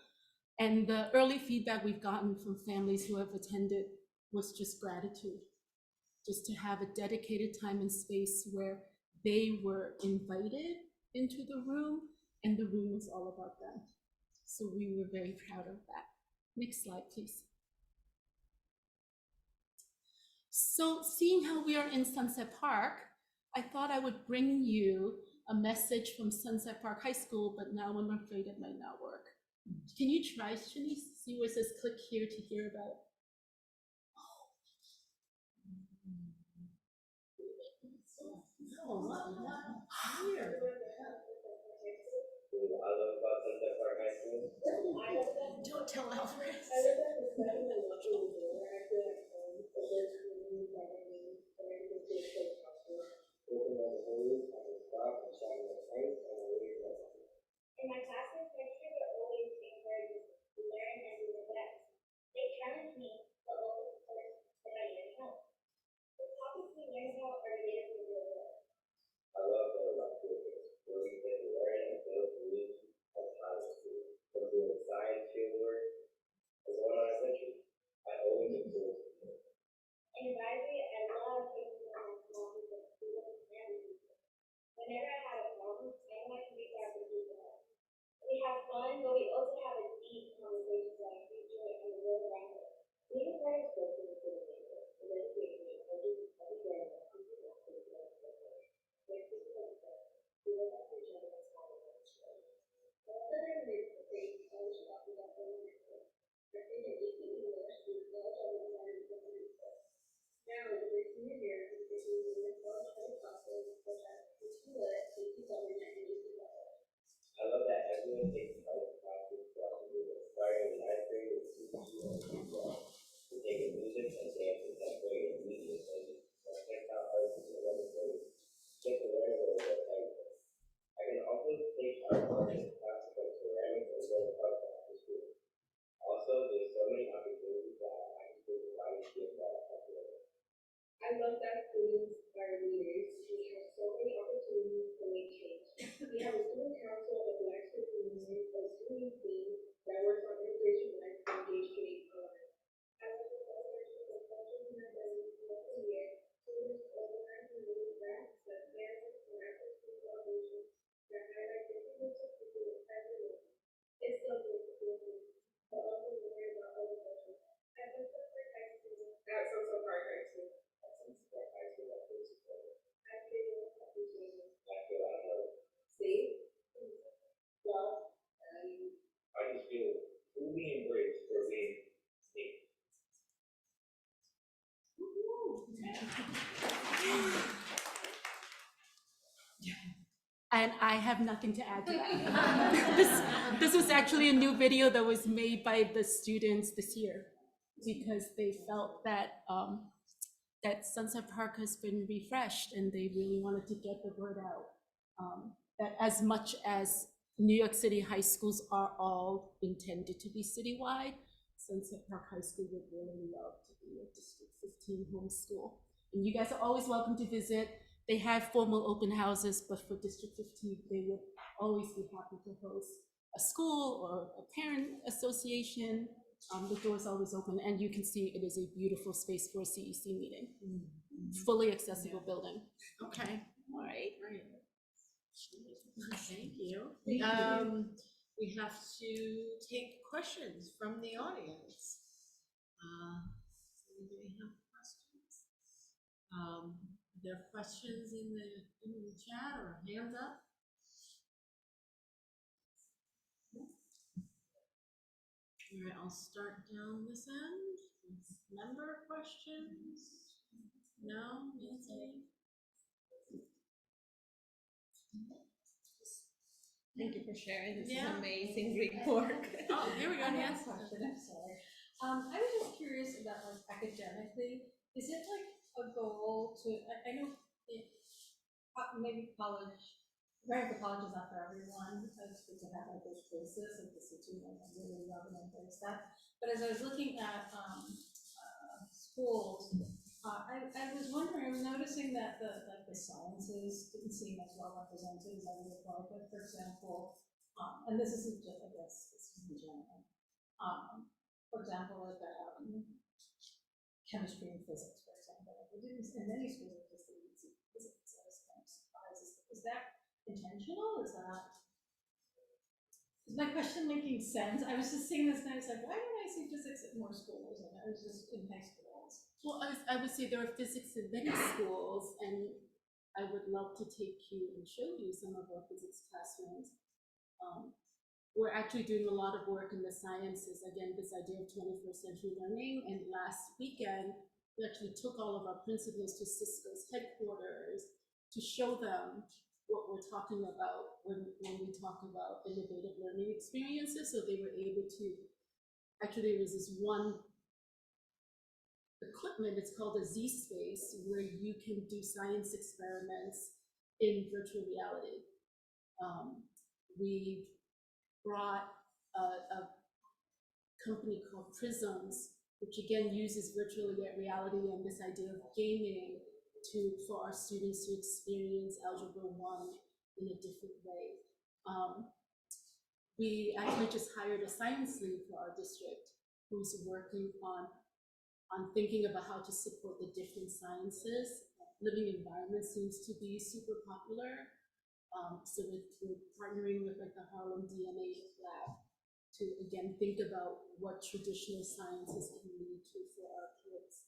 And the early feedback we've gotten from families who have attended was just gratitude, just to have a dedicated time and space where they were invited into the room, and the room was all about them. So we were very proud of that. Next slide, please. So seeing how we are in Sunset Park, I thought I would bring you a message from Sunset Park High School, but now I'm afraid it might not work. Can you try, Shanice? See where it says click here to hear about it? Oh, not here. Don't tell Alfred. In my classroom, teachers are always encouraging to learn and do the best. They challenge me, but always encourage that I learn help. The And I have nothing to add to that. This was actually a new video that was made by the students this year because they felt that that Sunset Park has been refreshed and they really wanted to get the word out. That as much as New York City high schools are all intended to be citywide, Sunset Park High School would really love to be a District 15 home school. And you guys are always welcome to visit. They have formal open houses, but for District 15, they would always be happy to host a school or a parent association. The door is always open, and you can see it is a beautiful space for a CEC meeting. Fully accessible building. Okay, all right. Thank you. Thank you. We have to take questions from the audience. Anybody have questions? Are there questions in the chat or hands up? All right, I'll start down this end. Member questions? No, Nancy? Thank you for sharing. This Yeah. is amazing report. Oh, here we go, I have yes. a question, I'm sorry. I was just curious about like academically, is it like a goal to, I know it, maybe college, right, the college is not for everyone, it's good to have like those places, like the city, and I really love and embrace that. But as I was looking at schools, I was wondering, I was noticing that the sciences didn't seem as well represented as I would have thought, but for example, and this isn't just, I guess, this is in general. For example, like chemistry and physics, for example. Like, in many schools, just didn't see physics. I was kind of surprised. Is that intentional? Is my question making sense? I was just seeing this and I was like, why don't I see physics at more schools? And I was just in high schools. Well, I would say there are physics in many schools, and I would love to take you and show you some of our physics classrooms. We're actually doing a lot of work in the sciences, again, this idea of 21st century learning. And last weekend, we actually took all of our principals to Cisco's headquarters to show them what we're talking about when we talk about innovative learning experiences. So they were able to, actually there was this one equipment, it's called a Z space, where you can do science experiments in virtual reality. We brought a company called Prisms, which again uses virtual reality and this idea of gaming for our students to experience Algebra 1 in a different way. We actually just hired a science lead for our district who's working on thinking about how to support the different sciences. Living environment seems to be super popular. So we're partnering with like the Harlem DNA lab to again think about what traditional sciences can lead to for our kids.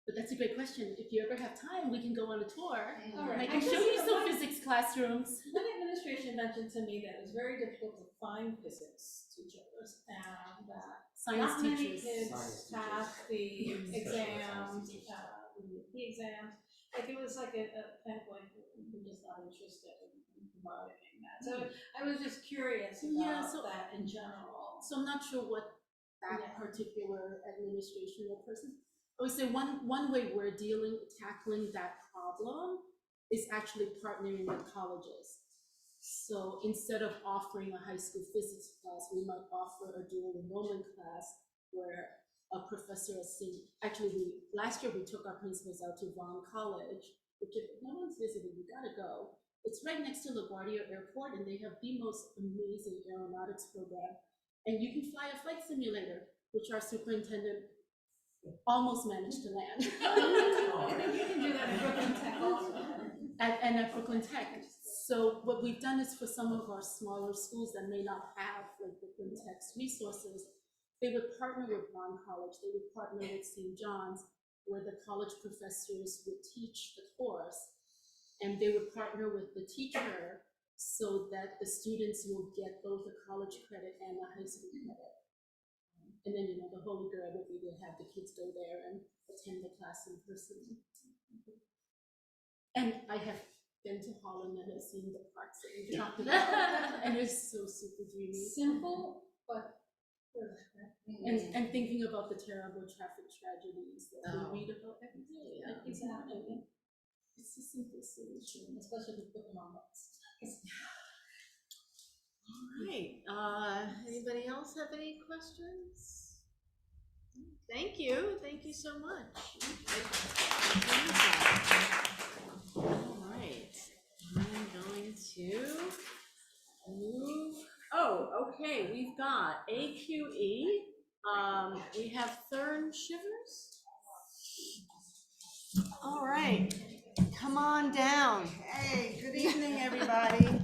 But that's a great question. If you ever have time, we can go on a tour. All right. And I can show you some physics classrooms. One administration mentioned to me that it was very difficult to find physics teachers and that Science not many teachers. kids Science pass the exams, teachers. the exams. Like it was like a kind of like, we're just not interested in providing that. So I was just curious Yeah, about so- that in general. So I'm not sure what that particular administration or person. I would say one way we're tackling that problem is actually partnering with colleges. So instead of offering a high school physics class, we might offer a dual enrollment class where a professor has seen, actually last year we took our principals out to Vaughan College, which if no one's visited, you gotta go. It's right next to LaGuardia Airport and they have the most amazing aeronautics program. And you can fly a flight simulator, which our superintendent almost managed to land. I think you can do that at Brooklyn Tech also. And at Brooklyn Tech. So what we've done is for some of our smaller schools that may not have like Brooklyn Tech's resources, they would partner with Vaughan College, they would partner with St. John's, where the college professors would teach the course, and they would partner with the teacher so that the students will get both a college credit and a high school credit. And then, you know, the holy grail would be to have the kids go there and attend the class in person. And I have been to Holland and have seen the parks that we talked about, and it's so super dreamy. Simple, but and thinking about the terrible traffic tragedies that we read about every day. Yeah. Exactly. It's a simple solution, especially with the moms. All right, anybody else have any questions? Thank you so much. All right, I'm going to move, okay, we've got AQE, we have Thurn Shivers. All right, come on down. Hey, good evening, everybody.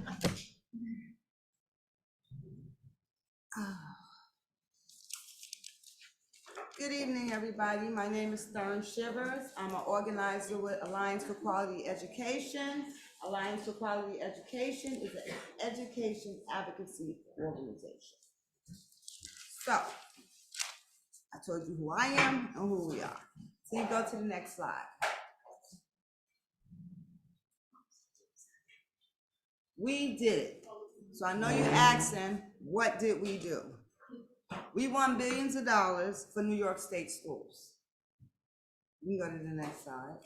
Good evening, everybody. My name is Thurn Shivers. I'm an organizer with Alliance for Quality Education. Alliance for Quality Education is an education advocacy organization. So, I told you who I am and who we are. So you go to the next slide. We did it. So I know you're asking, what did we do? We won billions of dollars for New York State schools. You can go to the next slide.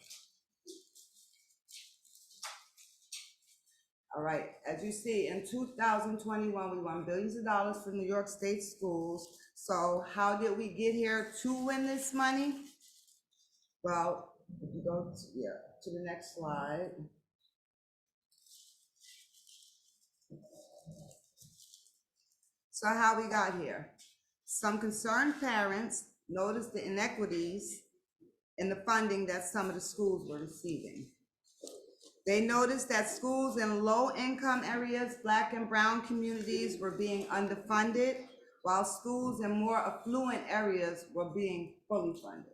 All right, as you see, in 2021, we won billions of dollars for New York State schools. So how did we get here to win this money? Well, if you go to the next slide. So how we got here? Some concerned parents noticed the inequities in the funding that some of the schools were receiving. They noticed that schools in low-income areas, Black and brown communities were being underfunded, while schools in more affluent areas were being fully funded.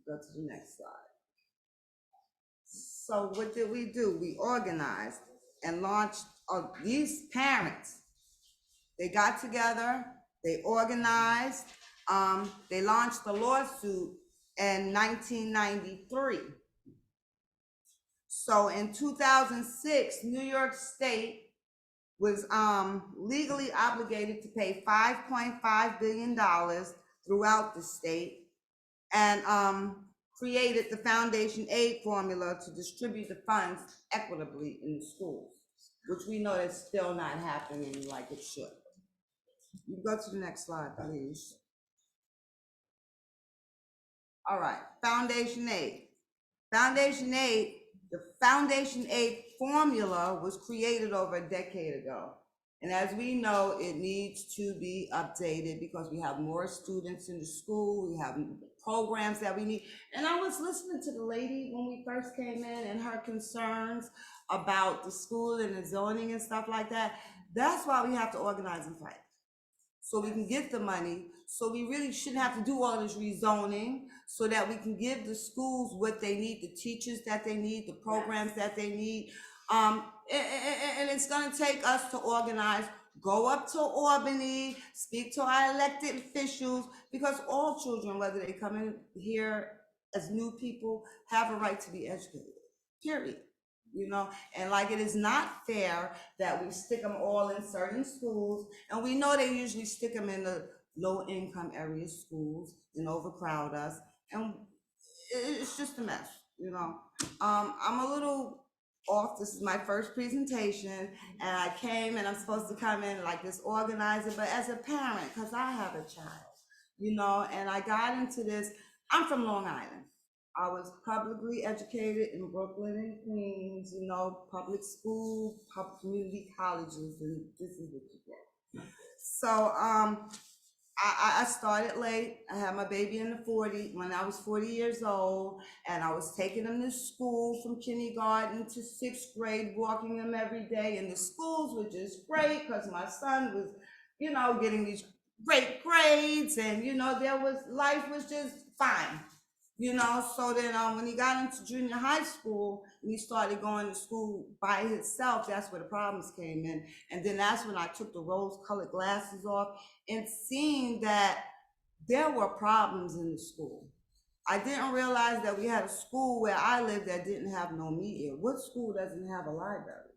Go to the next slide. So what did we do? We organized and launched these parents. They got together, they organized, they launched a lawsuit in 1993. So in 2006, New York State was legally obligated to pay $5.5 billion throughout the state and created the foundation aid formula to distribute the funds equitably in the schools, which we know is still not happening like it should. You go to the next slide, please. All right, foundation aid. Foundation aid, the foundation aid formula was created over a decade ago. And as we know, it needs to be updated because we have more students in the school, we have programs that we need. And I was listening to the lady when we first came in and her concerns about the school and the zoning and stuff like that. That's why we have to organize and fight, so we can get the money. So we really shouldn't have to do all this rezoning, so that we can give the schools what they need, the teachers that they need, the programs that they need. And it's gonna take us to organize, go up to Albany, speak to our elected officials, because all children, whether they come in here as new people, have a right to be educated, period. You know, and like it is not fair that we stick them all in certain schools, and we know they usually stick them in the low-income area schools and overcrowd us, and it's just a mess, you know. I'm a little off. This is my first presentation, and I came and I'm supposed to come in like this organizer, but as a parent, because I have a child, you know, and I got into this. I'm from Long Island. I was publicly educated in Brooklyn and Queens, you know, public school, public community colleges, and this is what you get. So I started late. I had my baby when I was 40 years old, and I was taking him to school from kindergarten to 6th grade, walking him every day, and the schools were just great because my son was, you know, getting these great grades, and, you know, life was just fine. You know, so then when he got into junior high school and he started going to school by himself, that's where the problems came in. And then that's when I took the rose-colored glasses off and seeing that there were problems in the school. I didn't realize that we had a school where I lived that didn't have no media. What school doesn't have a library?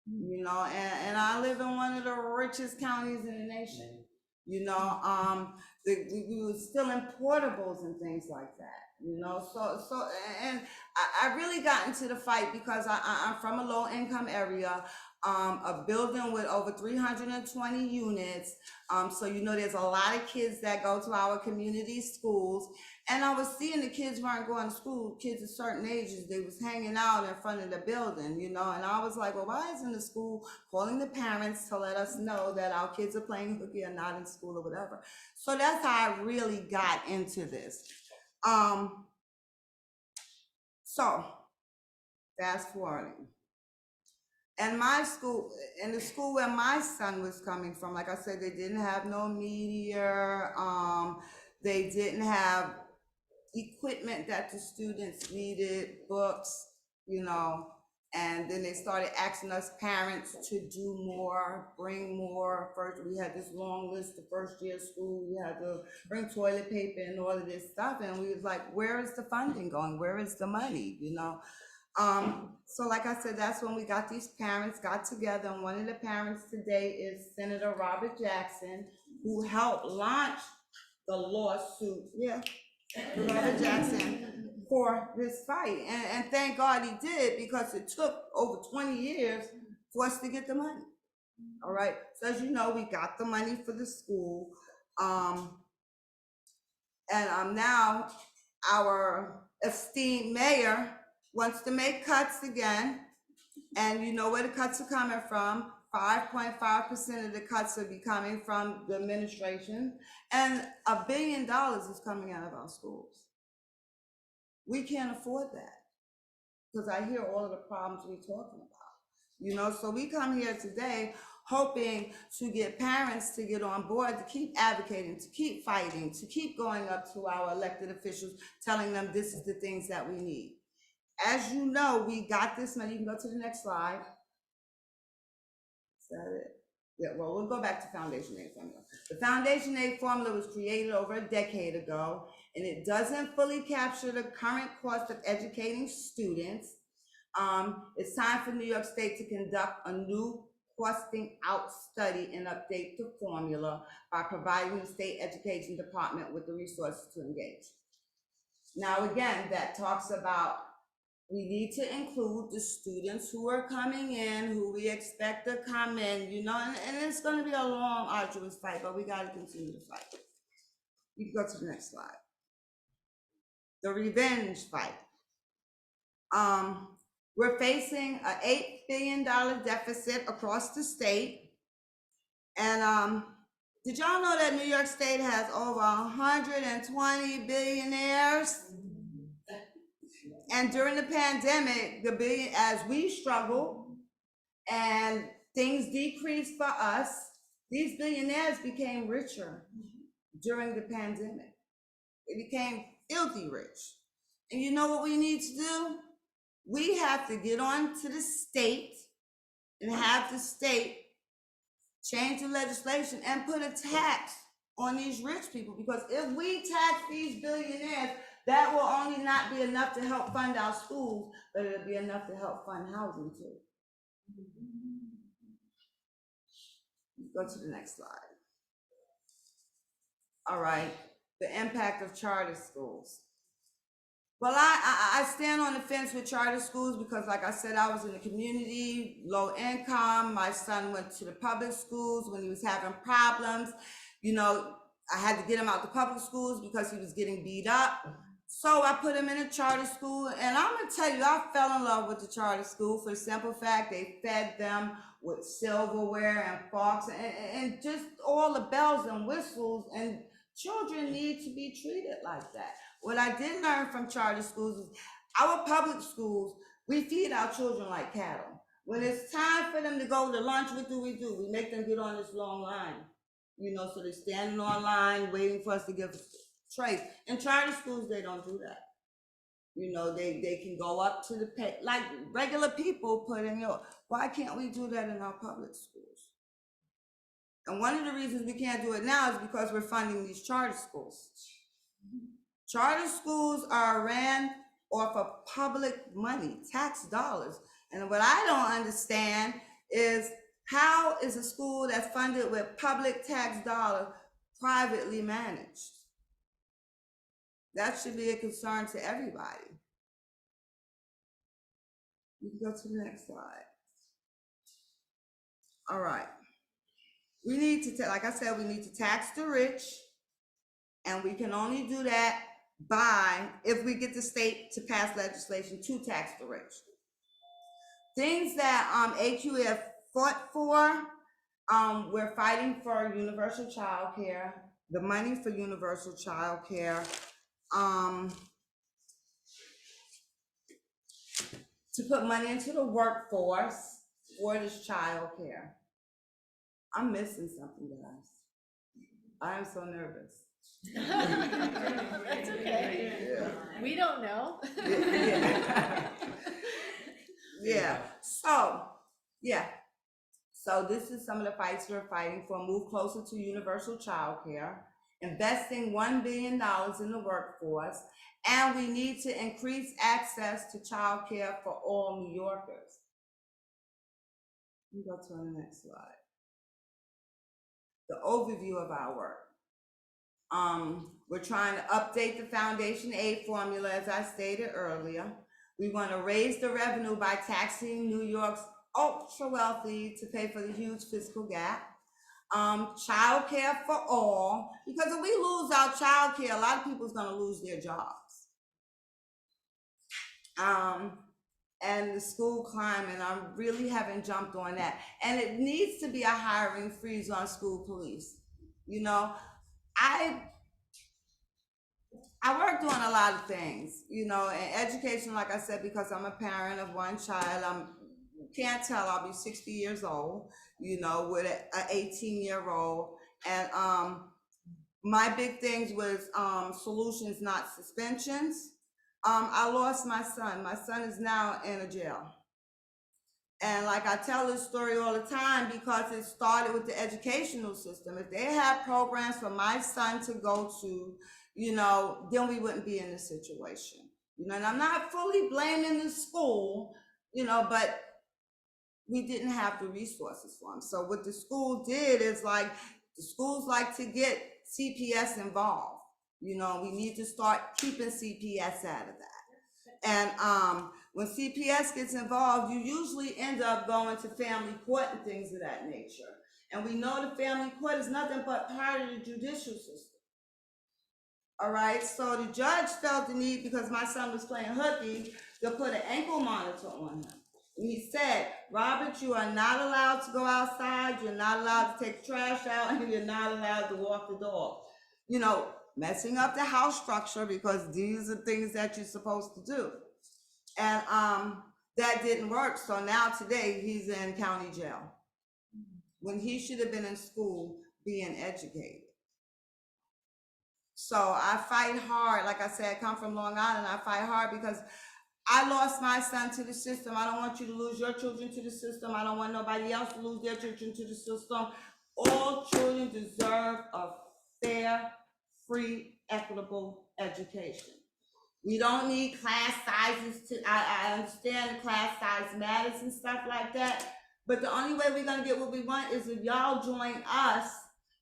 You know, and I live in one of the richest counties in the nation. You know, we were still in portables and things like that. You know, and I really got into the fight because I'm from a low income area, a building with over 320 units. So, you know, there's a lot of kids that go to our community schools. And I was seeing the kids weren't going to school, kids of certain ages, they was hanging out in front of the building, you know, and I was like, well, why isn't the school calling the parents to let us know that our kids are playing hooky or not in school or whatever? So that's how I really got into this. So fast forwarding. And my school, in the school where my son was coming from, like I said, they didn't have no media, they didn't have equipment that the students needed, books, you know, and then they started asking us parents to do more, bring more. First, we had this long list the first year of school, we had to bring toilet paper and all of this stuff, and we was like, where is the funding going? Where is the money, you know? So like I said, that's when we got these parents got together, and one of the parents today is Senator Robert Jackson, who helped launch the lawsuit, Robert Jackson, for this fight. And thank God he did, because it took over 20 years for us to get the money. All right, so as you know, we got the money for the school. And now our esteemed mayor wants to make cuts again. And you know where the cuts are coming from. 5.5% of the cuts are be coming from the administration, and $1 billion is coming out of our schools. We can't afford that, because I hear all of the problems we're talking about, you know. So we come here today hoping to get parents to get on board, to keep advocating, to keep fighting, to keep going up to our elected officials, telling them this is the things that we need. As you know, we got this money. You can go to the next slide. Is that it? Yeah, well, we'll go back to Foundation Aid Formula. The Foundation Aid Formula was created over a decade ago, and it doesn't fully capture the current cost of educating students. It's time for New York State to conduct a new costing out study and update the formula by providing the state education department with the resources to engage. Now, again, that talks about we need to include the students who are coming in, who we expect to come in, you know, and it's going to be a long, arduous fight, but we got to continue to fight. You can go to the next slide. The revenge fight. We're facing an $8 billion deficit across the state. And did y'all know that New York State has over 120 billionaires? And during the pandemic, as we struggled and things decreased for us, these billionaires became richer during the pandemic. They became filthy rich. And you know what we need to do? We have to get on to the state and have the state change the legislation and put a tax on these rich people. Because if we tax these billionaires, that will only not be enough to help fund our schools, but it'll be enough to help fund housing too. Go to the next slide. All right, the impact of charter schools. Well, I stand on the fence with charter schools because, like I said, I was in the community, low income. My son went to the public schools when he was having problems. You know, I had to get him out the public schools because he was getting beat up. So I put him in a charter school, and I'm gonna tell you, I fell in love with the charter school for the simple fact they fed them with silverware and forks and just all the bells and whistles, and children need to be treated like that. What I did learn from charter schools is our public schools, we feed our children like cattle. When it's time for them to go to lunch, what do? We make them get on this long line, you know, so they're standing on line waiting for us to give trays. In charter schools, they don't do that. You know, they can go up to the pay, like regular people put in your, why can't we do that in our public schools? And one of the reasons we can't do it now is because we're funding these charter schools. Charter schools are ran off of public money, tax dollars. And what I don't understand is how is a school that's funded with public tax dollars privately managed? That should be a concern to everybody. You can go to the next slide. All right. We need to, like I said, we need to tax the rich, and we can only do that if we get the state to pass legislation to tax the rich. Things that AQF fought for, we're fighting for universal child care, the money for universal child care, to put money into the workforce for this child care. I'm missing something, guys. I am so nervous. It's okay. Yeah. We don't know. Yeah. So this is some of the fights we're fighting for. Move closer to universal child care, investing $1 billion in the workforce, and we need to increase access to child care for all New Yorkers. You go to the next slide. The overview of our work. We're trying to update the foundation aid formula, as I stated earlier. We want to raise the revenue by taxing New York's ultra wealthy to pay for the huge fiscal gap. Child care for all, because if we lose our child care, a lot of people's going to lose their jobs. And the school climate, I really haven't jumped on that. And it needs to be a hiring freeze on school police. You know, I work doing a lot of things, you know, and education, like I said, because I'm a parent of one child, can't tell, I'll be 60 years old, you know, with an 18-year-old. And my big things was solutions, not suspensions. I lost my son. My son is now in a jail. And like I tell this story all the time because it started with the educational system. If they had programs for my son to go to, you know, then we wouldn't be in this situation. You know, and I'm not fully blaming the school, you know, but we didn't have the resources for him. So what the school did is like, the schools like to get CPS involved. You know, we need to start keeping CPS out of that. And when CPS gets involved, you usually end up going to family court and things of that nature. And we know the family court is nothing but part of the judicial system. All right, so the judge felt the need, because my son was playing hooky, to put an ankle monitor on him. And he said, Robert, you are not allowed to go outside, you're not allowed to take trash out, and you're not allowed to walk the dog. You know, messing up the house structure, because these are things that you're supposed to do. And that didn't work, so now today he's in county jail when he should have been in school being educated. So I fight hard. Like I said, I come from Long Island. I fight hard because I lost my son to the system. I don't want you to lose your children to the system. I don't want nobody else to lose their children to the system. All children deserve a fair, free, equitable education. We don't need class sizes I understand the class size matters and stuff like that, but the only way we're gonna get what we want is if y'all join us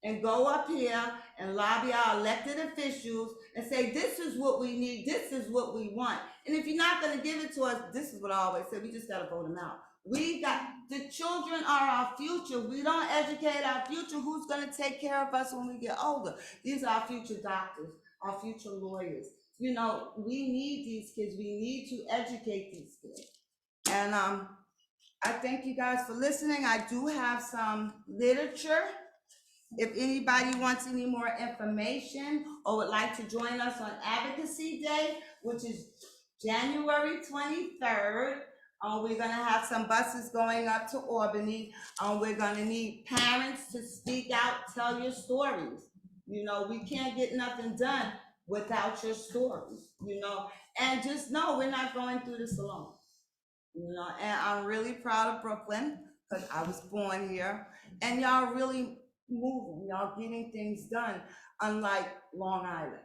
and go up here and lobby our elected officials and say, this is what we need, this is what we want. And if you're not gonna give it to us, this is what I always say, we just gotta vote them out. The children are our future. We don't educate our future, who's gonna take care of us when we get older? These are our future doctors, our future lawyers. You know, we need these kids. We need to educate these kids. And I thank you guys for listening. I do have some literature. If anybody wants any more information or would like to join us on Advocacy Day, which is January 23rd, we're gonna have some buses going up to Albany. We're gonna need parents to speak out, tell your stories. You know, we can't get nothing done without your stories, you know, and just know we're not going through this alone, you know. And I'm really proud of Brooklyn because I was born here, and y'all really moving, y'all getting things done, unlike Long Island.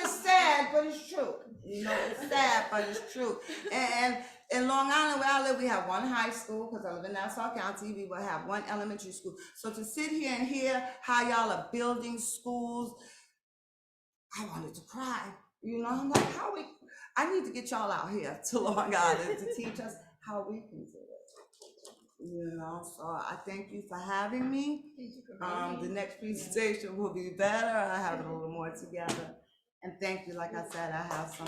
It's sad, but it's true. You know, it's sad, but it's true. And in Long Island, where I live, we have one high school, because I live in Nassau County. We will have one elementary school. So to sit here and hear how y'all are building schools, I wanted to cry. You know, I'm like, I need to get y'all out here to Long Island to teach us how we can do it. You know, so I thank you for having me. The next presentation will be better. I have it a little more together. And thank you, like I said, I have some.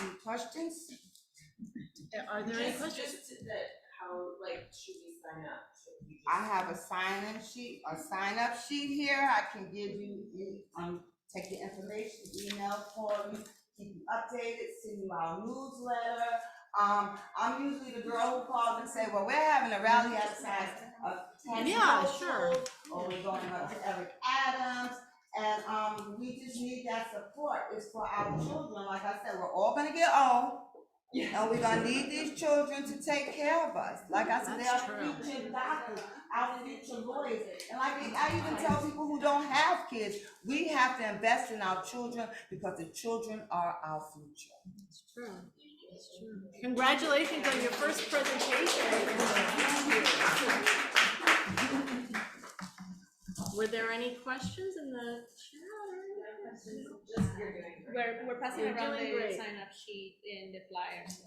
Any questions? Are there any questions? How, should we sign up? I have a sign-up sheet here. I can give you, take the information, email for you, keep you updated, send you our newsletter. I'm usually the girl who calls and say, well, we're having a rally outside of Yeah, sure. or we're going up to Eric Adams, and we just need that support. It's for our children. Like I said, we're all gonna get old. And we're gonna need these children to take care of us. Like I said, they are future doctors, our future lawyers. And like I even tell people who don't have kids, we have to invest in our children because the children are our future. It's true. It's true. Congratulations on your first presentation. Were there any questions in the chat? We're passing You're around doing the great. sign up sheet in the flyers.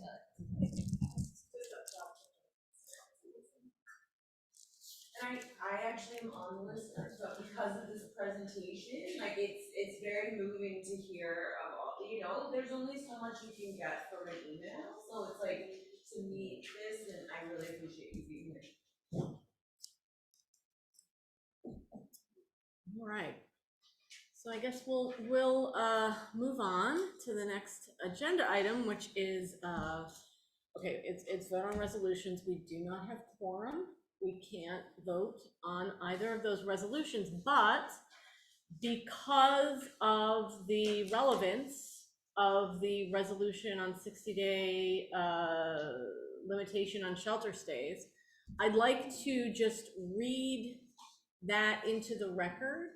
And I actually am on the list, but because of this presentation, it's very moving to hear of all, there's only so much you can get from an email, so it's to meet this, and I really appreciate you being here. All right. So I guess we'll move on to the next agenda item, which is okay. It's vote on resolutions. We do not have quorum. We can't vote on either of those resolutions, but because of the relevance of the resolution on 60-day limitation on shelter stays, I'd like to just read that into the record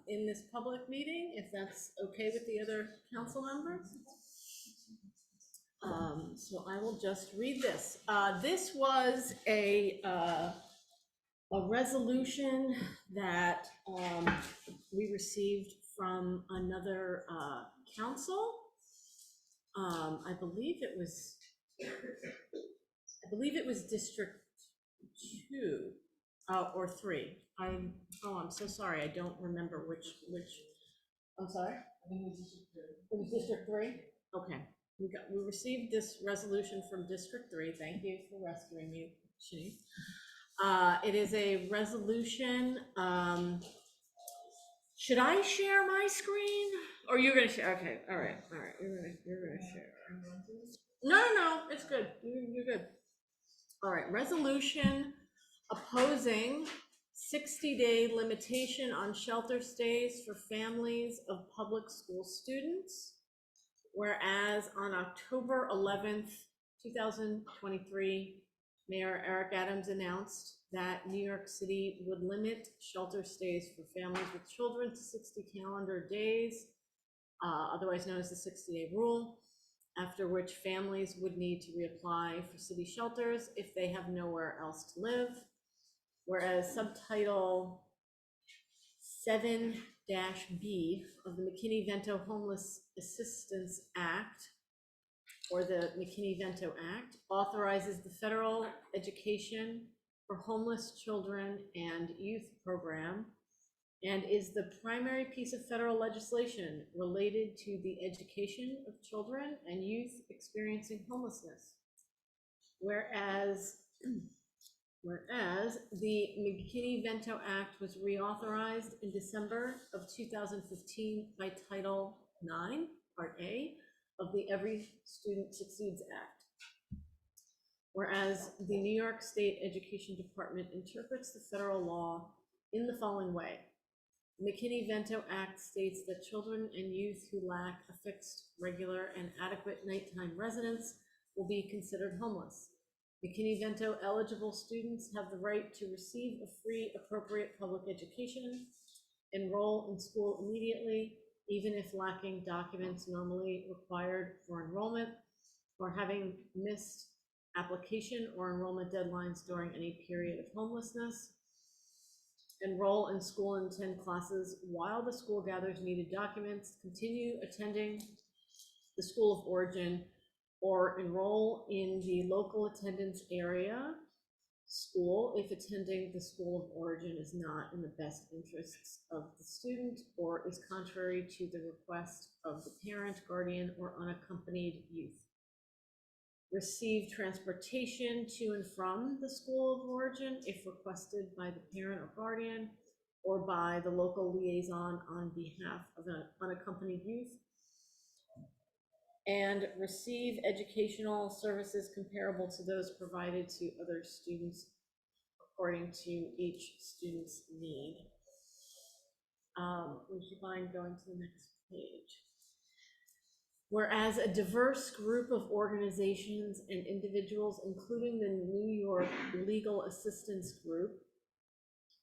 in this public meeting, if that's okay with the other council members. So I will just read this. This was a resolution that we received from another council. I believe it was District 2 or 3. I'm so sorry. I don't remember which. I'm sorry. I think it was District 3. Okay. We received this resolution from District 3. Thank you for rescuing me, Shanice. It is a resolution. Should I share my screen, or you're gonna share? Okay. All right. You're gonna share. No. It's good. You're good. All right. Resolution opposing 60-day limitation on shelter stays for families of public school students. Whereas on October 11th, 2023, Mayor Eric Adams announced that New York City would limit shelter stays for families with children to 60 calendar days, otherwise known as the 60-day rule, after which families would need to reapply for city shelters if they have nowhere else to live. Whereas subtitle 7-B of the McKinney-Vento Homeless Assistance Act, or the McKinney-Vento Act, authorizes the Federal Education for Homeless Children and Youth Program, and is the primary piece of federal legislation related to the education of children and youth experiencing homelessness. Whereas the McKinney-Vento Act was reauthorized in December of 2015 by Title IX, Part A of the Every Student Succeeds Act. Whereas the New York State Education Department interprets the federal law in the following way. The McKinney-Vento Act states that children and youth who lack a fixed, regular, and adequate nighttime residence will be considered homeless. McKinney-Vento eligible students have the right to receive a free appropriate public education, enroll in school immediately, even if lacking documents normally required for enrollment, or having missed application or enrollment deadlines during any period of homelessness. Enroll in school and attend classes while the school gathers needed documents, continue attending the school of origin, or enroll in the local attendance area school if attending the school of origin is not in the best interests of the student or is contrary to the request of the parent, guardian, or unaccompanied youth. Receive transportation to and from the school of origin if requested by the parent or guardian or by the local liaison on behalf of an unaccompanied youth. And receive educational services comparable to those provided to other students according to each student's need. Would you mind going to the next page? Whereas a diverse group of organizations and individuals, including the New York Legal Assistance Group,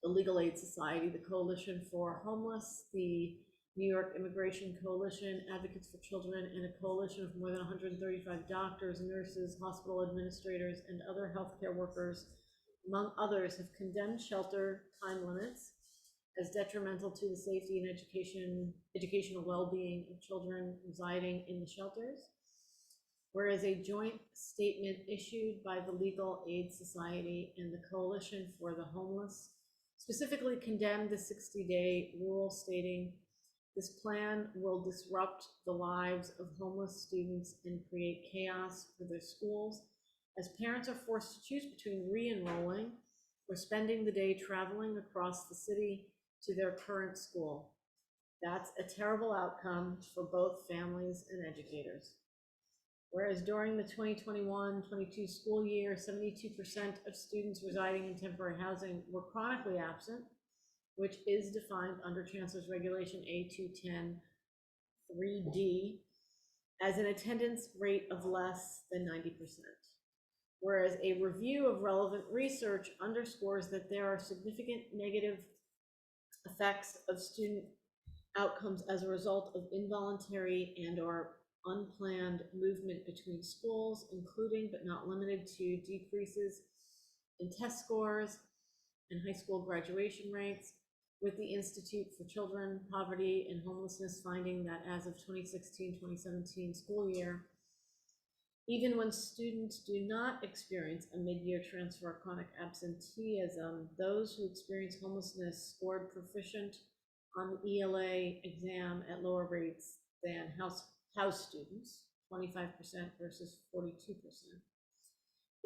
the Legal Aid Society, the Coalition for Homeless, the New York Immigration Coalition, Advocates for Children, and a coalition of more than 135 doctors, nurses, hospital administrators, and other healthcare workers, among others, have condemned shelter time limits as detrimental to the safety and educational well-being of children residing in the shelters. Whereas a joint statement issued by the Legal Aid Society and the Coalition for the Homeless specifically condemned the 60-day rule, stating, "This plan will disrupt the lives of homeless students and create chaos for their schools, as parents are forced to choose between re-enrolling or spending the day traveling across the city to their current school. That's a terrible outcome for both families and educators." Whereas during the 2021-22 school year, 72% of students residing in temporary housing were chronically absent, which is defined under Chancellor's Regulation A210 3D as an attendance rate of less than 90%. Whereas a review of relevant research underscores that there are significant negative effects of student outcomes as a result of involuntary and/or unplanned movement between schools, including but not limited to decreases in test scores and high school graduation rates, with the Institute for Children, Poverty, and Homelessness finding that as of 2016-2017 school year, even when students do not experience a mid-year transfer or chronic absenteeism, those who experience homelessness scored proficient on the ELA exam at lower rates than house students, 25% versus 42%.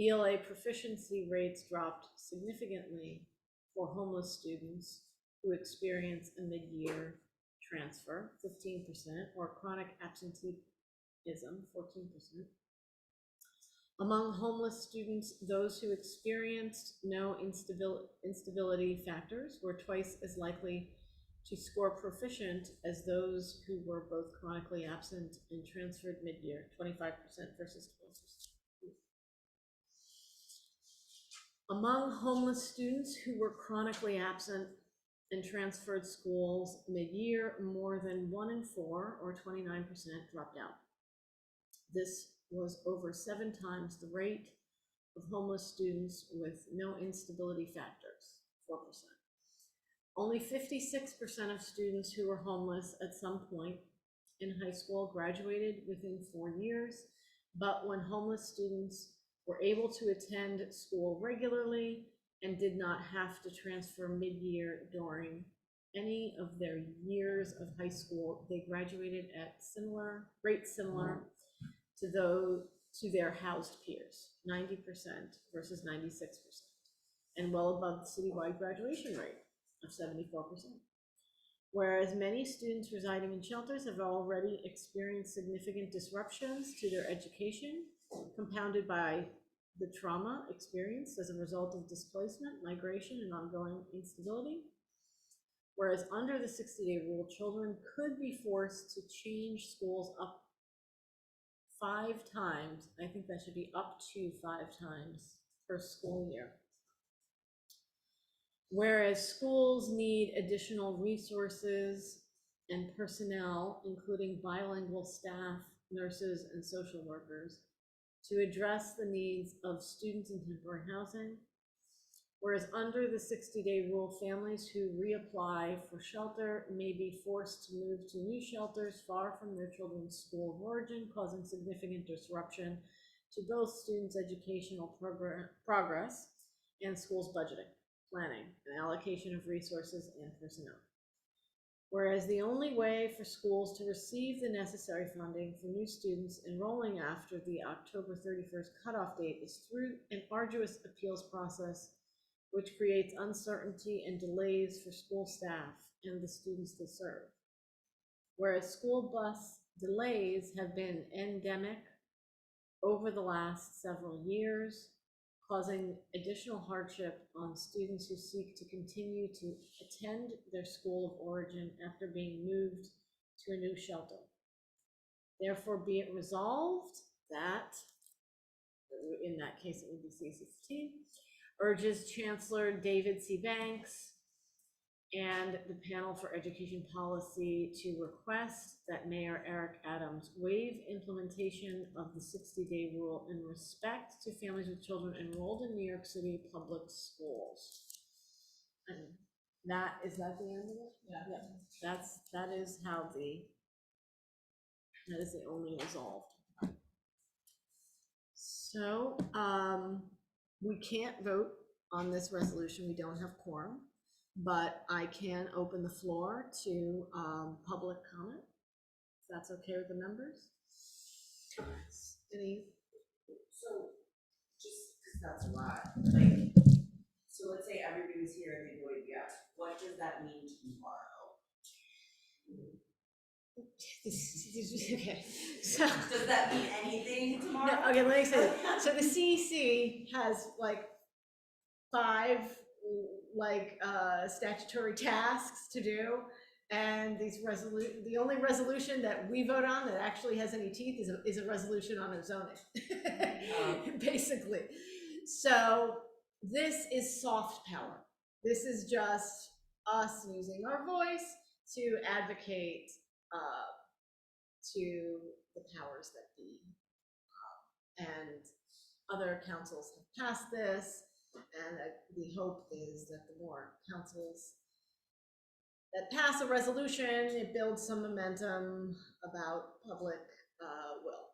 ELA proficiency rates dropped significantly for homeless students who experience a mid-year transfer, 15%, or chronic absenteeism, 14%. Among homeless students, those who experienced no instability factors were twice as likely to score proficient as those who were both chronically absent and transferred mid-year, 25% versus 12%. Among homeless students who were chronically absent and transferred schools mid-year, more than 1 in 4, or 29%, dropped out. This was over 7 times the rate of homeless students with no instability factors, 4%. Only 56% of students who were homeless at some point in high school graduated within 4 years, but when homeless students were able to attend school regularly and did not have to transfer mid-year during any of their years of high school, they graduated at rates similar to their housed peers, 90% versus 96%, and well above the citywide graduation rate of 74%. Whereas many students residing in shelters have already experienced significant disruptions to their education, compounded by the trauma experienced as a result of displacement, migration, and ongoing instability. Whereas under the 60-day rule, children could be forced to change schools up 5 times. I think that should be up to 5 times per school year. Whereas schools need additional resources and personnel, including bilingual staff, nurses, and social workers, to address the needs of students in temporary housing. Whereas under the 60-day rule, families who reapply for shelter may be forced to move to new shelters far from their children's school of origin, causing significant disruption to both students' educational progress and schools' budgeting, planning, and allocation of resources and personnel. Whereas the only way for schools to receive the necessary funding for new students enrolling after the October 31st cutoff date is through an arduous appeals process, which creates uncertainty and delays for school staff and the students they serve. Whereas school bus delays have been endemic over the last several years, causing additional hardship on students who seek to continue to attend their school of origin after being moved to a new shelter. Therefore, be it resolved that, in that case it would be C16, urges Chancellor David C. Banks and the Panel for Education Policy to request that Mayor Eric Adams waive implementation of the 60-day rule in respect to families with children enrolled in New York City public schools. And that is that the end of it? Yeah. That is the only resolved. So we can't vote on this resolution. We don't have quorum. But I can open the floor to public comment, if that's okay with the members. Any? So, just because that's a lot, like, so let's say everybody was here and they voted yes, what does that mean tomorrow? Okay, so. Does that mean anything tomorrow? No, okay, let me say that. So the CEC has like 5 statutory tasks to do, and the only resolution that we vote on that actually has any teeth is a resolution on zoning, basically. So this is soft power. This is just us using our voice to advocate to the powers that be, and other councils have passed this. And the hope is that the more councils that pass a resolution, it builds some momentum about public will.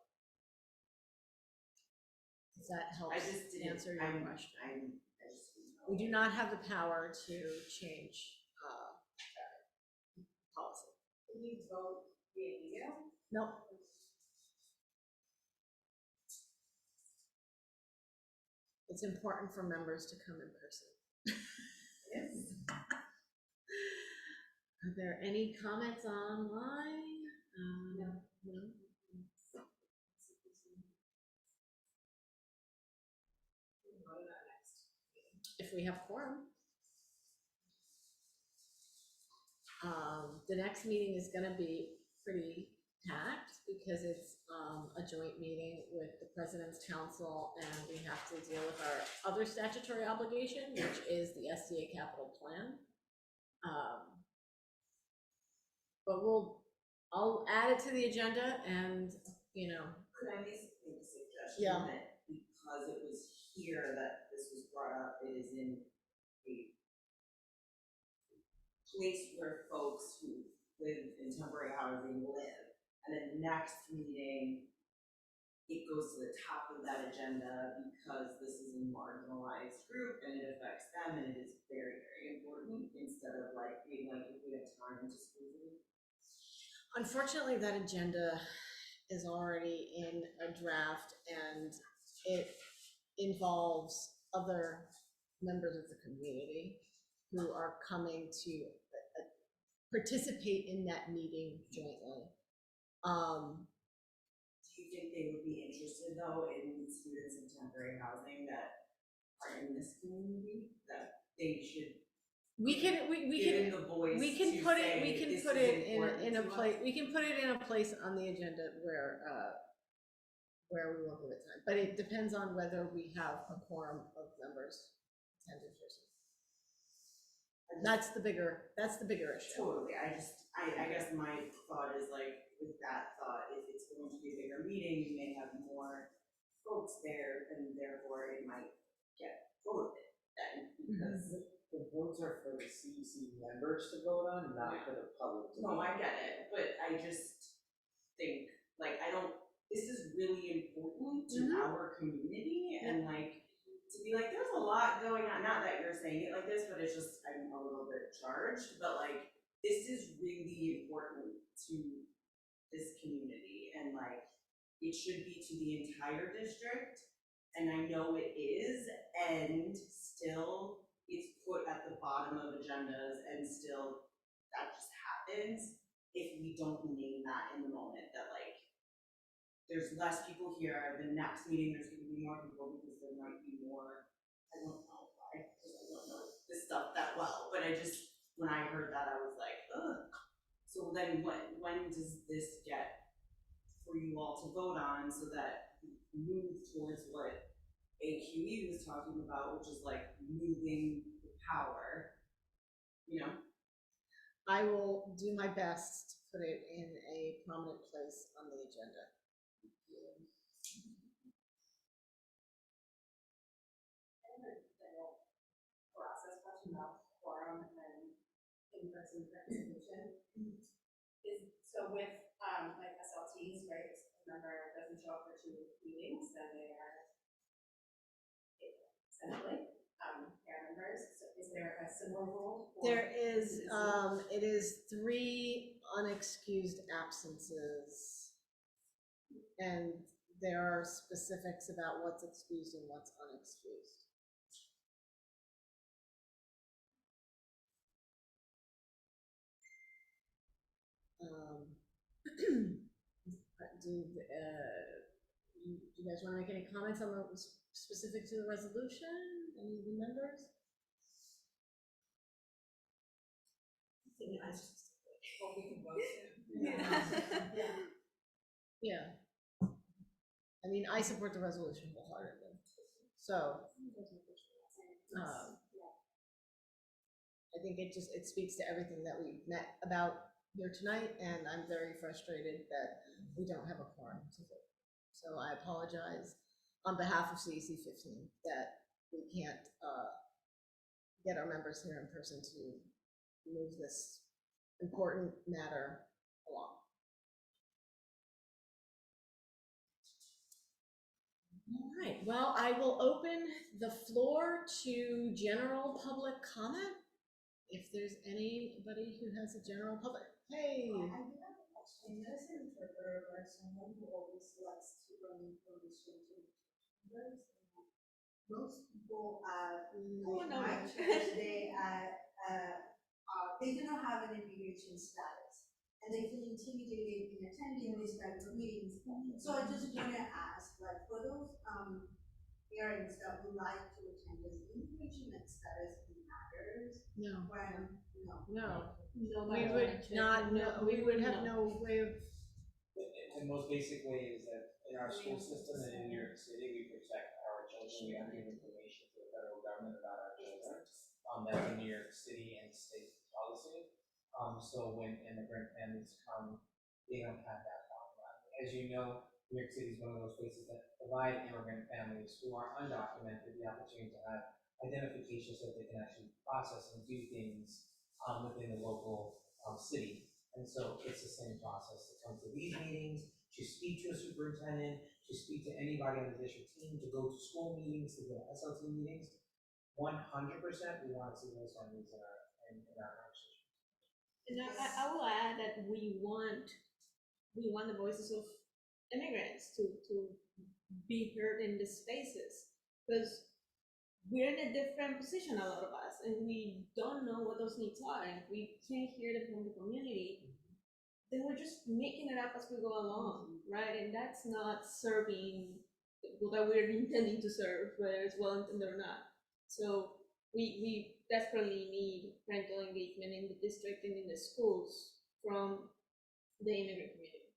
Does that help answer your question? We do not have the power to change policy. Can you vote via email? Nope. It's important for members to come in person. Yes. Are there any comments online? No. If we have quorum. The next meeting is going to be pretty packed because it's a joint meeting with the President's Council, and we have to deal with our other statutory obligation, which is the SDA capital plan. But I'll add it to the agenda, and Could I make a suggestion? Yeah. That because it was here that this was brought up, it is in a place where folks who live in temporary housing live, and then next meeting it goes to the top of that agenda because this is a marginalized group and it affects them, and it is very, very important, instead of being if we have time to squeeze it. unfortunately, that agenda is already in a draft, and it involves other members of the community who are coming to participate in that meeting jointly. Do you think they would be interested though in students in temporary housing that are in this community, that they should? We can put it in a place on the agenda where we won't give it time, but it depends on whether we have a quorum of members attend in person. That's the bigger issue. Totally, I guess my thought is like, with that thought, if it's going to be a bigger meeting, you may have more folks there, and therefore it might get voted then, because. The votes are for the CEC members to vote on, not for the public to vote on. No, I get it, but I just think, like, this is really important to our community, and like, to be like, there's a lot going on, not that you're saying it like this, but it's just, I'm a little bit charged, but like, this is really important to this community, and like, it should be to the entire district, and I know it is, and still it's put at the bottom of agendas, and still that just happens if we don't name that in the moment, that like, there's less people here, the next meeting there's gonna be more people because there might be more, I don't know why, because I don't know this stuff that well, but I just, when I heard that, I was like, ugh. So then when does this get for you all to vote on, so that we move towards what AQE was talking about, which is like moving the power, you know? I will do my best to put it in a prominent place on the agenda. Process question about quorum and in-person participation. So with like SLTs, right, if a member doesn't show up for 2 meetings, then they are essentially pair members. So is there a similar rule? There is, it is 3 unexcused absences. And there are specifics about what's excused and what's unexcused. Do you guys want to make any comments on the specific to the resolution? Any of the members? Hope we can vote soon. Yeah. I mean, I support the resolution wholeheartedly. So, I think it speaks to everything that we met about here tonight, and I'm very frustrated that we don't have a quorum to vote. So I apologize on behalf of CEC 15 that we can't get our members here in person to move this important matter along. All right, well, I will open the floor to general public comment. If there's anybody who has a general public, hey. I do have a question. There's an interpreter or someone who always likes to bring information to members. Most people like my church, they do not have an immigration status, and they feel intimidated in attending these types of meetings. So I just want to ask, like, for those parents that would like to attend, does immigration status matters? No. No. We would not know, we would have no way of. The most basic way is that in our school system and in New York City, we protect our children. We don't give information to the federal government about our children. That's a New York City and state policy. So when immigrant families come, they don't have that problem. As you know, New York City is one of those places that provide immigrant families who are undocumented the opportunity to have identification so that they can actually process and do things within the local city. And so it's the same process to come to these meetings, to speak to a superintendent, to speak to anybody on the district team, to go to school meetings, to go to SLT meetings. 100% we want to see those families in our conversation. And I will add that we want the voices of immigrants to be heard in these spaces, because we're in a different position, a lot of us, and we don't know what those needs are, and if we can't hear them from the community, then we're just making it up as we go along, right? And that's not serving what we're intending to serve, whether it's well intended or not. So we desperately need parental engagement in the district and in the schools from the immigrant community.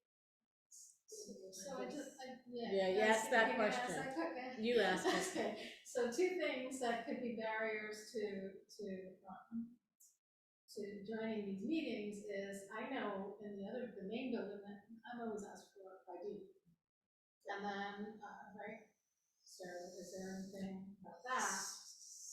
So I just, yeah. you asked that you asked question. that question. You asked it. Okay, so two things that could be barriers to joining these meetings is, I know in the main building, that I'm always asked for ID. And then, right, so is there anything about that?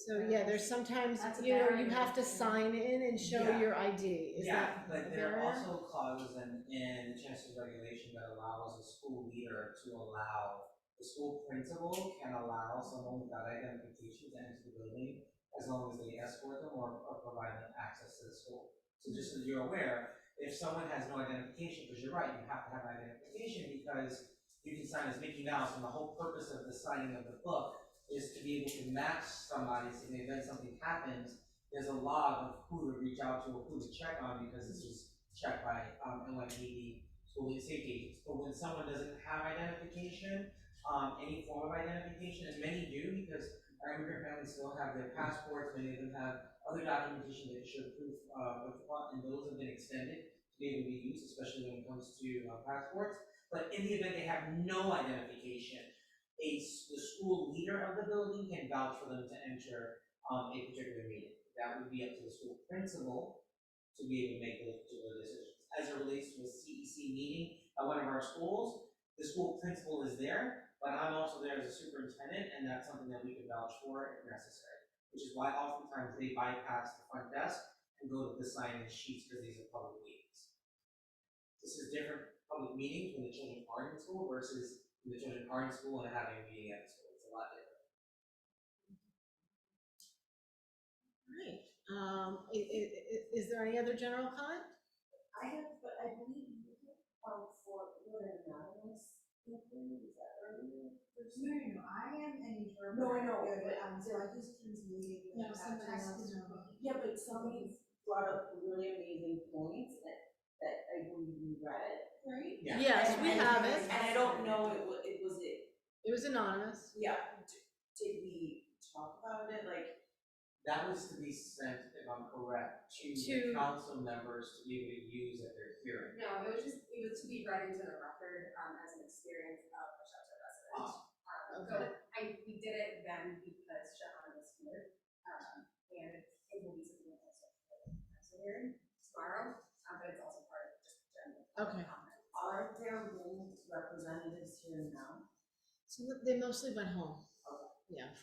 So yeah, there's sometimes, That's a you barrier. have to sign in and show Yeah. your ID. Is that but a there are barrier? also clauses in the chancellor's regulation that allows a school leader to allow, the school principal can allow someone without identification to enter the building as long as they escort them or provide them access to the school. So just so you're aware, if someone has no identification, because you're right, you have to have identification because you can sign as Mickey Mouse, and the whole purpose of the signing of the book is to be able to match somebody, so in the event something happens, there's a log of who to reach out to or who to check on, because this was checked by NYPD school safety agents. But when someone doesn't have identification, any form of identification, and many do, because our immigrant families still have their passports, many of them have other documentation that show proof of what, and those have been extended to be able to be used, especially when it comes to passports. But in the event they have no identification, the school leader of the building can vouch for them to enter a particular meeting. That would be up to the school principal to be able to make those particular decisions. As it relates to a CEC meeting at one of our schools, the school principal is there, but I'm also there as a superintendent, and that's something that we can vouch for if necessary. Which is why oftentimes they bypass the front desk and go to the sign-in sheets, because these are public meetings. This is different public meetings when the children are in school versus when the children are in school and having a meeting at the school. It's a lot different. Right. Is there any other general comment? I have, but I believe you can for what an anonymous thing, is that earlier? No, I am an introvert. No, I know, but, but so I just translated. No, somebody else. yeah, but somebody brought up really amazing points that I believe you read, right? Yeah. Yes, we have it. And I don't know, it was anonymous. Yeah, did we talk about it, like? That was to be sent, if I'm correct, to the council members to be able to use at their hearing. No, it was to be read into the record, as an experience of a shelter resident. Okay. So we did it then because Shahan was here, and it will be something that also hearing tomorrow, but it's also part of just general Okay. comment. Are there role representatives here now? So they mostly went home. Okay. Yeah.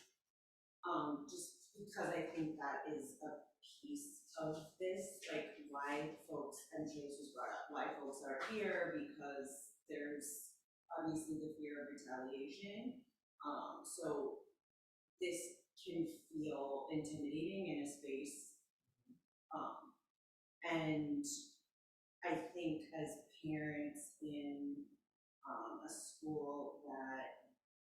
Just because I think that is a piece of this, like why folks, and James was brought up, why folks are here, because there's obviously the fear of retaliation. So this can feel intimidating in a space. And I think as parents in a school that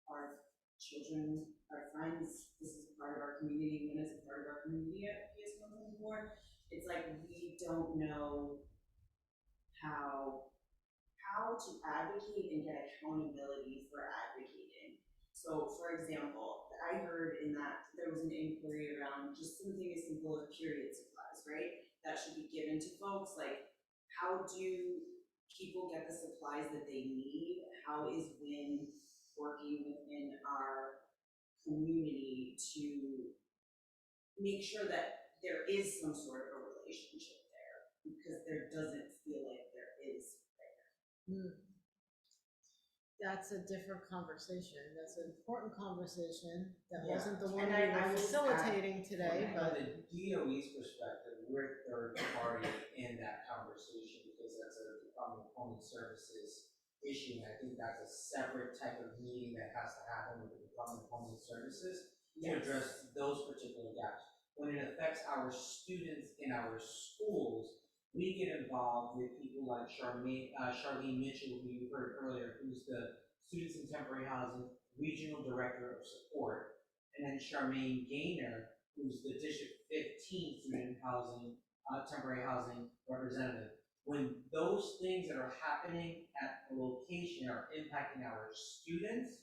our children, our friends, this is part of our community, and it's a part of our community at PS 124, it's like we don't know how to advocate and get accountability for advocating. So for example, I heard in that there was an inquiry around just something as simple as period supplies, right? That should be given to folks, like how do people get the supplies that they need? How is WIN working within our community to make sure that there is some sort of a relationship there, because there doesn't feel like there is right now. That's a different conversation. That's an important conversation. That Yeah. wasn't the one And we I were would facilitating today, From but the DOE's perspective, we're third party in that conversation because that's a Department of Homeland Services issue. And I think that's a separate type of meeting that has to happen with the Department of Homeland Services to address those particular gaps. When it affects our students in our schools, we get involved with people like Charlene Mitchell, who you heard earlier, who's the Students in Temporary Housing Regional Director of Support, and then Charmaine Gaynor, who's the District 15 Student Housing, Temporary Housing Representative. When those things that are happening at the location are impacting our students,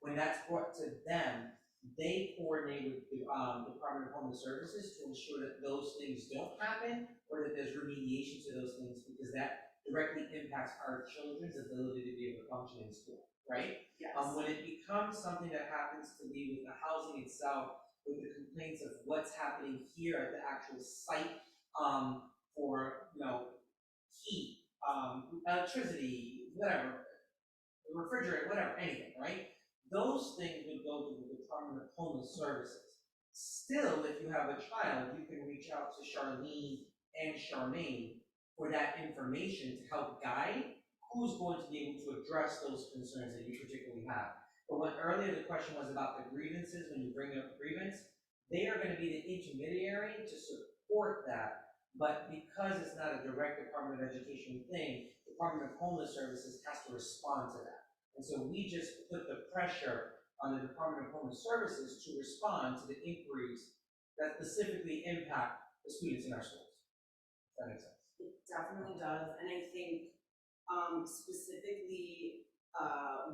when that's brought to them, they coordinate with the Department of Homeland Services to ensure that those things don't happen or that there's remediation to those things, because that directly impacts our children's ability to be able to function in school, right? Yes. When it becomes something that happens to be with the housing itself, with the complaints of what's happening here at the actual site, for, heat, electricity, whatever, refrigerator, whatever, anything, right? Those things would go to the Department of Homeless Services. Still, if you have a child, you can reach out to Charlene and Charmaine for that information to help guide who's going to be able to address those concerns that you particularly have. But when earlier the question was about the grievances, when you bring up grievance, they are going to be the intermediary to support that. But because it's not a direct Department of Education thing, Department of Homeless Services has to respond to that. And so we just put the pressure on the Department of Homeless Services to respond to the inquiries that specifically impact the students in our schools. Does that make sense? It definitely does, and I think specifically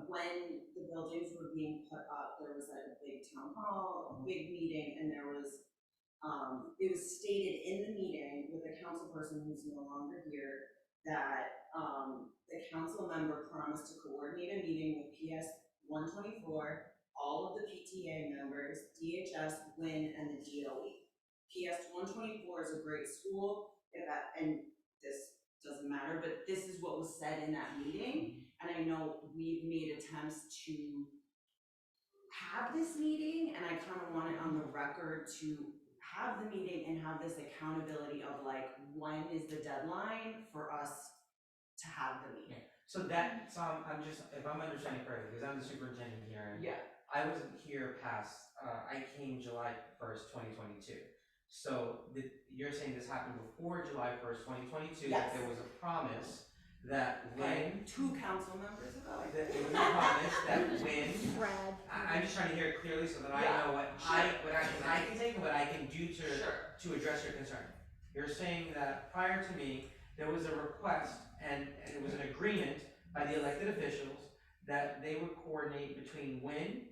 when the buildings were being put up, there was like a big town hall, a big meeting, and there was it was stated in the meeting with a council person who's no longer here that the council member promised to coordinate a meeting with PS 124, all of the PTA members, DHS, WIN, and the DOE. PS 124 is a great school, and this doesn't matter, but this is what was said in that meeting. And I know we've made attempts to have this meeting, and I kind of want it on the record to have the meeting and have this accountability of like, when is the deadline for us to have the meeting? So I'm just, if I'm understanding correctly, because I'm the superintendent here, and Yeah. I wasn't here past, I came July 1st, 2022. So you're saying this happened before July 1st, 2022, Yes. that there was a promise that when, 2 council members ago, that there was a promise that when, I'm just trying to hear it clearly so that I know what I can take and what I can do to address your concern. You're saying that prior to me, there was a request and it was an agreement by the elected officials that they would coordinate between WIN,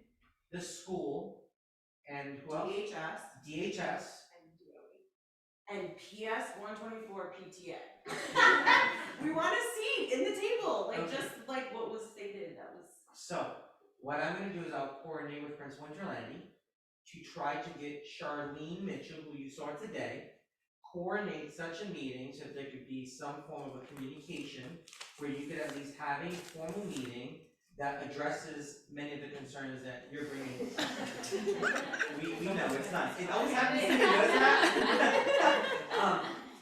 the school, and who else? DHS. And PS 124 PTA. We want a seat in the table, like just like what was stated. That was. So what I'm going to do is I'll coordinate with Principal Interlandi to try to get Charlene Mitchell, who you saw today, coordinate such a meeting so that there could be some form of a communication where you could at least have a formal meeting that addresses many of the concerns that you're bringing. we know it's not. It always happens to me, doesn't it?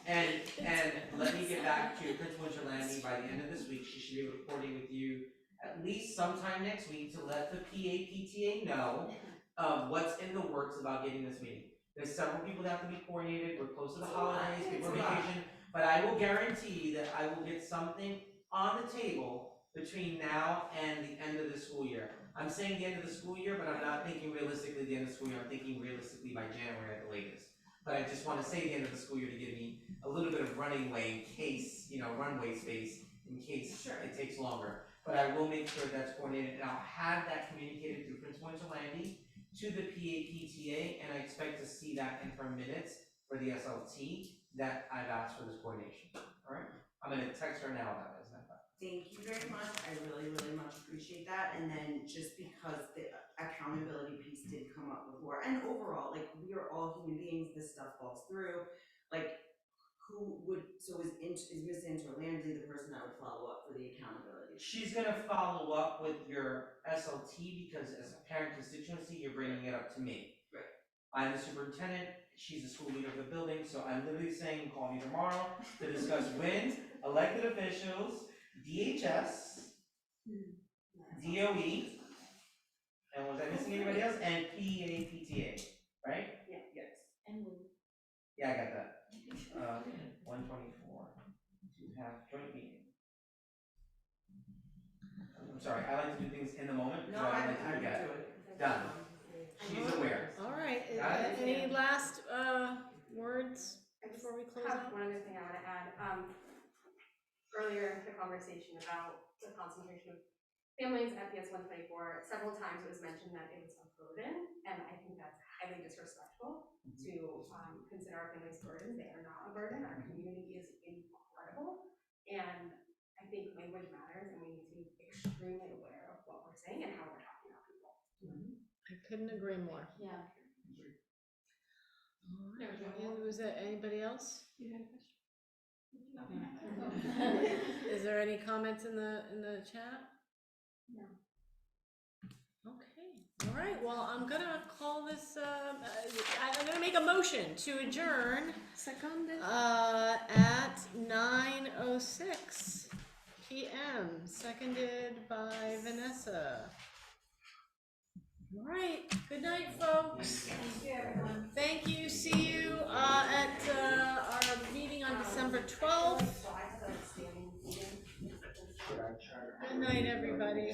And let me get back to Principal Interlandi by the end of this week. She should be able to coordinate with you at least sometime next week to let the PTA know what's in the works about getting this meeting. There's several people that have to be coordinated. We're close to the holidays, people on vacation, but I will guarantee that I will get something on the table between now and the end of the school year. I'm saying the end of the school year, but I'm not thinking realistically the end of the school year. I'm thinking realistically by January at the latest. But I just want to say the end of the school year to give me a little bit of running way in case, runway space in case it takes longer. But I will make sure that's coordinated, and I'll have that communicated through Principal Interlandi to the PTA, and I expect to see that in her minutes for the SLT that I've asked for this coordination. All right? I'm going to text her now about it. Thank you very much. I really, really much appreciate that. And then just because the accountability piece did come up before, and overall, like, we are all human beings, this stuff falls through. Like, is Ms. Interlandi the person that would follow up for the accountability? She's going to follow up with your SLT because as a parent constituency, you're bringing it up to me. Right. I'm the superintendent. She's the school leader of the building. So I'm literally saying, call me tomorrow to discuss when elected officials, DHS, DOE, and was I missing anybody else? And PTA, right? Yeah. Yes. And Yeah, I got that. 124 to have joint meeting. I'm sorry, I like to do things in the moment. No, so I like to can forget. do it. Done. She's aware. All right, Got it? any last words before we close out? One other thing I want to add. Earlier, the conversation about the concentration of families at PS 124, several times it was mentioned that it was a burden, and I think that's highly disrespectful to consider our families burdens. They are not a burden. Our community is incredible, and think language matters and we need to be extremely aware of what we're saying and how we're talking about people. I couldn't agree more. Yeah. Was there anybody else? You had a question? Is there any comments in the chat? No. Okay, all right, well, I'm gonna call this, I'm gonna make a motion to adjourn, Seconded. at 9:06 PM, seconded by Vanessa. All right, good night, folks. Thank you, everyone. Thank you, see you, at, our meeting on December 12th. So I have a standing meeting. Good night, everybody.